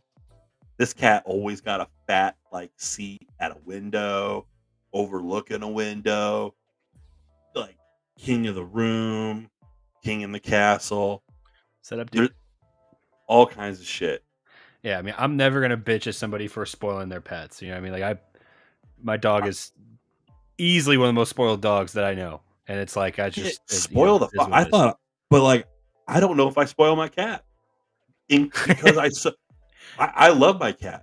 This cat always got a fat like seat at a window, overlooking a window, like king of the room, king in the castle. Set up, dude. There's all kinds of shit. Yeah, I mean, I'm never gonna bitch at somebody for spoiling their pets. You know what I mean? Like my dog is easily one of the most spoiled dogs that I know, and it's like I just Spoil the fuck. I thought, but like I don't know if I spoil my cat because I love my cat.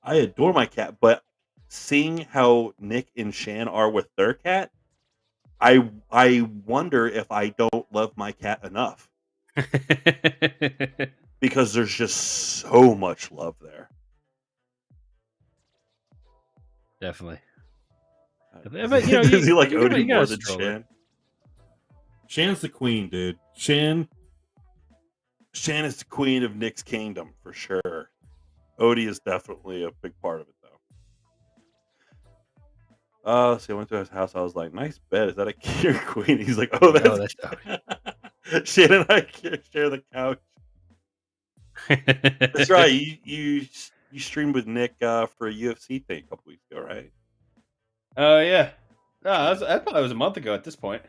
I adore my cat, but seeing how Nick and Shan are with their cat, I wonder if I don't love my cat enough because there's just so much love there. Definitely. But, Does he like Odie more than stroller. Shan? Shan's the queen, dude. Shan is the queen of Nick's kingdom for sure. Odie is definitely a big part of it, though. See, I went to his house. I was like, "Nice bed. Is that a king or queen?" He's like, "Oh, that's Shan and I share the couch." That's right. You streamed with Nick for a UFC thing a couple weeks ago, right? Oh yeah. No, that probably was a month ago at this point.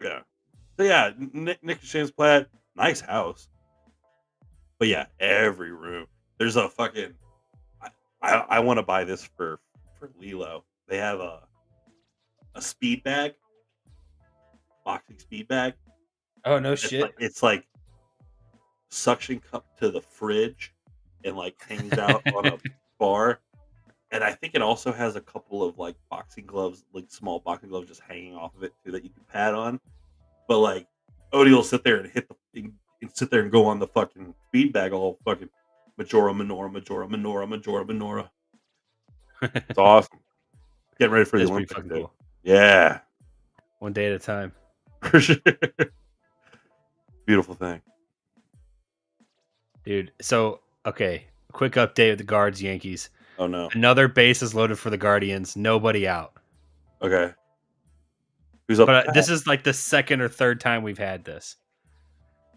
Yeah. So yeah, Nick and Shan's Plaid, nice house. But yeah, every room. There's a fucking. I want to buy this for Lilo. They have a speed bag, boxing speed bag. Oh no shit! It's like suction cup to the fridge, and like hangs out on a bar. And I think it also has a couple of like boxing gloves, like small boxing gloves, just hanging off of it too that you can pat on. But like Odie will sit there and sit there and go on the fucking speed bag all fucking Majora Minora. It's awesome. Getting ready for the Olympics. Cool. Yeah. One day at a time. For sure. Beautiful thing. Dude, so okay, quick update with the Guards Yankees. Oh no. Another base is loaded for the Guardians. Nobody out. Okay. Who's up? But this is like the second or third time we've had this.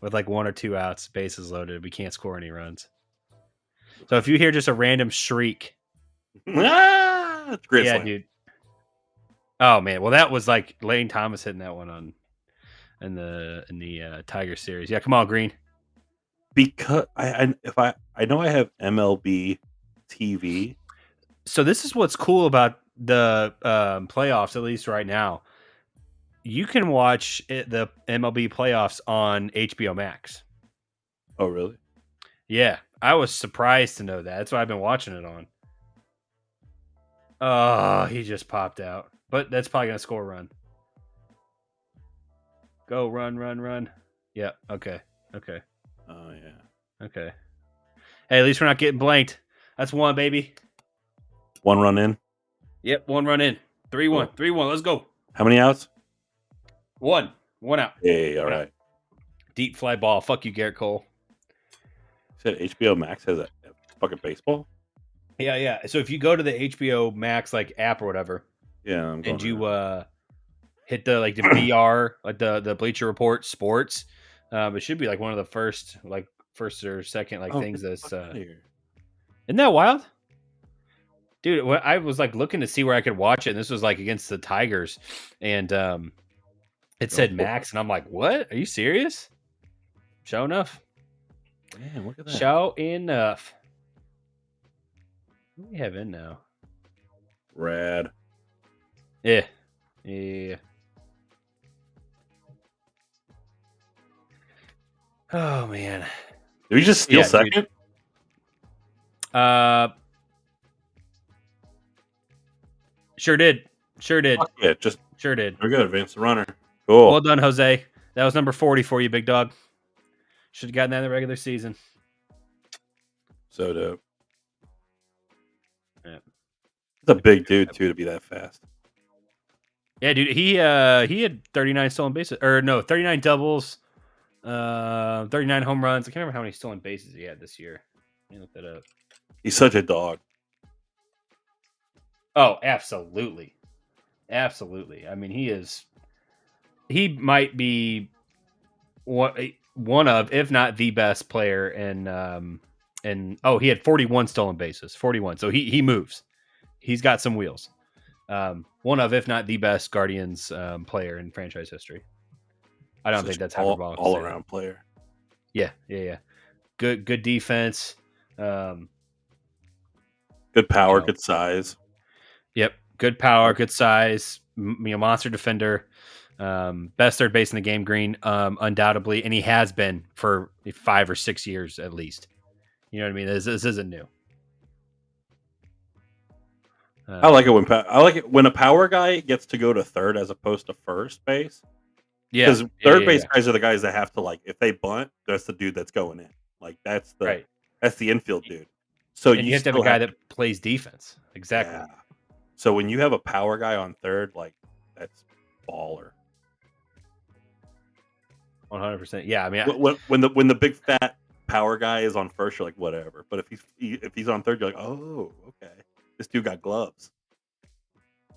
With like 1 or 2 outs, bases loaded. We can't score any runs. So if you hear just a random shriek. That's great. Yeah, dude. Oh man. Well, that was like Lane Thomas hitting that one in the Tiger series. Yeah, come on, Green. Because I know I have MLB TV. So this is what's cool about the playoffs, at least right now. You can watch the MLB playoffs on HBO Max. Oh, really? Yeah, I was surprised to know that. That's why I've been watching it on. Oh, he just popped out. But that's probably going to score a run. Go, run. Yeah, okay. Oh, yeah. Okay. Hey, at least we're not getting blanked. That's one, baby. 1 run in? Yep, 1 run in. 3-1. Cool. 3-1. Let's go. How many outs? 1. 1 out. Hey, all right. Deep fly ball. Fuck you, Garrett Cole. You said HBO Max has a fucking baseball? Yeah. So if you go to the HBO Max like app or whatever, and you hit the like the BR, like the Bleacher Report Sports, it should be like one of the first or second things that's isn't that wild? Dude, I was like looking to see where I could watch it, and this was like against the Tigers, and it said Max, and I'm like, what? Are you serious? Show enough. Man, look at that. Show enough. What do we have in now? Rad. Yeah. Oh man. Did we just steal second? Sure did. Yeah, just sure did. We're good. Advance the runner. Cool. Well done, Jose. That was number 40 for you, big dog. Should have gotten that in the regular season. So dope. Yeah. It's a big dude too to be that fast. Yeah, dude. He had 39 stolen bases, or no, 39 doubles, 39 home runs. I can't remember how many stolen bases he had this year. Let me look that up. He's such a dog. Oh, absolutely. I mean, he might be one of, if not the best player in and he had 41 stolen bases, 41. So he moves. He's got some wheels. One of, if not the best Guardians player in franchise history. I don't think that's hyperbolic. All around player. Yeah. Good defense. Good power, good size. Yep, good power, good size. Monster defender. Best third base in the game, Green, undoubtedly, and he has been for 5 or 6 years at least. You know what I mean? This isn't new. I like it when a power guy gets to go to third as opposed to first base. Yeah, because third base guys are the guys that have to, like, if they bunt, that's the dude that's going in. Like that's the infield dude. So and you have to have a guy that plays defense. Exactly. Yeah. So when you have a power guy on third, like that's baller. 100%. Yeah, I mean, when the big fat power guy is on first, you're like whatever. But if he's on third, you're like, oh, okay, this dude got gloves.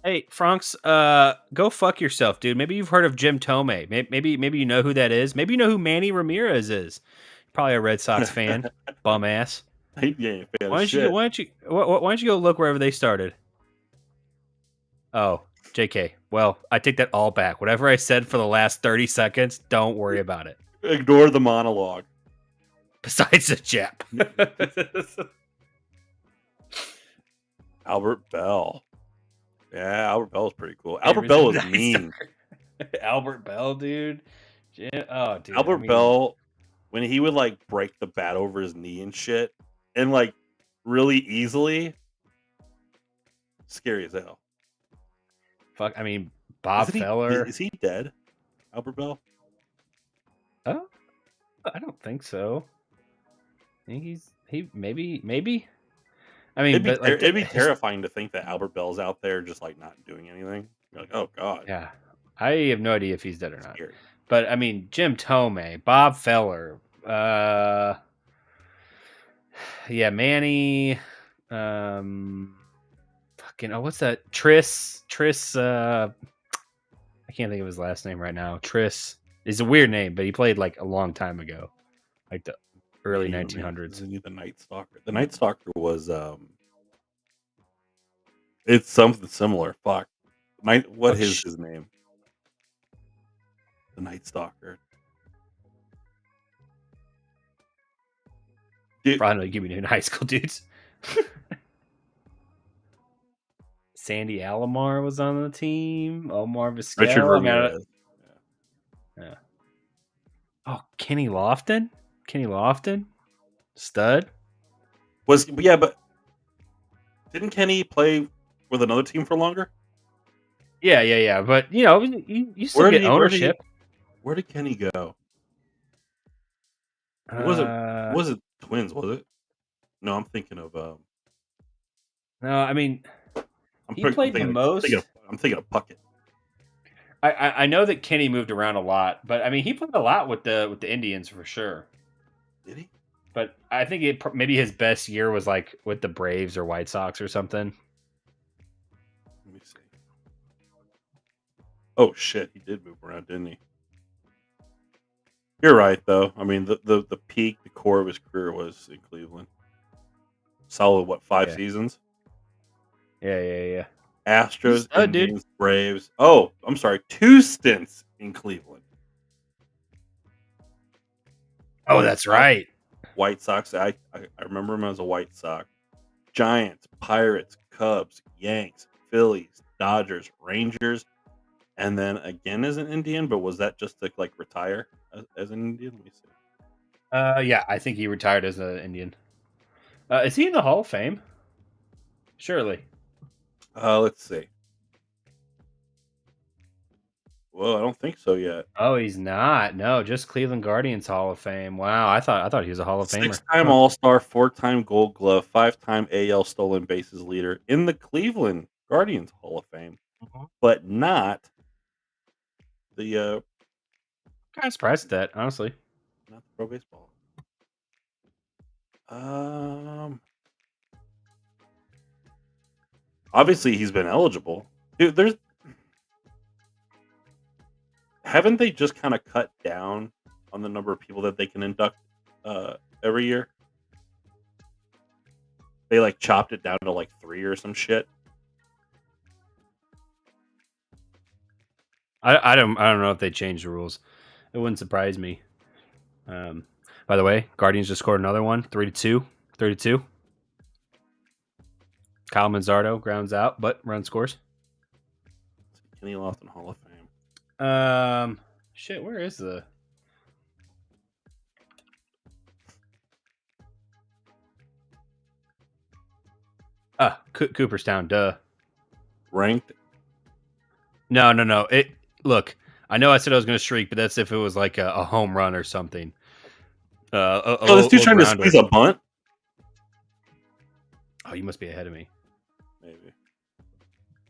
Hey, Franks, go fuck yourself, dude. Maybe you've heard of Jim Tomei. Maybe you know who that is. Maybe you know who Manny Ramirez is. Probably a Red Sox fan, bum ass. Yeah, why don't you go look wherever they started? Oh, JK. Well, I take that all back. Whatever I said for the last 30 seconds, don't worry about it. Ignore the monologue. Besides the Jap. Albert Bell. Yeah, Albert Bell is pretty cool. Albert Bell was mean. Albert Bell, dude. Oh, dude. Albert Bell, when he would like break the bat over his knee and shit, and like really easily, scary as hell. Fuck, I mean, Bob Feller. Is he dead? Albert Bell? Oh, I don't think so. I think he maybe. I mean, it'd be terrifying to think that Albert Bell's out there just like not doing anything. You're like, oh god. Yeah, I have no idea if he's dead or not. Scary. But I mean, Jim Tomei, Bob Feller, yeah, Manny, fucking what's that? Tris, I can't think of his last name right now. Tris is a weird name, but he played like a long time ago, like the early 1900s. Isn't he the Night Stalker? The Night Stalker was it's something similar. Fuck. What is his name? The Night Stalker. Probably give me in high school dudes. Sandy Alomar was on the team. Omar Vizquel. Richard Ramirez. Yeah. Oh, Kenny Lofton. Stud. But didn't Kenny play with another team for longer? Yeah. But you still get ownership. Where did Kenny go? It wasn't Twins, was it? No, I'm thinking of. No, I mean, he played the most. I'm thinking of Puckett. I know that Kenny moved around a lot, but I mean, he played a lot with the Indians for sure. Did he? But I think maybe his best year was like with the Braves or White Sox or something. Let me see. Oh shit, he did move around, didn't he? You're right, though. I mean, the peak, the core of his career was in Cleveland. Solid, 5 seasons? Yeah. Astros, Indians, Braves. Oh, I'm sorry, 2 stints in Cleveland. Oh, that's right. White Sox. I remember him as a White Sox. Giants, Pirates, Cubs, Yanks, Phillies, Dodgers, Rangers, and then again as an Indian. But was that just to like retire as an Indian? Let me see. Yeah, I think he retired as an Indian. Is he in the Hall of Fame? Surely. Let's see. Well, I don't think so yet. Oh, he's not. No, just Cleveland Guardians Hall of Fame. Wow, I thought he was a Hall of Famer. 6-time All-Star, 4-time Gold Glove, 5-time AL stolen bases leader in the Cleveland Guardians Hall of Fame, but not the. Kind of surprised at that, honestly. Not the Pro Baseball. Obviously, he's been eligible. Dude, haven't they just kind of cut down on the number of people that they can induct every year? They like chopped it down to like 3 or some shit. I don't know if they changed the rules. It wouldn't surprise me. By the way, Guardians just scored another one, 3-2. 3-2. Kyle Manzardo grounds out, but run scores. Kenny Lofton Hall of Fame. Shit, where is the? Cooperstown, duh. Ranked. No. Look, I know I said I was going to shriek, but that's if it was like a home run or something. This dude's trying to squeeze a bunt. Oh, you must be ahead of me. Maybe.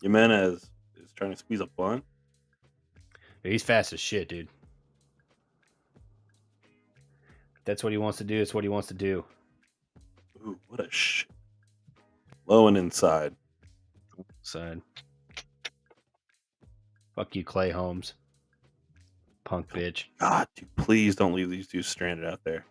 Jimenez is trying to squeeze a bunt. Yeah, he's fast as shit, dude. If that's what he wants to do. It's what he wants to do. Ooh, what a shit. Low and inside. Side. Fuck you, Clay Holmes. Punk bitch. God, dude, please don't leave these two stranded out there.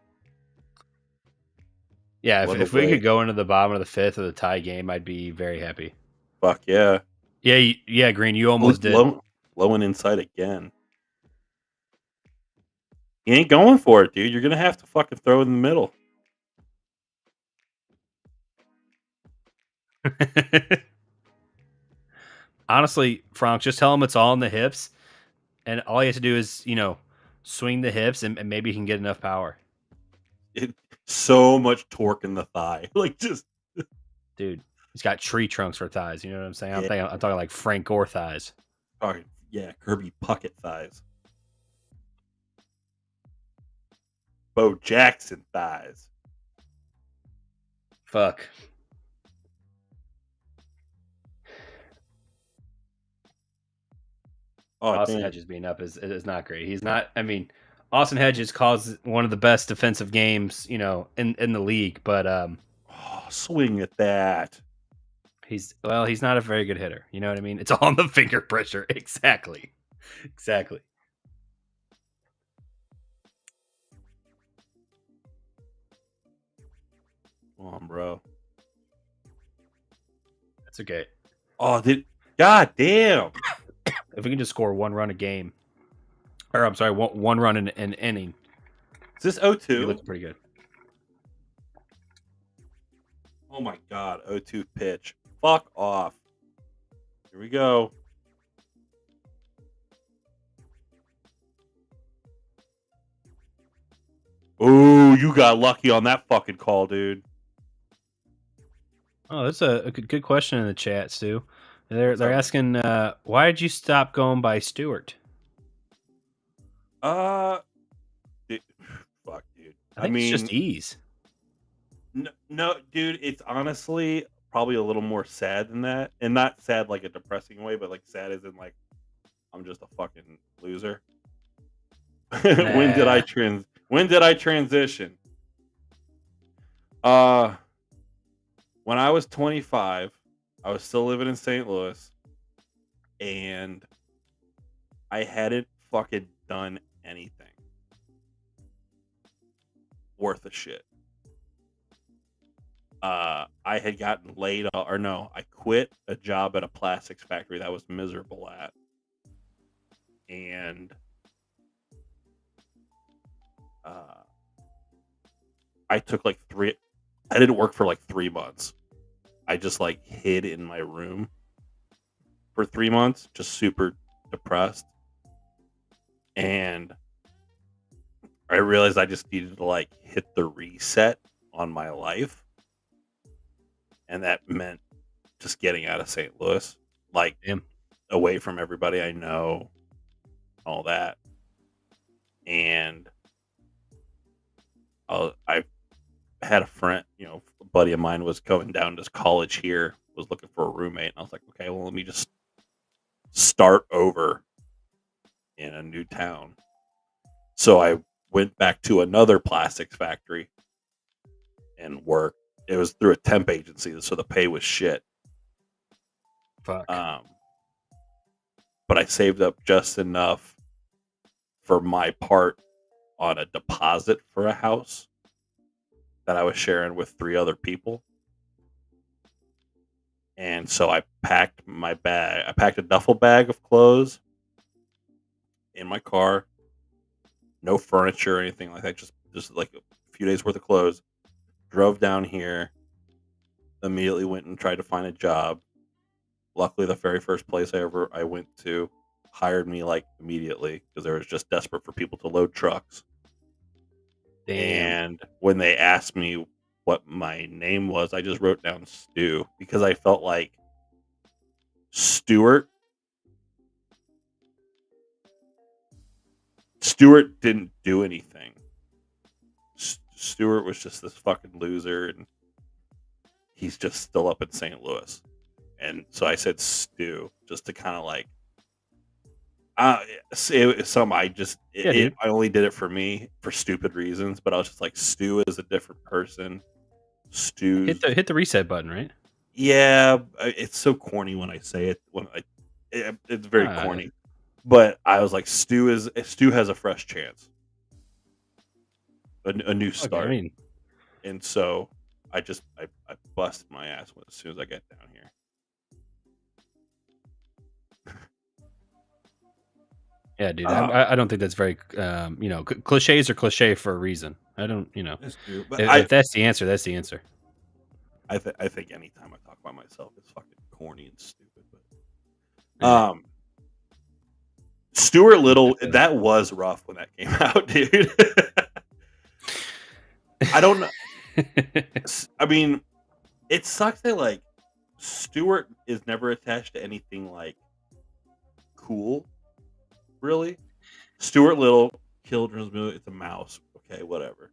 Yeah, if we could go into the bottom of the fifth of the tie game, I'd be very happy. Fuck yeah. Yeah, Green, you almost did. Low and inside again. He ain't going for it, dude. You're going to have to fucking throw it in the middle. Honestly, Frank, just tell him it's all in the hips, and all you have to do is, swing the hips, and maybe he can get enough power. So much torque in the thigh. Like, just... Dude, he's got tree trunks for thighs. You know what I'm saying? I'm talking like Frank Gore thighs. Sorry. Yeah, Kirby Puckett thighs. Bo Jackson thighs. Fuck. Austin Hedges being up is not great. He's not. I mean, Austin Hedges caused one of the best defensive games, in the league. But swing at that. He's not a very good hitter. You know what I mean? It's all on the finger pressure. Exactly. Come on, bro. That's okay. Oh, God damn. If we can just score one run a game, or I'm sorry, one run in an inning. Is this 0-2? He looks pretty good. Oh my God, 0-2 pitch. Fuck off. Here we go. Ooh, you got lucky on that fucking call, dude. Oh, that's a good question in the chat, Stu. They're asking, why did you stop going by Stuart? Fuck, dude. I think it's just ease. No, dude. It's honestly probably a little more sad than that, and not sad like a depressing way, but like sad as in like I'm just a fucking loser. When did I transition? When I was 25. I was still living in St. Louis, and I hadn't fucking done anything worth a shit. I had gotten laid off, or no, I quit a job at a plastics factory that I was miserable at, and I took I didn't work for like 3 months. I just like hid in my room for 3 months, just super depressed. And I realized I just needed to like hit the reset on my life. And that meant just getting out of St. Louis, like away from everybody I know, all that. And I had a friend, a buddy of mine was going down to college here, was looking for a roommate, and I was like, okay, well, let me just start over in a new town. So I went back to another plastics factory and worked. It was through a temp agency, so the pay was shit. Fuck. But I saved up just enough for my part on a deposit for a house that I was sharing with 3 other people. And so I packed my bag. I packed a duffel bag of clothes in my car. No furniture or anything like that. Just like a few days worth of clothes. Drove down here. Immediately went and tried to find a job. Luckily, the very first place I went to hired me like immediately because they was just desperate for people to load trucks. Damn. And when they asked me what my name was, I just wrote down Stu because I felt like Stuart didn't do anything. Stuart was just this fucking loser, and he's just still up in St. Louis. And so I said Stu just to kind of like, some I just dude. I only did it for me for stupid reasons, but I was just like, Stu is a different person. Stu, Hit the reset button, right? yeah, it's so corny when I say it. It's very corny, but I was like, Stu has a fresh chance, a new start. Okay, I mean, And so I busted my ass as soon as I got down here. yeah, dude. I don't think that's very, cliches are cliche for a reason. I don't, That's true, but if that's the answer, that's the answer. I think anytime I talk about myself, it's fucking corny and stupid. But Yeah. Stuart Little, that was rough when that came out, dude. I don't know. I mean, it sucks that like Stuart is never attached to anything like cool, really. Stuart Little, children's movie, it's a mouse. Okay, whatever.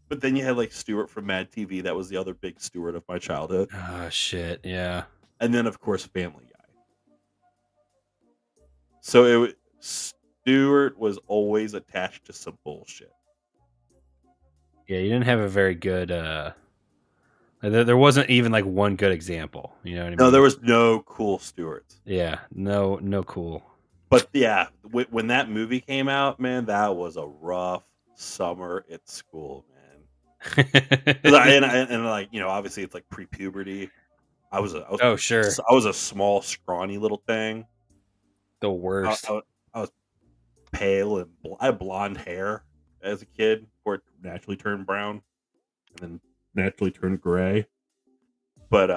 But then you had like Stuart from Mad TV. That was the other big Stuart of my childhood. Oh shit, yeah. And then of course Family Guy. So Stuart was always attached to some bullshit. Yeah, you didn't have a very good. There wasn't even like one good example. You know what I mean? No, there was no cool Stuarts. Yeah, no cool. But yeah, when that movie came out, man, that was a rough summer at school, man. And like, obviously it's like pre-puberty. Oh sure, I was a small, scrawny little thing. the worst. I was pale and I had blonde hair as a kid before it naturally turned brown and then naturally turned gray. But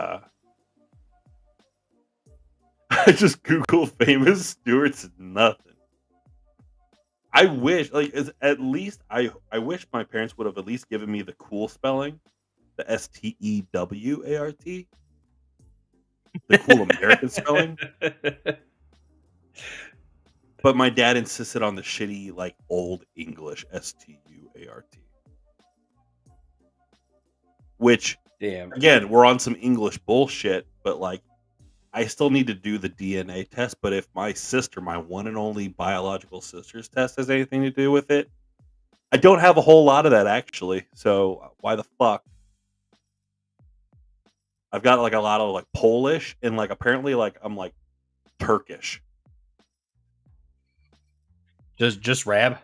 I just Google famous Stuarts, nothing. I wish, like, at least I wish my parents would have at least given me the cool spelling, the Stewart, the cool American spelling. But my dad insisted on the shitty, like, old English Stuart. Which, Damn. again, we're on some English bullshit, but, like, I still need to do the DNA test. But if my sister, my one and only biological sister's test has anything to do with it, I don't have a whole lot of that, actually. So why the fuck? I've got, like, a lot of, like, Polish and, like, apparently, like, I'm, like, Turkish. Just Rab.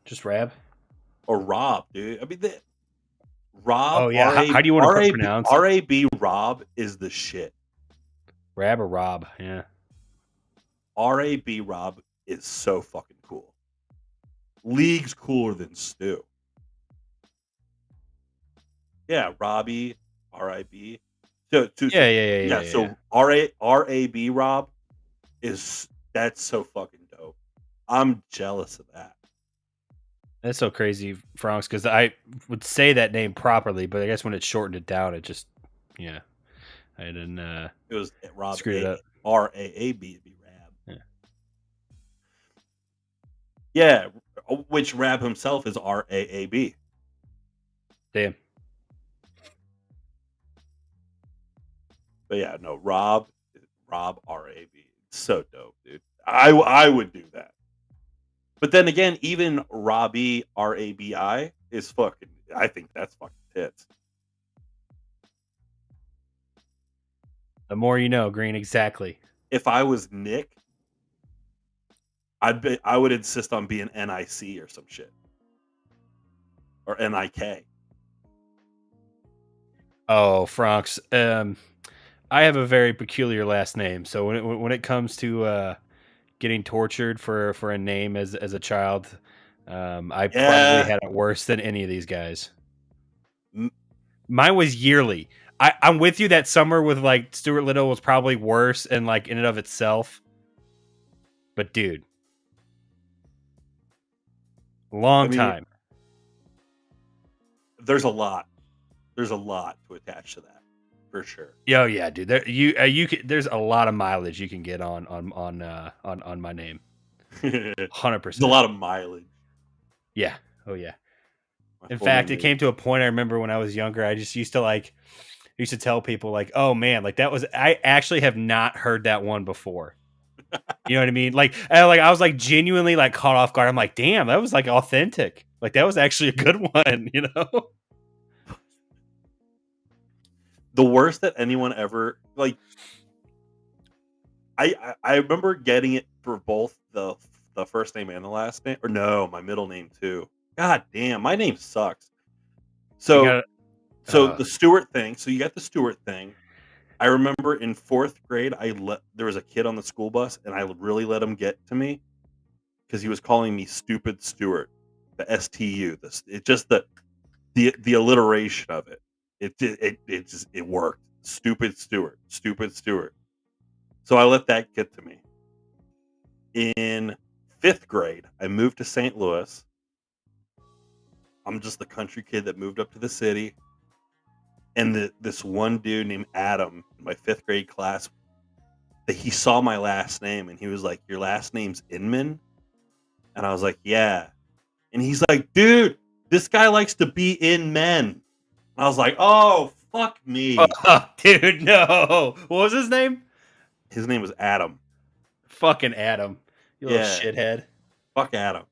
Just Rab. Or Rob, dude. I mean, Rob. Oh yeah. How do you want to pronounce RAB? Rob is the shit. Rab or Rob? Yeah. RAB Rob is so fucking cool. League's cooler than Stu. Yeah, Robbie, RIB. Yeah. So RAB Rob that's so fucking dope. I'm jealous of that. That's so crazy, Franks, because I would say that name properly, but I guess when it shortened it down, it just, I didn't. It was Rob. Screwed it up. RAAB to be Rab. Yeah. Yeah, which Rab himself is RAAB. Damn. But yeah, no, Rob RAB. So dope, dude. I would do that. But then again, even Robbie RABI is fucking. I think that's fucking tits. The more you know, Green. Exactly. If I was Nick, I would insist on being NIC or some shit, or NIK. Oh, Franks. I have a very peculiar last name, so when it comes to getting tortured for a name as a child, I probably Yeah. had it worse than any of these guys. M- Mine was yearly. I'm with you that summer with like Stuart Little was probably worse and like in and of itself. But dude, long I mean, time. there's a lot. There's a lot to attach to that, for sure. Oh yeah, dude. There's a lot of mileage you can get on my name. There's 100%. a lot of mileage. Yeah. Oh yeah. My In full fact, name it came is- to a point I remember when I was younger, I just used to used to tell people like, "Oh man, like that was I actually have not heard that one before." You know what I mean? I was like genuinely like caught off guard. I'm like, "Damn, that was like authentic. Like that was actually a good one," you know? the worst that anyone ever like. I remember getting it for both the first name and the last name, or no, my middle name too. God damn, my name sucks. You So got so the Stewart thing. So you got the Stewart thing. I remember in fourth grade, there was a kid on the school bus, and I really let him get to me because he was calling me stupid Stewart, the STU. It just the alliteration of it. It worked. Stupid Stewart, stupid Stewart. So I let that get to me. In fifth grade, I moved to St. Louis. I'm just the country kid that moved up to the city. And this one dude named Adam in my fifth grade class, that he saw my last name and he was like, "Your last name's Inman?" And I was like, "Yeah." And he's like, "Dude, this guy likes to be in men." And I was like, "Oh, fuck me." Oh, dude, no. What was his name? His name was Adam. Fucking Adam. You little Yeah, shithead. fuck Adam.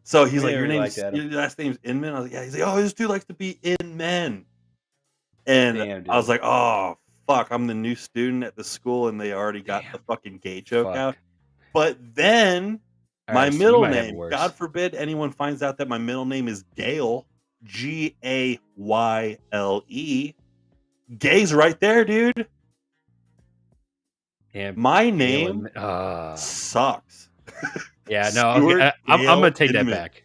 So he's We like, never liked your Adam. last name's Inman?" I was like, "Yeah." He's like, "Oh, this dude likes to be in men." And Damn, I was dude. like, "Oh, fuck, I'm the new student at the school and they already got the Damn. fucking gay joke Fuck. out." But then All my right, so you middle might have it name, worse. God forbid anyone finds out that my middle name is Gale, Gayle. Gay's right there, dude. Damn, My Galen. name sucks. Yeah, no, Stuart I'm gonna Gale take that Inman. back.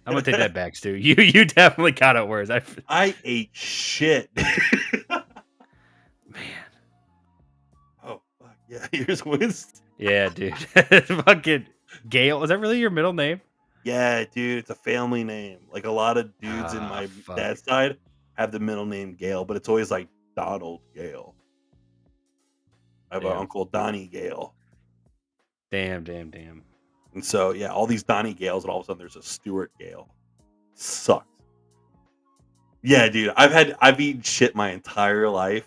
I'm gonna take that back, Stu. You definitely got it worse. I ate shit. Man. Oh fuck yeah! Here's Winston. Yeah, dude. Fucking Gale. Is that really your middle name? Yeah, dude, it's a family name. Like a lot of dudes in my Fuck. dad's side have the middle name Gale, but it's always like Donald Gale. I have an Damn. uncle Donnie Gale. Damn. And so, yeah, all these Donnie Gales, and all of a sudden there's a Stuart Gale. Sucks. Yeah, dude, I've eaten shit my entire life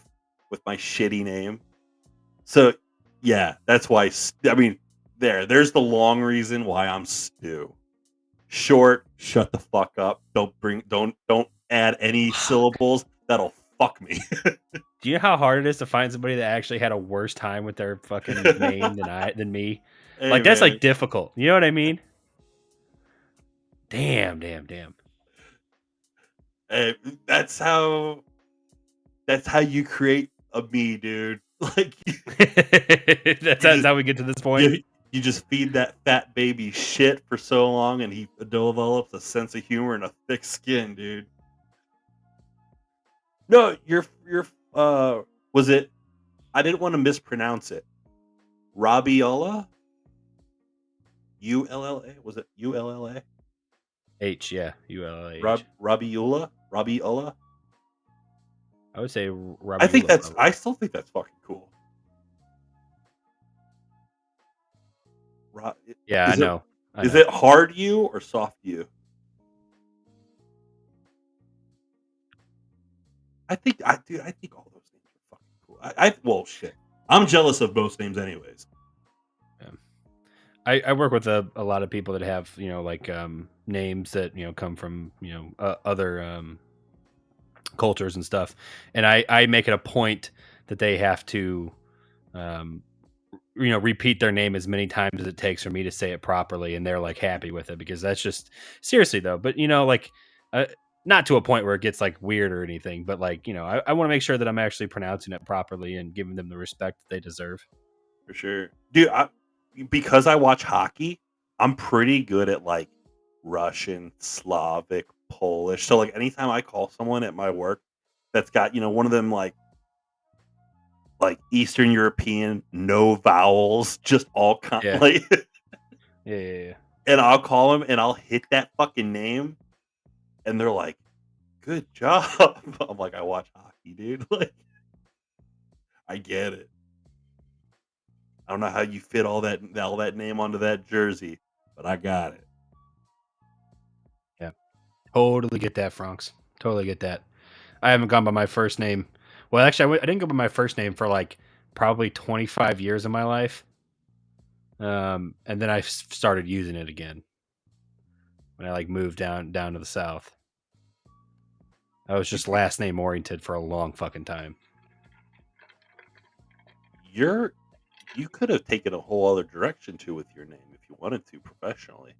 with my shitty name. So, yeah, that's why. I mean, there's the long reason why I'm Stu. Short, shut the fuck up. Don't add any syllables. That'll fuck me. Do you know how hard it is to find somebody that actually had a worse time with their fucking name than me? Hey, Like that's man. like difficult. You know what I mean? Damn. Hey, that's how you create a me, dude. Like That's how we get to this point. you just feed that fat baby shit for so long, and he develops a sense of humor and a thick skin, dude. No, your was it? I didn't want to mispronounce it. Rabiola? ULLA? Was it ULLA? H, yeah, ULH. Rabiola? Rabiola? I would say Robbie. I still think that's fucking cool. Yeah, I know. Is it hard U or soft U? I think all those names are fucking cool. Well, shit. I'm jealous of most names, anyways. I work with a lot of people that have like names that come from other cultures and stuff, and I make it a point that they have to repeat their name as many times as it takes for me to say it properly, and they're like happy with it because that's just seriously though. But not to a point where it gets like weird or anything, but like, you know, I want to make sure that I'm actually pronouncing it properly and giving them the respect that they deserve. For sure, dude. Because I watch hockey, I'm pretty good at like Russian, Slavic, Polish. So like anytime I call someone at my work that's got one of them like Eastern European, no vowels, just all Yeah. like, Yeah. and I'll call them and I'll hit that fucking name, and they're like, "Good job." I'm like, I watch hockey, dude. Like, I get it. I don't know how you fit all that name onto that jersey, but I got it. Yeah. Totally get that, Franks. Totally get that. I haven't gone by my first name. Well, actually, I didn't go by my first name for like probably 25 years of my life. And then I started using it again when I like moved down to the south. I was just last name oriented for a long fucking time. You could have taken a whole other direction too with your name if you wanted to professionally.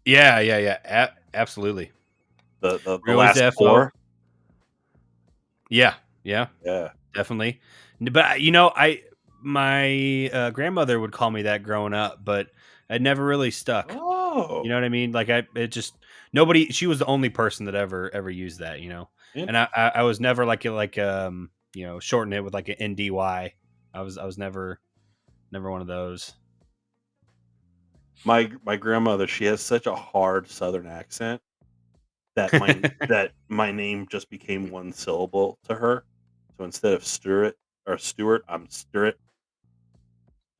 Yeah. Absolutely. The Real last FO. four. Yeah, Yeah. definitely. But my grandmother would call me that growing up, but it never really stuck. Oh. You know what I mean? Like it just nobody. She was the only person that ever used that. You know, and I was never shorten it with like an NDY. I was never one of those. My grandmother, she has such a hard Southern accent that my name just became one syllable to her. So instead of Stuart, I'm Stuart.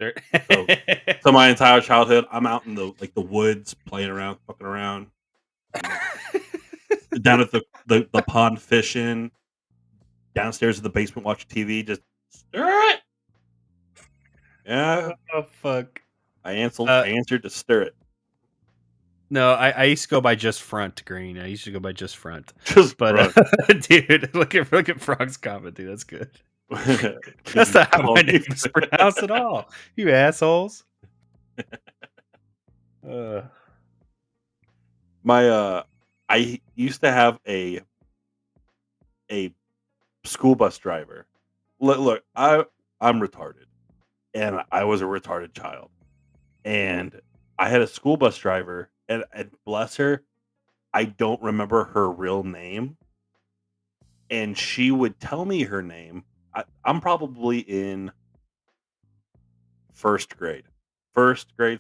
So my entire childhood, I'm out in the woods playing around, fucking around, down at the pond fishing, downstairs in the basement watching TV, just Stuart. Yeah, Oh fuck! I answered to Stuart. No, I used to go by just Front Green. I used to go by just Front. Just But dude, look at Frog's comment, dude. That's good. That's not how my name is pronounced at all. You assholes. I used to have a school bus driver. Look, I'm retarded, and I was a retarded child, and I had a school bus driver, and bless her, I don't remember her real name, and she would tell me her name. I'm probably in first grade,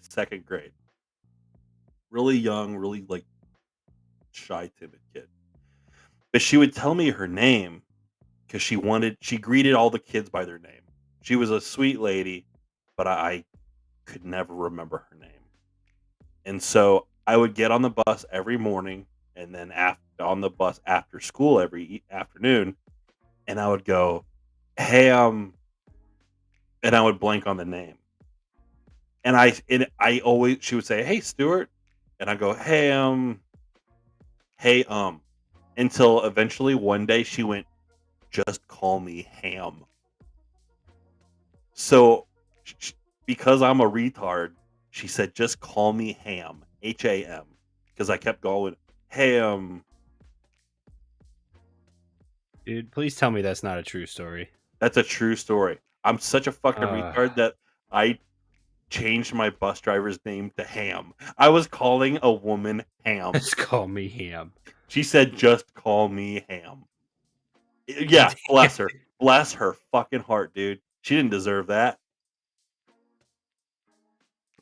second grade, really young, really like shy, timid kid. But she would tell me her name because she greeted all the kids by their name. She was a sweet lady, but I could never remember her name. And so I would get on the bus every morning, and then on the bus after school every afternoon, and I would go, "Hey, and I would blank on the name. And I always she would say, "Hey, Stuart," and I go, hey, until eventually one day she went, "Just call me Ham." So because I'm a retard, she said, "Just call me Ham, Ham," because I kept going, Ham. Dude, please tell me that's not a true story. That's a true story. I'm such a fucking retard that I changed my bus driver's name to Ham. I was calling a woman Ham. Just call me Ham. She said, "Just call me Ham." Yeah, bless her. Bless her fucking heart, dude. She didn't deserve that.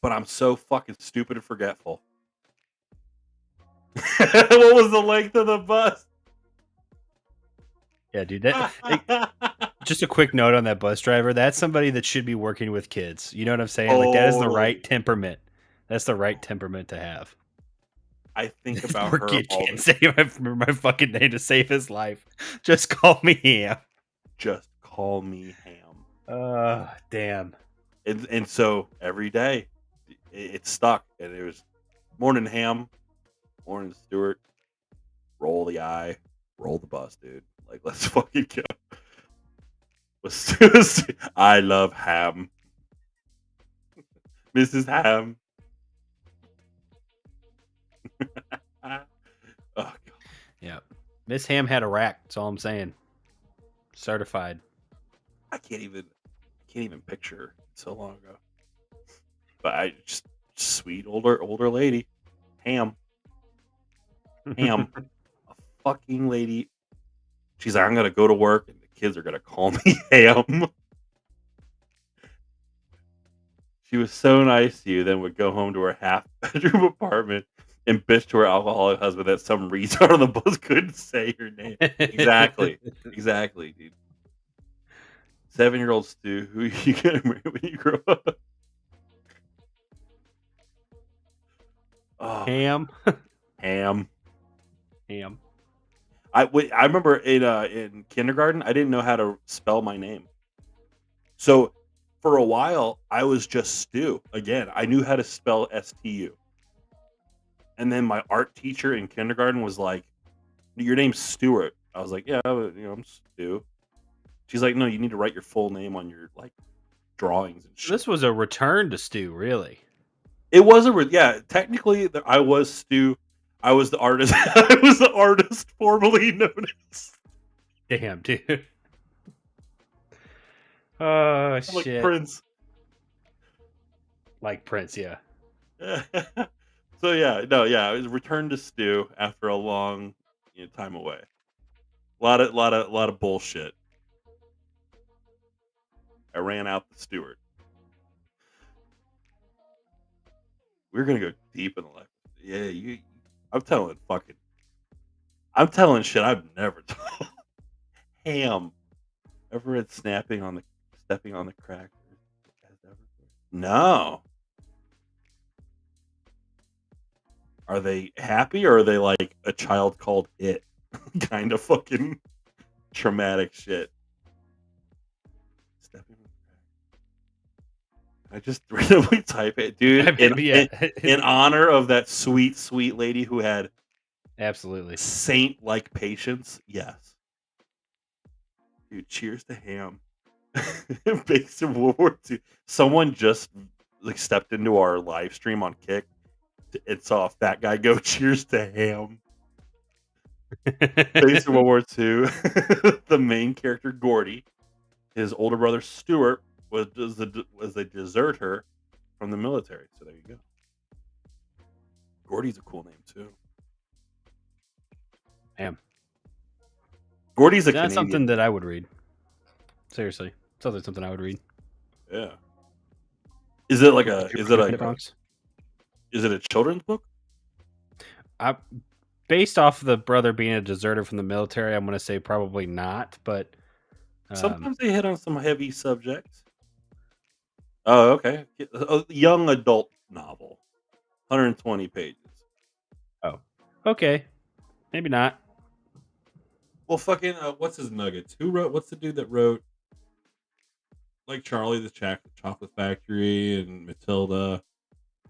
But I'm so fucking stupid and forgetful. What was the length of the bus? Yeah, dude. Just a quick note on that bus driver. That's somebody that should be working with kids. You know what I'm saying? Like that is the right temperament. That's the right temperament to have. I think about Poor her kid all can't the say my fucking name to save his life. Just call me Ham. Just call me Ham. Damn. And so every day it stuck, and it was morning Ham, morning Stuart. Roll the eye, roll the bus, dude. Like, let's fucking go. I love Ham, Mrs. Ham. Oh god. Yeah. Miss Ham had a rack. That's all I'm saying. Certified. I can't even picture her so long ago. But I just sweet older lady, Ham, a fucking lady. She's like, I'm gonna go to work, and the kids are gonna call me Ham. She was so nice to you, then would go home to her half bedroom apartment and bitch to her alcoholic husband that some retard on the bus couldn't say her name. Exactly, dude. 7-year-old Stu, who you gonna marry when you grow up? Oh, Ham. Ham. Ham. I remember in kindergarten, I didn't know how to spell my name. So for a while, I was just Stu. Again, I knew how to spell STU. And then my art teacher in kindergarten was like, "Your name's Stuart." I was like, "Yeah, I'm Stu." She's like, "No, you need to write your full name on your like drawings and shit." This was a return to Stu, really. It was technically I was Stu. I was the artist. I was the artist formerly known as. Damn, dude. Oh, I'm like shit. Prince. Like Prince, yeah. So I was returned to Stu after a long time away. A lot of bullshit. I ran out the Stuart. We're gonna go deep in the life. Yeah, I'm telling shit I've never told. Ham. Ever read stepping on the crackers? No. Are they happy or are they like a child called It? Kind of fucking traumatic shit. Stepping on the crackers. I just randomly type it, dude. In honor of that sweet, sweet lady who had absolutely saint-like patience. Yes. Dude, cheers to Ham. Based in World War II. Someone just like stepped into our live stream on Kick and saw a fat guy go, "Cheers to Ham." Based in World War II, the main character Gordy, his older brother Stuart was a deserter from the military. So there you go. Gordy's a cool name too. Ham. Gordy's a That's Canadian. something that I would read. Seriously, sounds like something I would read. Yeah. Is it a children's book? Based off the brother being a deserter from the military, I'm going to say probably not, but sometimes they hit on some heavy subjects. Oh, okay. A young adult novel, 120 pages. Oh, okay, maybe not. Well, fucking, what's his nuggets? What's the dude that wrote like Charlie the Chocolate Factory and Matilda?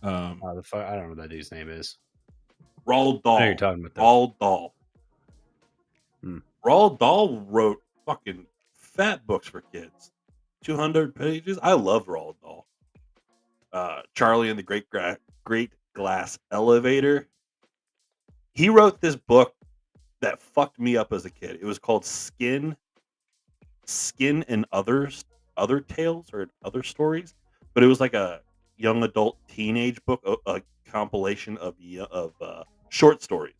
I don't know what that dude's name is. Roald Dahl. I know you're talking about that. Roald Dahl. Hmm. Roald Dahl wrote fucking fat books for kids. 200 pages. I love Roald Dahl. Charlie and the Great Glass Elevator. He wrote this book that fucked me up as a kid. It was called Skin and Other Tales or Other Stories, but it was like a young adult teenage book, a compilation of short stories,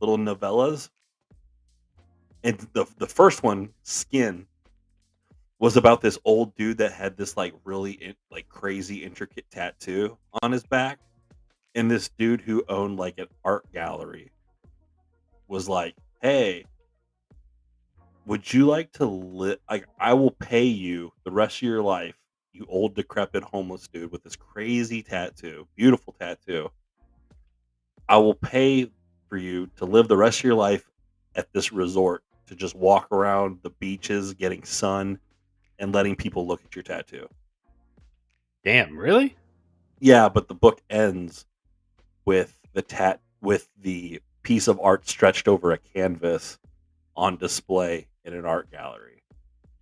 little novellas. And the first one, Skin, was about this old dude that had this like really like crazy intricate tattoo on his back, and this dude who owned like an art gallery was like, "Hey, would you like to live? Like, I will pay you the rest of your life, you old decrepit homeless dude with this crazy tattoo, beautiful tattoo. I will pay for you to live the rest of your life at this resort to just walk around the beaches, getting sun, and letting people look at your tattoo." Damn, really? Yeah, but the book ends with the piece of art stretched over a canvas on display in an art gallery.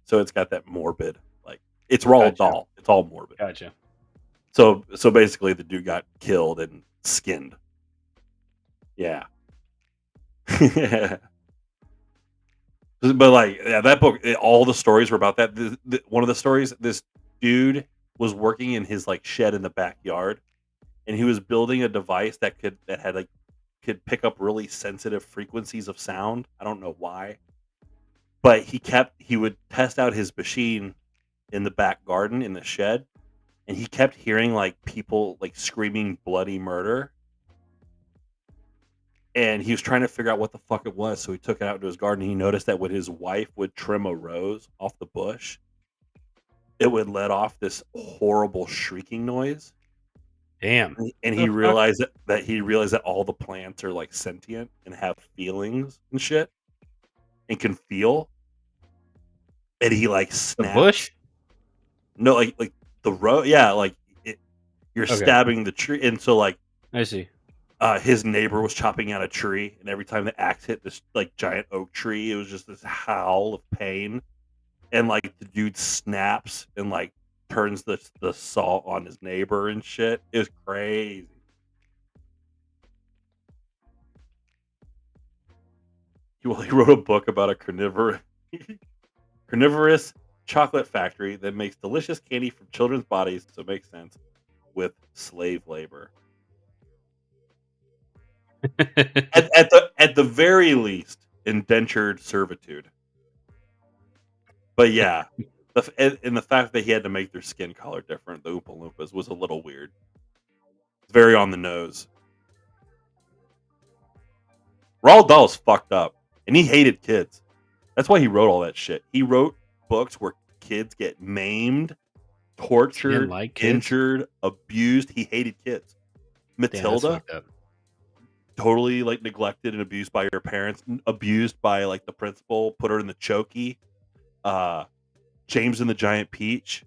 So it's got that morbid, like, it's Roald Dahl. It's all morbid. Gotcha. So basically the dude got killed and skinned. Yeah. But like, yeah, that book, all the stories were about that. One of the stories, this dude was working in his like shed in the backyard, and he was building a device that had like could pick up really sensitive frequencies of sound. I don't know why, but he would test out his machine in the back garden in the shed, and he kept hearing like people like screaming bloody murder, and he was trying to figure out what the fuck it was. So he took it out to his garden. And he noticed that when his wife would trim a rose off the bush, it would let off this horrible shrieking noise. Damn. And The he fuck? realized that all the plants are like sentient and have feelings and shit and can feel. And he like The snapped. bush? No, like the road. Yeah, like you're Okay. stabbing the tree, and so like I see. his neighbor was chopping out a tree, and every time the axe hit this like giant oak tree, it was just this howl of pain. And like the dude snaps and like turns the saw on his neighbor and shit. It was crazy. He wrote a book about a carnivorous chocolate factory that makes delicious candy from children's bodies, so it makes sense, with slave labor. At the very least, indentured servitude. But yeah, and the fact that he had to make their skin color different, the Oompa Loompas, was a little weird. It's very on the nose. Roald Dahl's fucked up, and he hated kids. That's why he wrote all that shit. He wrote books where kids get maimed, tortured, like kids? injured, abused. He hated kids. Damn, that's Matilda, fucked up. totally like neglected and abused by her parents, abused by like the principal, put her in the chokey. James and the Giant Peach,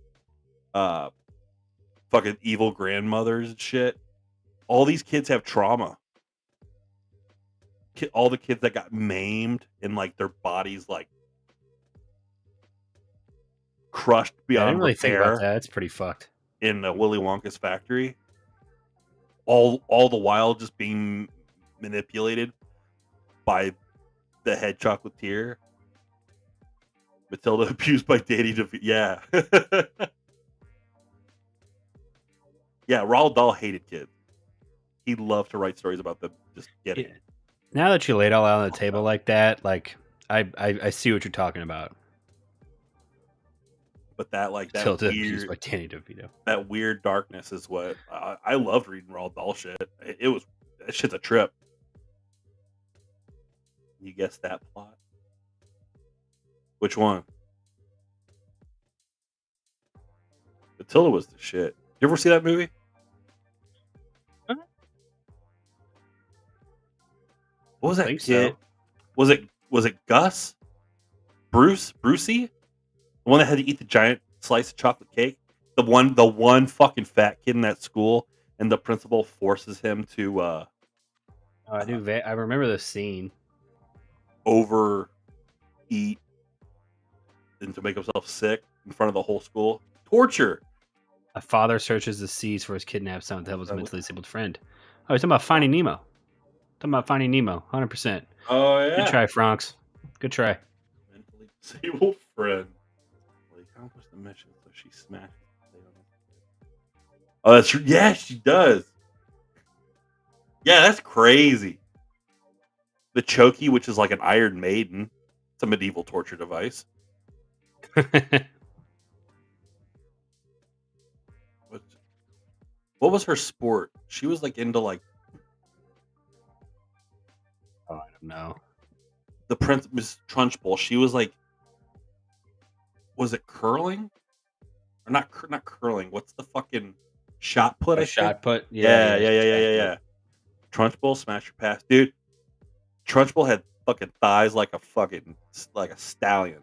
fucking evil grandmothers and shit. All these kids have trauma. All the kids that got maimed and like their bodies like crushed Yeah, I beyond didn't really think about repair that. It's pretty fucked. in Willy Wonka's factory. All the while just being manipulated by the head chocolatier. Matilda abused by Danny DeVito. Yeah. Yeah, Roald Dahl hated kids. He loved to write stories about them just getting Yeah. Now that you laid all out on the table like that, like I see what you're talking about. But that like that Tilted abused by weird Danny DeVito. that weird darkness is what I loved reading Roald Dahl shit. It was that shit's a trip. You guess that plot? Which one? Matilda was the shit. You ever see that movie? What was that think kid? so. Was it Gus? Brucey? The one that had to eat the giant slice of chocolate cake? The one fucking fat kid in that school, and the principal forces him to Oh, I do. I remember this scene. overeat and to make himself sick in front of the whole school. Torture. A father searches the seas for his kidnapped son to help his mentally disabled friend. Oh, he's talking about Finding Nemo. Talking about Finding Nemo, 100%. Oh yeah. Good try, Franks. Good try. Mentally disabled friend. Well, accomplished the mission, so she smashed. Oh, that's true. Yeah, she does. Yeah, that's crazy. The Chokey, which is like an Iron Maiden, it's a medieval torture device. What was her sport? She was like into like Oh, I don't know. the Prince Miss Trunchbull. She was like, was it curling or not? Not curling. What's the fucking shot put? A I shot think? put? Yeah. Trunchbull, smash your pass, dude. Trunchbull had fucking thighs like a stallion,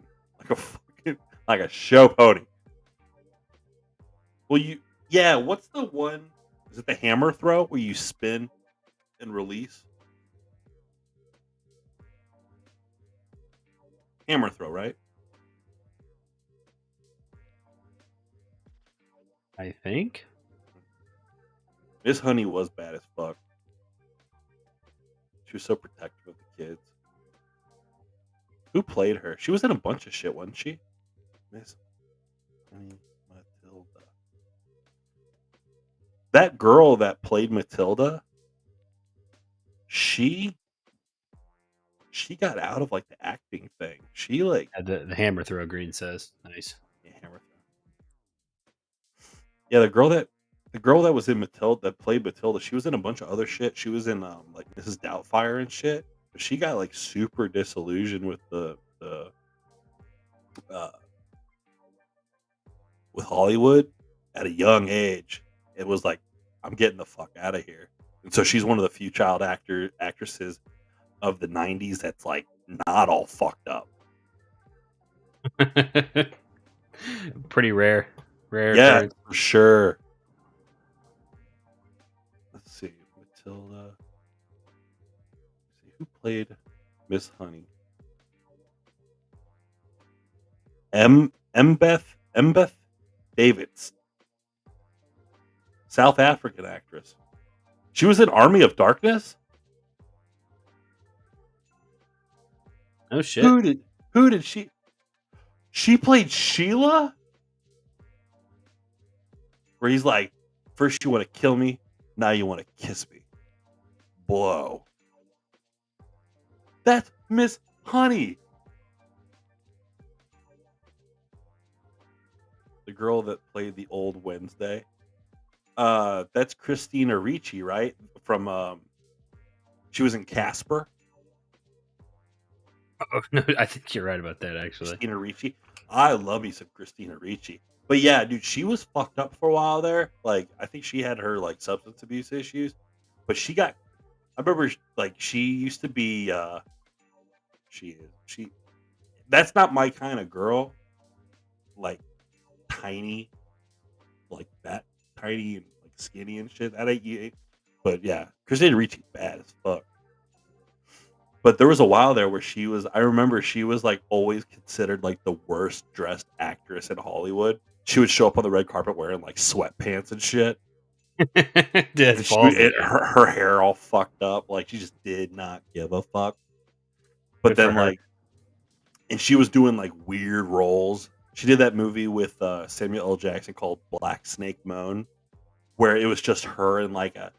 like a show pony. Well, what's the one? Is it the hammer throw where you spin and release? Hammer throw, right? I think. Miss Honey was bad as fuck. She was so protective of the kids. Who played her? She was in a bunch of shit, wasn't she? Miss Honey Matilda. That girl that played Matilda, she got out of like the acting thing. She like The hammer throw, Green says. Nice. yeah, the girl that was in Matilda that played Matilda, she was in a bunch of other shit. She was in like Mrs. Doubtfire and shit. But she got like super disillusioned with the uh, with Hollywood at a young age. It was like, I'm getting the fuck out of here. And so she's one of the few child actresses of the '90s that's like not all fucked up. Pretty rare Yeah, occurrence. for sure. Let's see, Matilda. Let's see who played Miss Honey. Mbeth Davids, South African actress. She was in Army of Darkness. Oh shit. Who did she? She played Sheila. Where he's like, first you want to kill me, now you want to kiss me. Blow. That's Miss Honey. The girl that played the old Wednesday. That's Christina Ricci, right? From she was in Casper. Oh, no, I think you're right about that, actually. Christina Ricci. I love me some Christina Ricci. But yeah, dude, she was fucked up for a while there. Like, I think she had her like substance abuse issues. But she got I remember like she used to be she that's not my kind of girl. Like tiny, like that tiny and like skinny and shit. That ain't you. But yeah, Christina Ricci's bad as fuck. But there was a while there where I remember she was like always considered like the worst dressed actress in Hollywood. She would show up on the red carpet wearing like sweatpants and shit. That's Her hair all fucked up. Like she just did not give a fuck. But Good for then her. like, and she was doing like weird roles. She did that movie with Samuel L. Jackson called Black Snake Moan, where it was just her in like a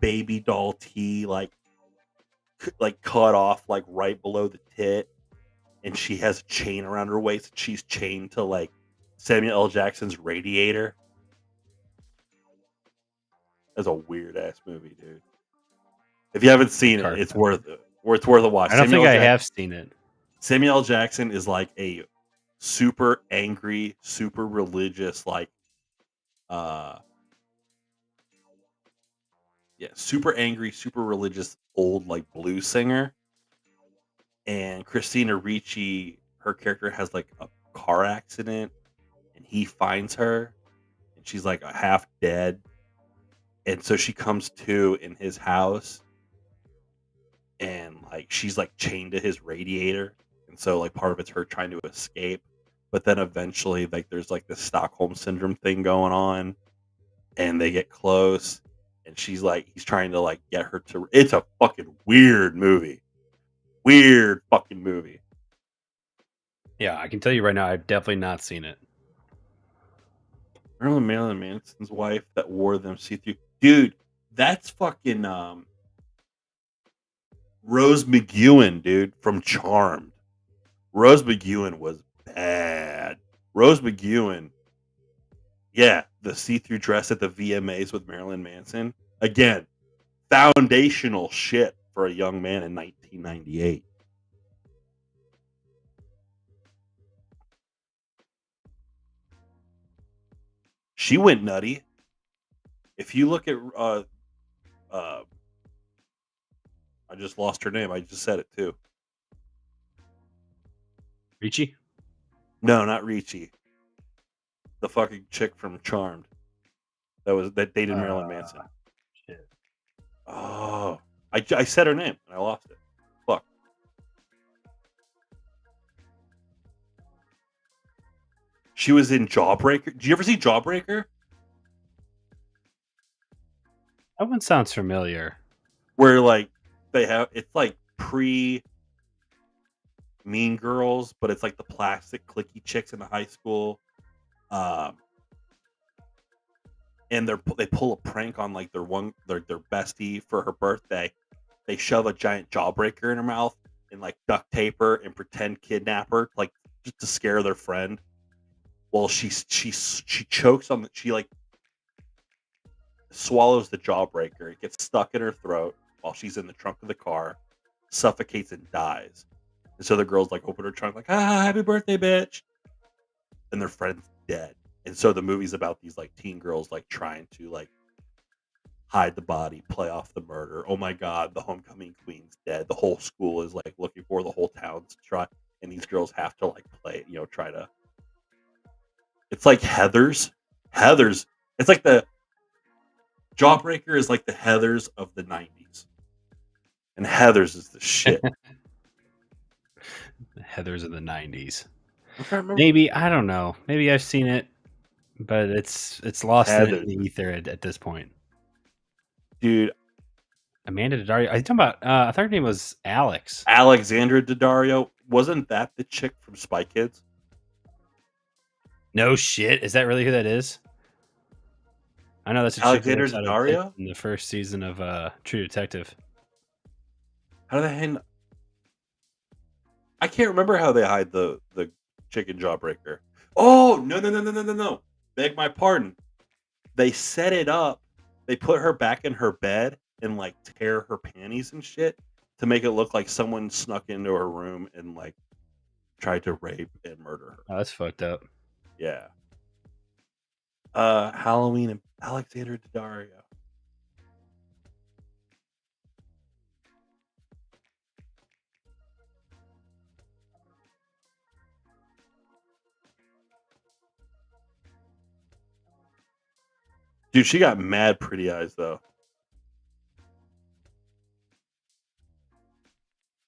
baby doll tee, like cut off like right below the tit, and she has a chain around her waist. She's chained to like Samuel L. Jackson's radiator. That's a weird ass movie, dude. If you haven't seen it, it's worth it. It's worth a watch. I don't think I have seen it. Samuel L. Jackson is like a super angry, super religious, like super angry, super religious old like blues singer. And Christina Ricci, her character has like a car accident and he finds her and she's like a half dead. And so she comes to in his house and like she's like chained to his radiator. And so like part of it's her trying to escape. But then eventually like there's like this Stockholm syndrome thing going on and they get close and she's like he's trying to like get her to it's a fucking weird movie. Weird fucking movie. Yeah, I can tell you right now, I've definitely not seen it. Marilyn Manson's wife that wore them see-through. Dude, that's fucking Rose McGowan, dude, from Charmed. Rose McGowan was bad. Rose McGowan, yeah, the see-through dress at the VMAs with Marilyn Manson. Again, foundational shit for a young man in 1998. She went nutty. If you look at I just lost her name. I just said it too. Ricci? No, not Ricci. The fucking chick from Charmed. That dated Marilyn Manson. Shit. Oh, I said her name and I lost it. Fuck. She was in Jawbreaker. Did you ever see Jawbreaker? That one sounds familiar. Where like they have it's like pre Mean Girls, but it's like the plastic clicky chicks in the high school. Um, and they pull a prank on like their bestie for her birthday. They shove a giant jawbreaker in her mouth and like duct tape her and pretend kidnap her, like just to scare their friend. Well, she chokes on she like swallows the jawbreaker. It gets stuck in her throat while she's in the trunk of the car, suffocates and dies. And so the girls like open her trunk like, happy birthday, bitch. And their friend's dead. And so the movie's about these like teen girls like trying to like hide the body, play off the murder. Oh my god, the homecoming queen's dead. The whole school is like looking for the whole town's try, and these girls have to like play, try to. It's like Heathers. Heathers. It's like the Jawbreaker is like the Heathers of the '90s, and Heathers is the shit. Heathers in the '90s. I'm trying to remember. Maybe, I don't know. Maybe I've seen it, but it's lost in Heathers. the ether at this point. Dude, Amanda Daddario. Are you talking about? I thought her name was Alex. Alexandra Daddario. Wasn't that the chick from Spy Kids? No shit. Is that really who that is? I know that's a Alexandra chick who works out Daddario? in the first season of True Detective. How do they hide? I can't remember how they hide the chicken jawbreaker. Oh no! Beg my pardon. They set it up. They put her back in her bed and like tear her panties and shit to make it look like someone snuck into her room and like tried to rape and murder her. Oh, that's fucked up. Yeah. Halloween and Alexandra Daddario. Dude, she got mad pretty eyes though.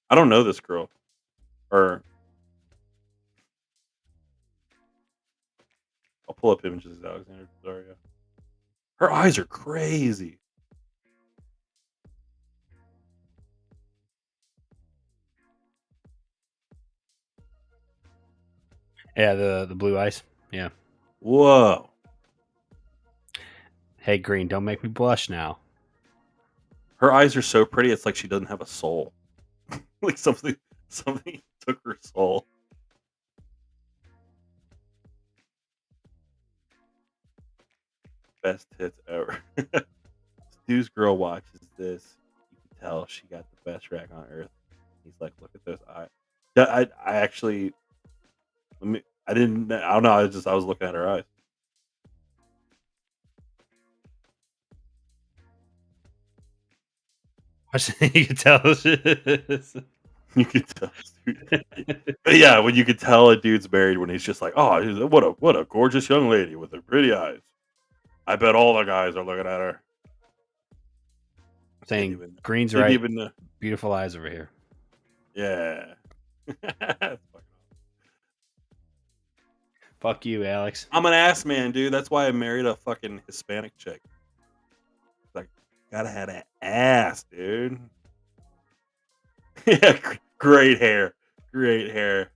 I don't know this girl. Or I'll pull up images of Alexandra Daddario. Her eyes are crazy. Yeah, the blue eyes. Yeah. Whoa. Hey, Green, don't make me blush now. Her eyes are so pretty. It's like she doesn't have a soul. Like something took her soul. Best hits ever. Stu's girl watches this. You can tell she got the best rack on earth. He's like, look at those eyes. Yeah, I actually, I don't know. I was looking at her eyes. You can tell. You could tell. But yeah, when you could tell a dude's married when he's just like, oh, what a gorgeous young lady with her pretty eyes. I bet all the guys are looking at her. Saying Green's Didn't right. even know. Beautiful eyes over here. Yeah. Fuck you, Alex. I'm an ass man, dude. That's why I married a fucking Hispanic chick. Like, gotta have that ass, dude. Yeah, great hair. Great hair.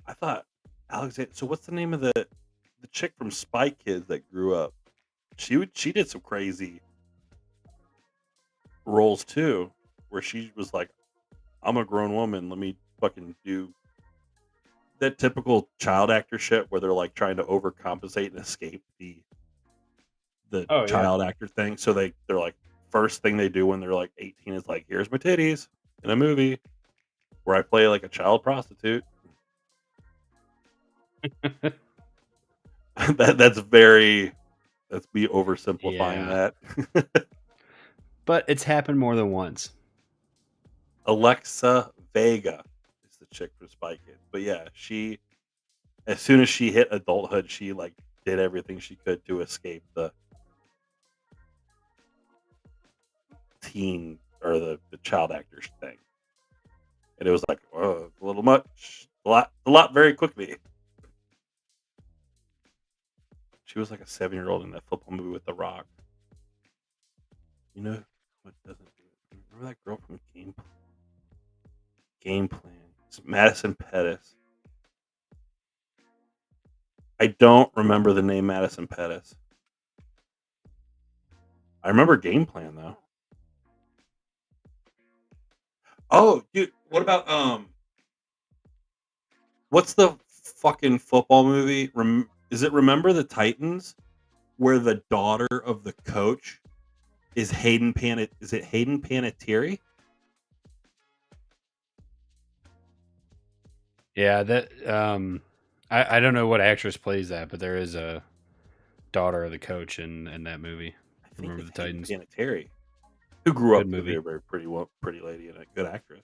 I thought Alexander. So what's the name of the chick from Spy Kids that grew up? She did some crazy roles too, where she was like, "I'm a grown woman. Let me fucking do that typical child actor shit where they're like trying to overcompensate and escape the child actor thing." So they're like, first thing they do when they're like 18 is like, "Here's my titties in a movie where I play like a child prostitute." that's me oversimplifying that. But it's happened more than once. Alexa Vega is the chick from Spy Kids. But yeah, she, as soon as she hit adulthood, she like did everything she could to escape the teen or the child actors thing. And it was like, oh, a little much, a lot very quickly. She was like a 7-year-old in that football movie with The Rock. You know what doesn't do it? Remember that girl from Game Plan? It's Madison Pettis. I don't remember the name Madison Pettis. I remember Game Plan though. Oh, dude, what about what's the fucking football movie? Is it Remember the Titans, where the daughter of the coach is Hayden Panett? Is it Hayden Panettiere? Yeah, that I don't know what actress plays that, but there is a daughter of the coach in that movie. I think Remember it's the Hayden Titans? Panettiere, who grew Good up to be movie. a very pretty lady and a good actress.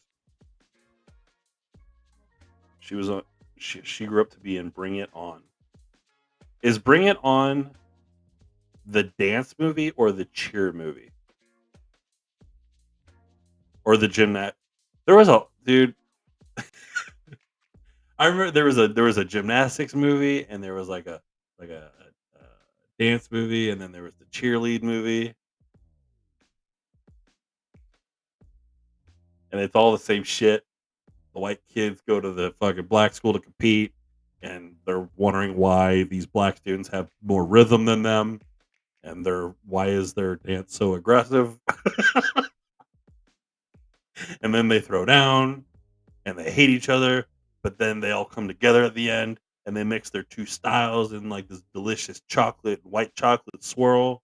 She was a she grew up to be in Bring It On. Is Bring It On the dance movie or the cheer movie or the gymnast? There was a dude. I remember there was a gymnastics movie and there was like a dance movie and then there was the cheerlead movie and it's all the same shit. The white kids go to the fucking black school to compete and they're wondering why these black students have more rhythm than them and why is their dance so aggressive? And then they throw down and they hate each other, but then they all come together at the end and they mix their two styles in like this delicious white chocolate swirl,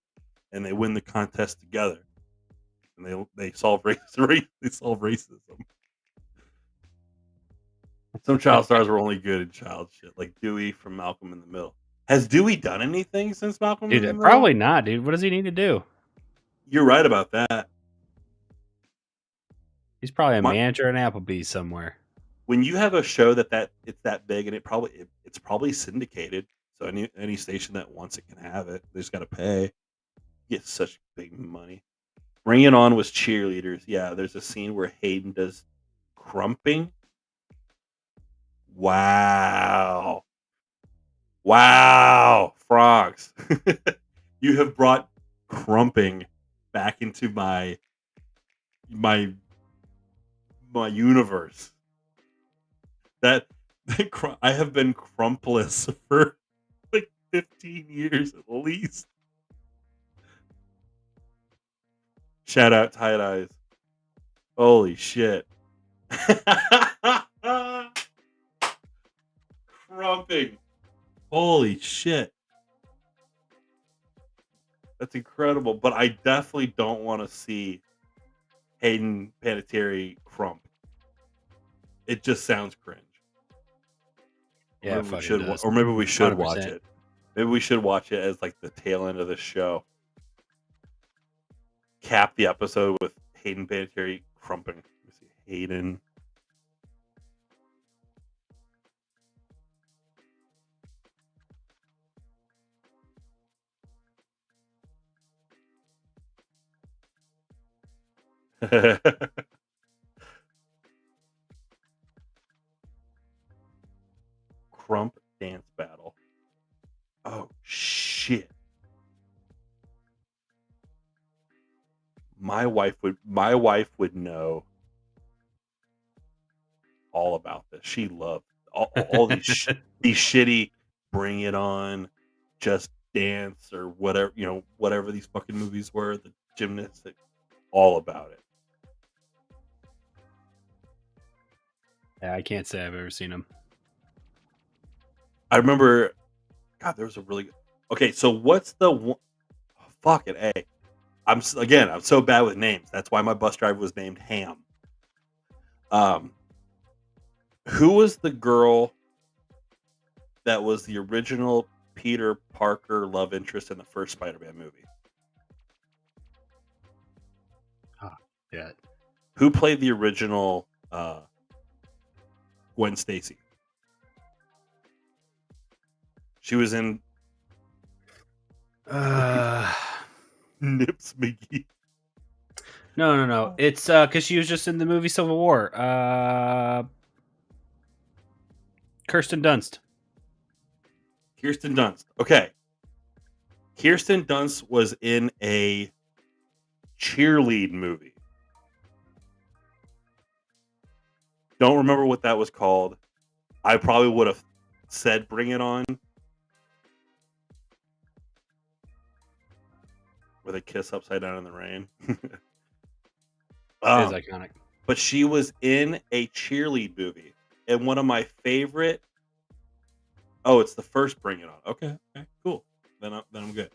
and they win the contest together. And they solve they solve racism. Some child stars were only good in child shit, like Dewey from Malcolm in the Middle. Has Dewey done anything since Malcolm in the Dude, Middle? probably not, dude. What does he need to do? You're right about that. He's probably a My, manager at Applebee's somewhere. when you have a show that it's that big and it's probably syndicated, so any station that wants it can have it. They just got to pay. Get such big money. Bring It On was cheerleaders. Yeah, there's a scene where Hayden does crumping. Wow. Wow, frogs. You have brought crumping back into my my universe. That I have been crumpless for like 15 years at least. Shout out Tight Eyes. Holy shit. Crumping. Holy shit. That's incredible. But I definitely don't want to see Hayden Panettiere crump. It just sounds cringe. Yeah, Maybe we fuck it should, does. or maybe we should watch 100%. it. Maybe we should watch it as like the tail end of the show. Cap the episode with Hayden Panettiere crumping. Let me see. Hayden. Crump dance battle. Oh shit. My wife would know all about this. She loved all these shitty Bring It On, Just Dance or whatever, whatever these fucking movies were, the gymnastic, all about it. Yeah, I can't say I've ever seen him. I remember, God, there was a really good. Okay, so what's the one? Fuck it, A. I'm so bad with names. That's why my bus driver was named Ham. Who was the girl that was the original Peter Parker love interest in the first Spider-Man movie? Yeah. Who played the original Gwen Stacy? She was in Nips McGee. No. It's because she was just in the movie Civil War. Kirsten Dunst. Kirsten Dunst. Okay. Kirsten Dunst was in a cheerlead movie. don't remember what that was called. I probably would have said "Bring It On," where they kiss upside down in the rain. It is iconic. But she was in a cheerlead movie, and one of my favorite. Oh, it's the first "Bring It On." Okay, cool. Then I'm good.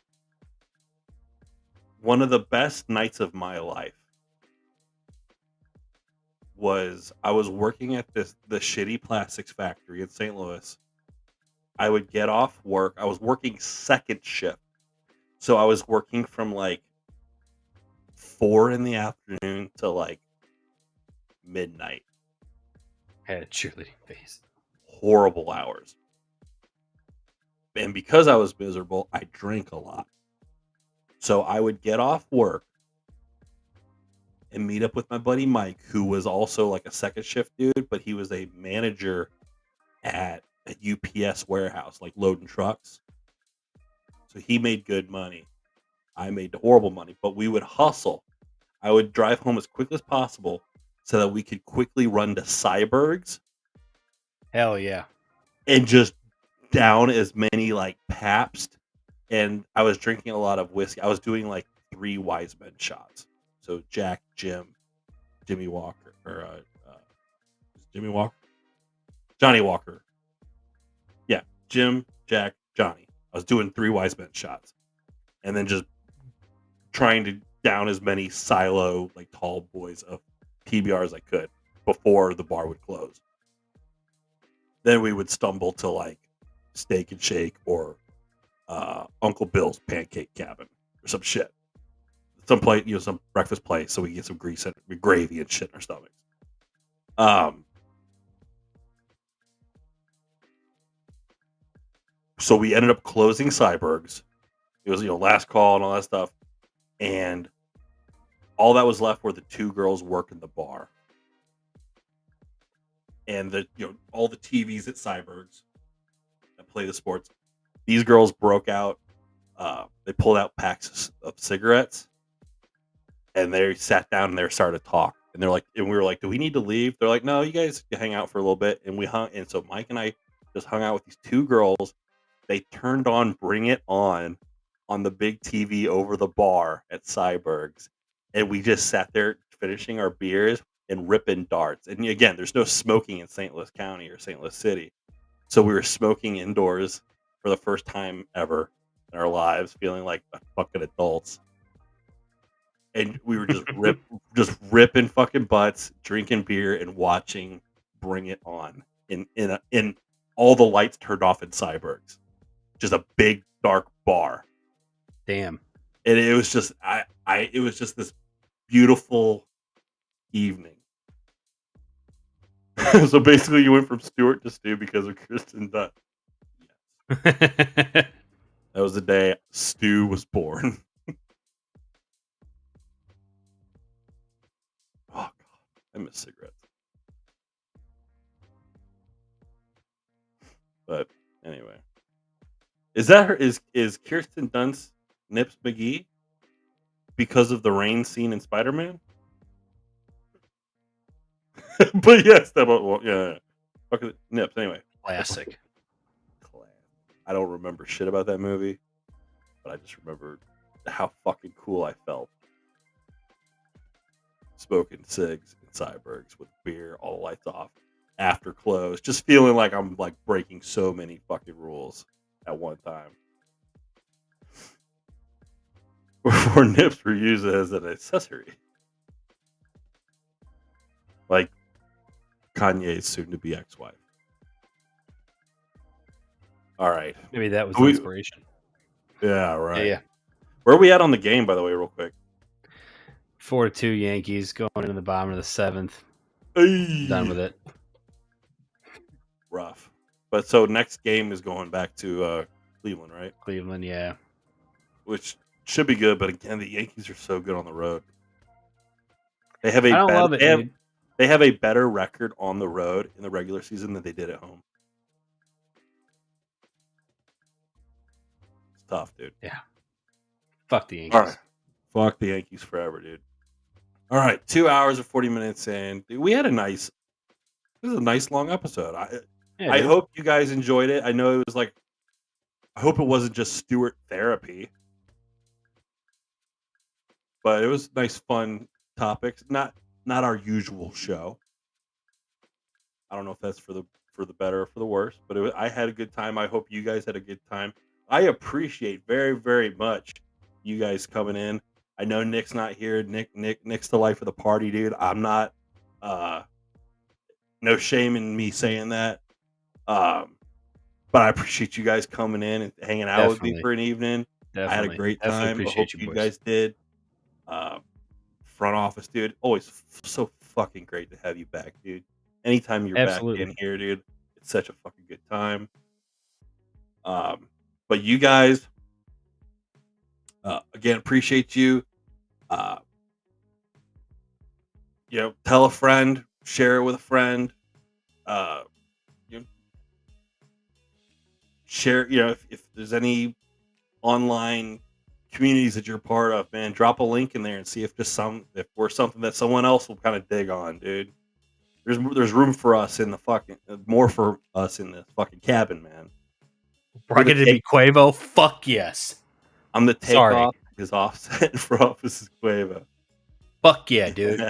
One of the best nights of my life was I was working at the shitty plastics factory in St. Louis. I would get off work. I was working second shift. So I was working from like 4 in the afternoon to like midnight. Had a cheerleading face. Horrible hours. And because I was miserable, I drank a lot. So I would get off work and meet up with my buddy Mike, who was also like a second shift dude, but he was a manager at a UPS warehouse, like loading trucks. So he made good money. I made horrible money, but we would hustle. I would drive home as quick as possible so that we could quickly run to Cyberg's Hell yeah. and just down as many like Pabst. And I was drinking a lot of whiskey. I was doing like 3 wise men shots. So Jack, Jim, Jimmy Walker, or Jimmy Walker, Johnny Walker. Yeah, Jim, Jack, Johnny. I was doing 3 wise men shots, and then just trying to down as many silo like tall boys of PBR as I could before the bar would close. Then we would stumble to like Steak and Shake or Uncle Bill's Pancake Cabin or some shit. Some place, some breakfast place, so we can get some gravy and shit in our stomachs. So we ended up closing Cyberg's. It was last call and all that stuff, and all that was left were the 2 girls working the bar, and the all the TVs at Cyberg's that play the sports. These girls broke out. They pulled out packs of cigarettes, and they sat down and they started to talk. And they're like, and we were like, "Do we need to leave?" They're like, "No, you guys can hang out for a little bit." And we hung. And so Mike and I just hung out with these 2 girls. They turned on "Bring It On" the big TV over the bar at Cyberg's, and we just sat there finishing our beers and ripping darts. And again, there's no smoking in St. Louis County or St. Louis City, so we were smoking indoors for the first time ever in our lives, feeling like fucking adults. And we were just ripping fucking butts, drinking beer, and watching "Bring It On" in all the lights turned off in Cyberg's. Just a big dark bar. Damn. And it was just it was just this beautiful evening. So basically you went from Stuart to Stu because of Kristen Dunst. Yes. That was the day Stu was born. Oh god, I miss cigarettes. But anyway. Is that her? Is Kirsten Dunst Nips McGee because of the rain scene in Spider-Man? But yes, yeah. Fucking Nips. Anyway, Classic. I don't remember shit about that movie, but I just remember how fucking cool I felt smoking cigs in Cyberg's with beer, all the lights off, after close, just feeling like I'm like breaking so many fucking rules at one time. Before nips were used as an accessory. Like Kanye's soon-to-be ex-wife. All right. Maybe that was the inspiration. Yeah, right. Yeah. Where are we at on the game, by the way, real quick? 4-2 Yankees going into the bottom of the 7th. Hey. Done with it. Rough. But so next game is going back to Cleveland, right? Cleveland, yeah. Which should be good, but again, the Yankees are so good on the road. They have a I don't love it, dude. They have a better record on the road in the regular season than they did at home. It's tough, dude. Yeah. Fuck the Yankees. All right. Fuck the Yankees forever, dude. All right, 2 hours and 40 minutes in. We had a nice This is a nice long episode. Yeah, I dude. hope you guys enjoyed it. I know it was like, I hope it wasn't just Stuart therapy, but it was nice, fun topics. Not our usual show. I don't know if that's for the better or for the worse, but I had a good time. I hope you guys had a good time. I appreciate very, very much you guys coming in. I know Nick's not here. Nick's the life of the party, dude. I'm not. Uh, no shame in me saying that. Um, but I appreciate you guys coming in and hanging out with me Definitely. for an evening. I had a great Definitely time. I hope appreciate you, you boys. guys did. Uh, Front office, dude. Always so fucking great to have you back, dude. Anytime you're back Absolutely. in here, dude, it's such a fucking good time. But you guys, again, appreciate you. Uh, tell a friend, share it with a friend. Uh, you know, share, if there's any online communities that you're part of, man, drop a link in there and see if if we're something that someone else will kind of dig on, dude. There's room for us in the fucking more for us in this fucking cabin, man. You're the Rocket to take. be Quavo? Fuck yes. I'm the Sorry. takeoff. Is offset for Office Quavo. Fuck yeah, dude.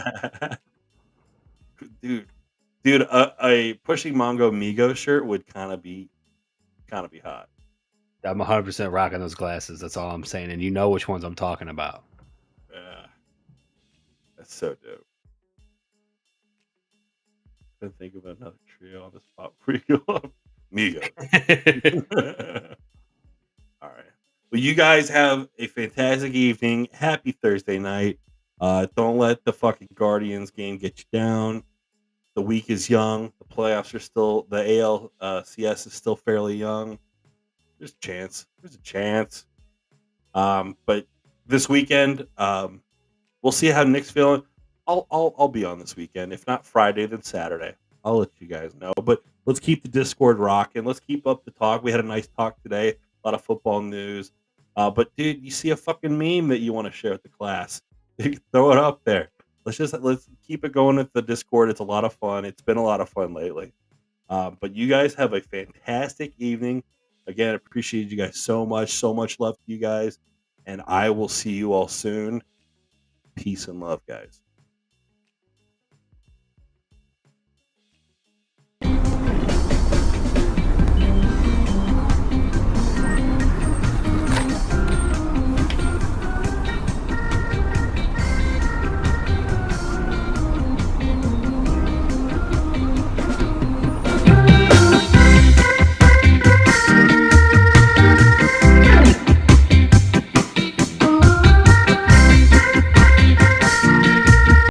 dude, a pushing Mongo Migo shirt would kind of be hot. I'm 100% rocking those glasses. That's all I'm saying. And you know which ones I'm talking about. Yeah, that's so dope. Couldn't think of another trio on the spot before you go up. Migo. All right. Well, you guys have a fantastic evening. Happy Thursday night. Don't let the fucking Guardians game get you down. The week is young. The playoffs are still, the ALCS is still fairly young. There's a chance. There's a chance. But this weekend, we'll see how Nick's feeling. I'll be on this weekend. If not Friday, then Saturday. I'll let you guys know. But let's keep the Discord rocking. Let's keep up the talk. We had a nice talk today. A lot of football news. But dude, you see a fucking meme that you want to share with the class? Throw it up there. Let's keep it going with the Discord. It's a lot of fun. It's been a lot of fun lately. But you guys have a fantastic evening. Again, appreciate you guys so much. So much love to you guys. And I will see you all soon. Peace and love, guys.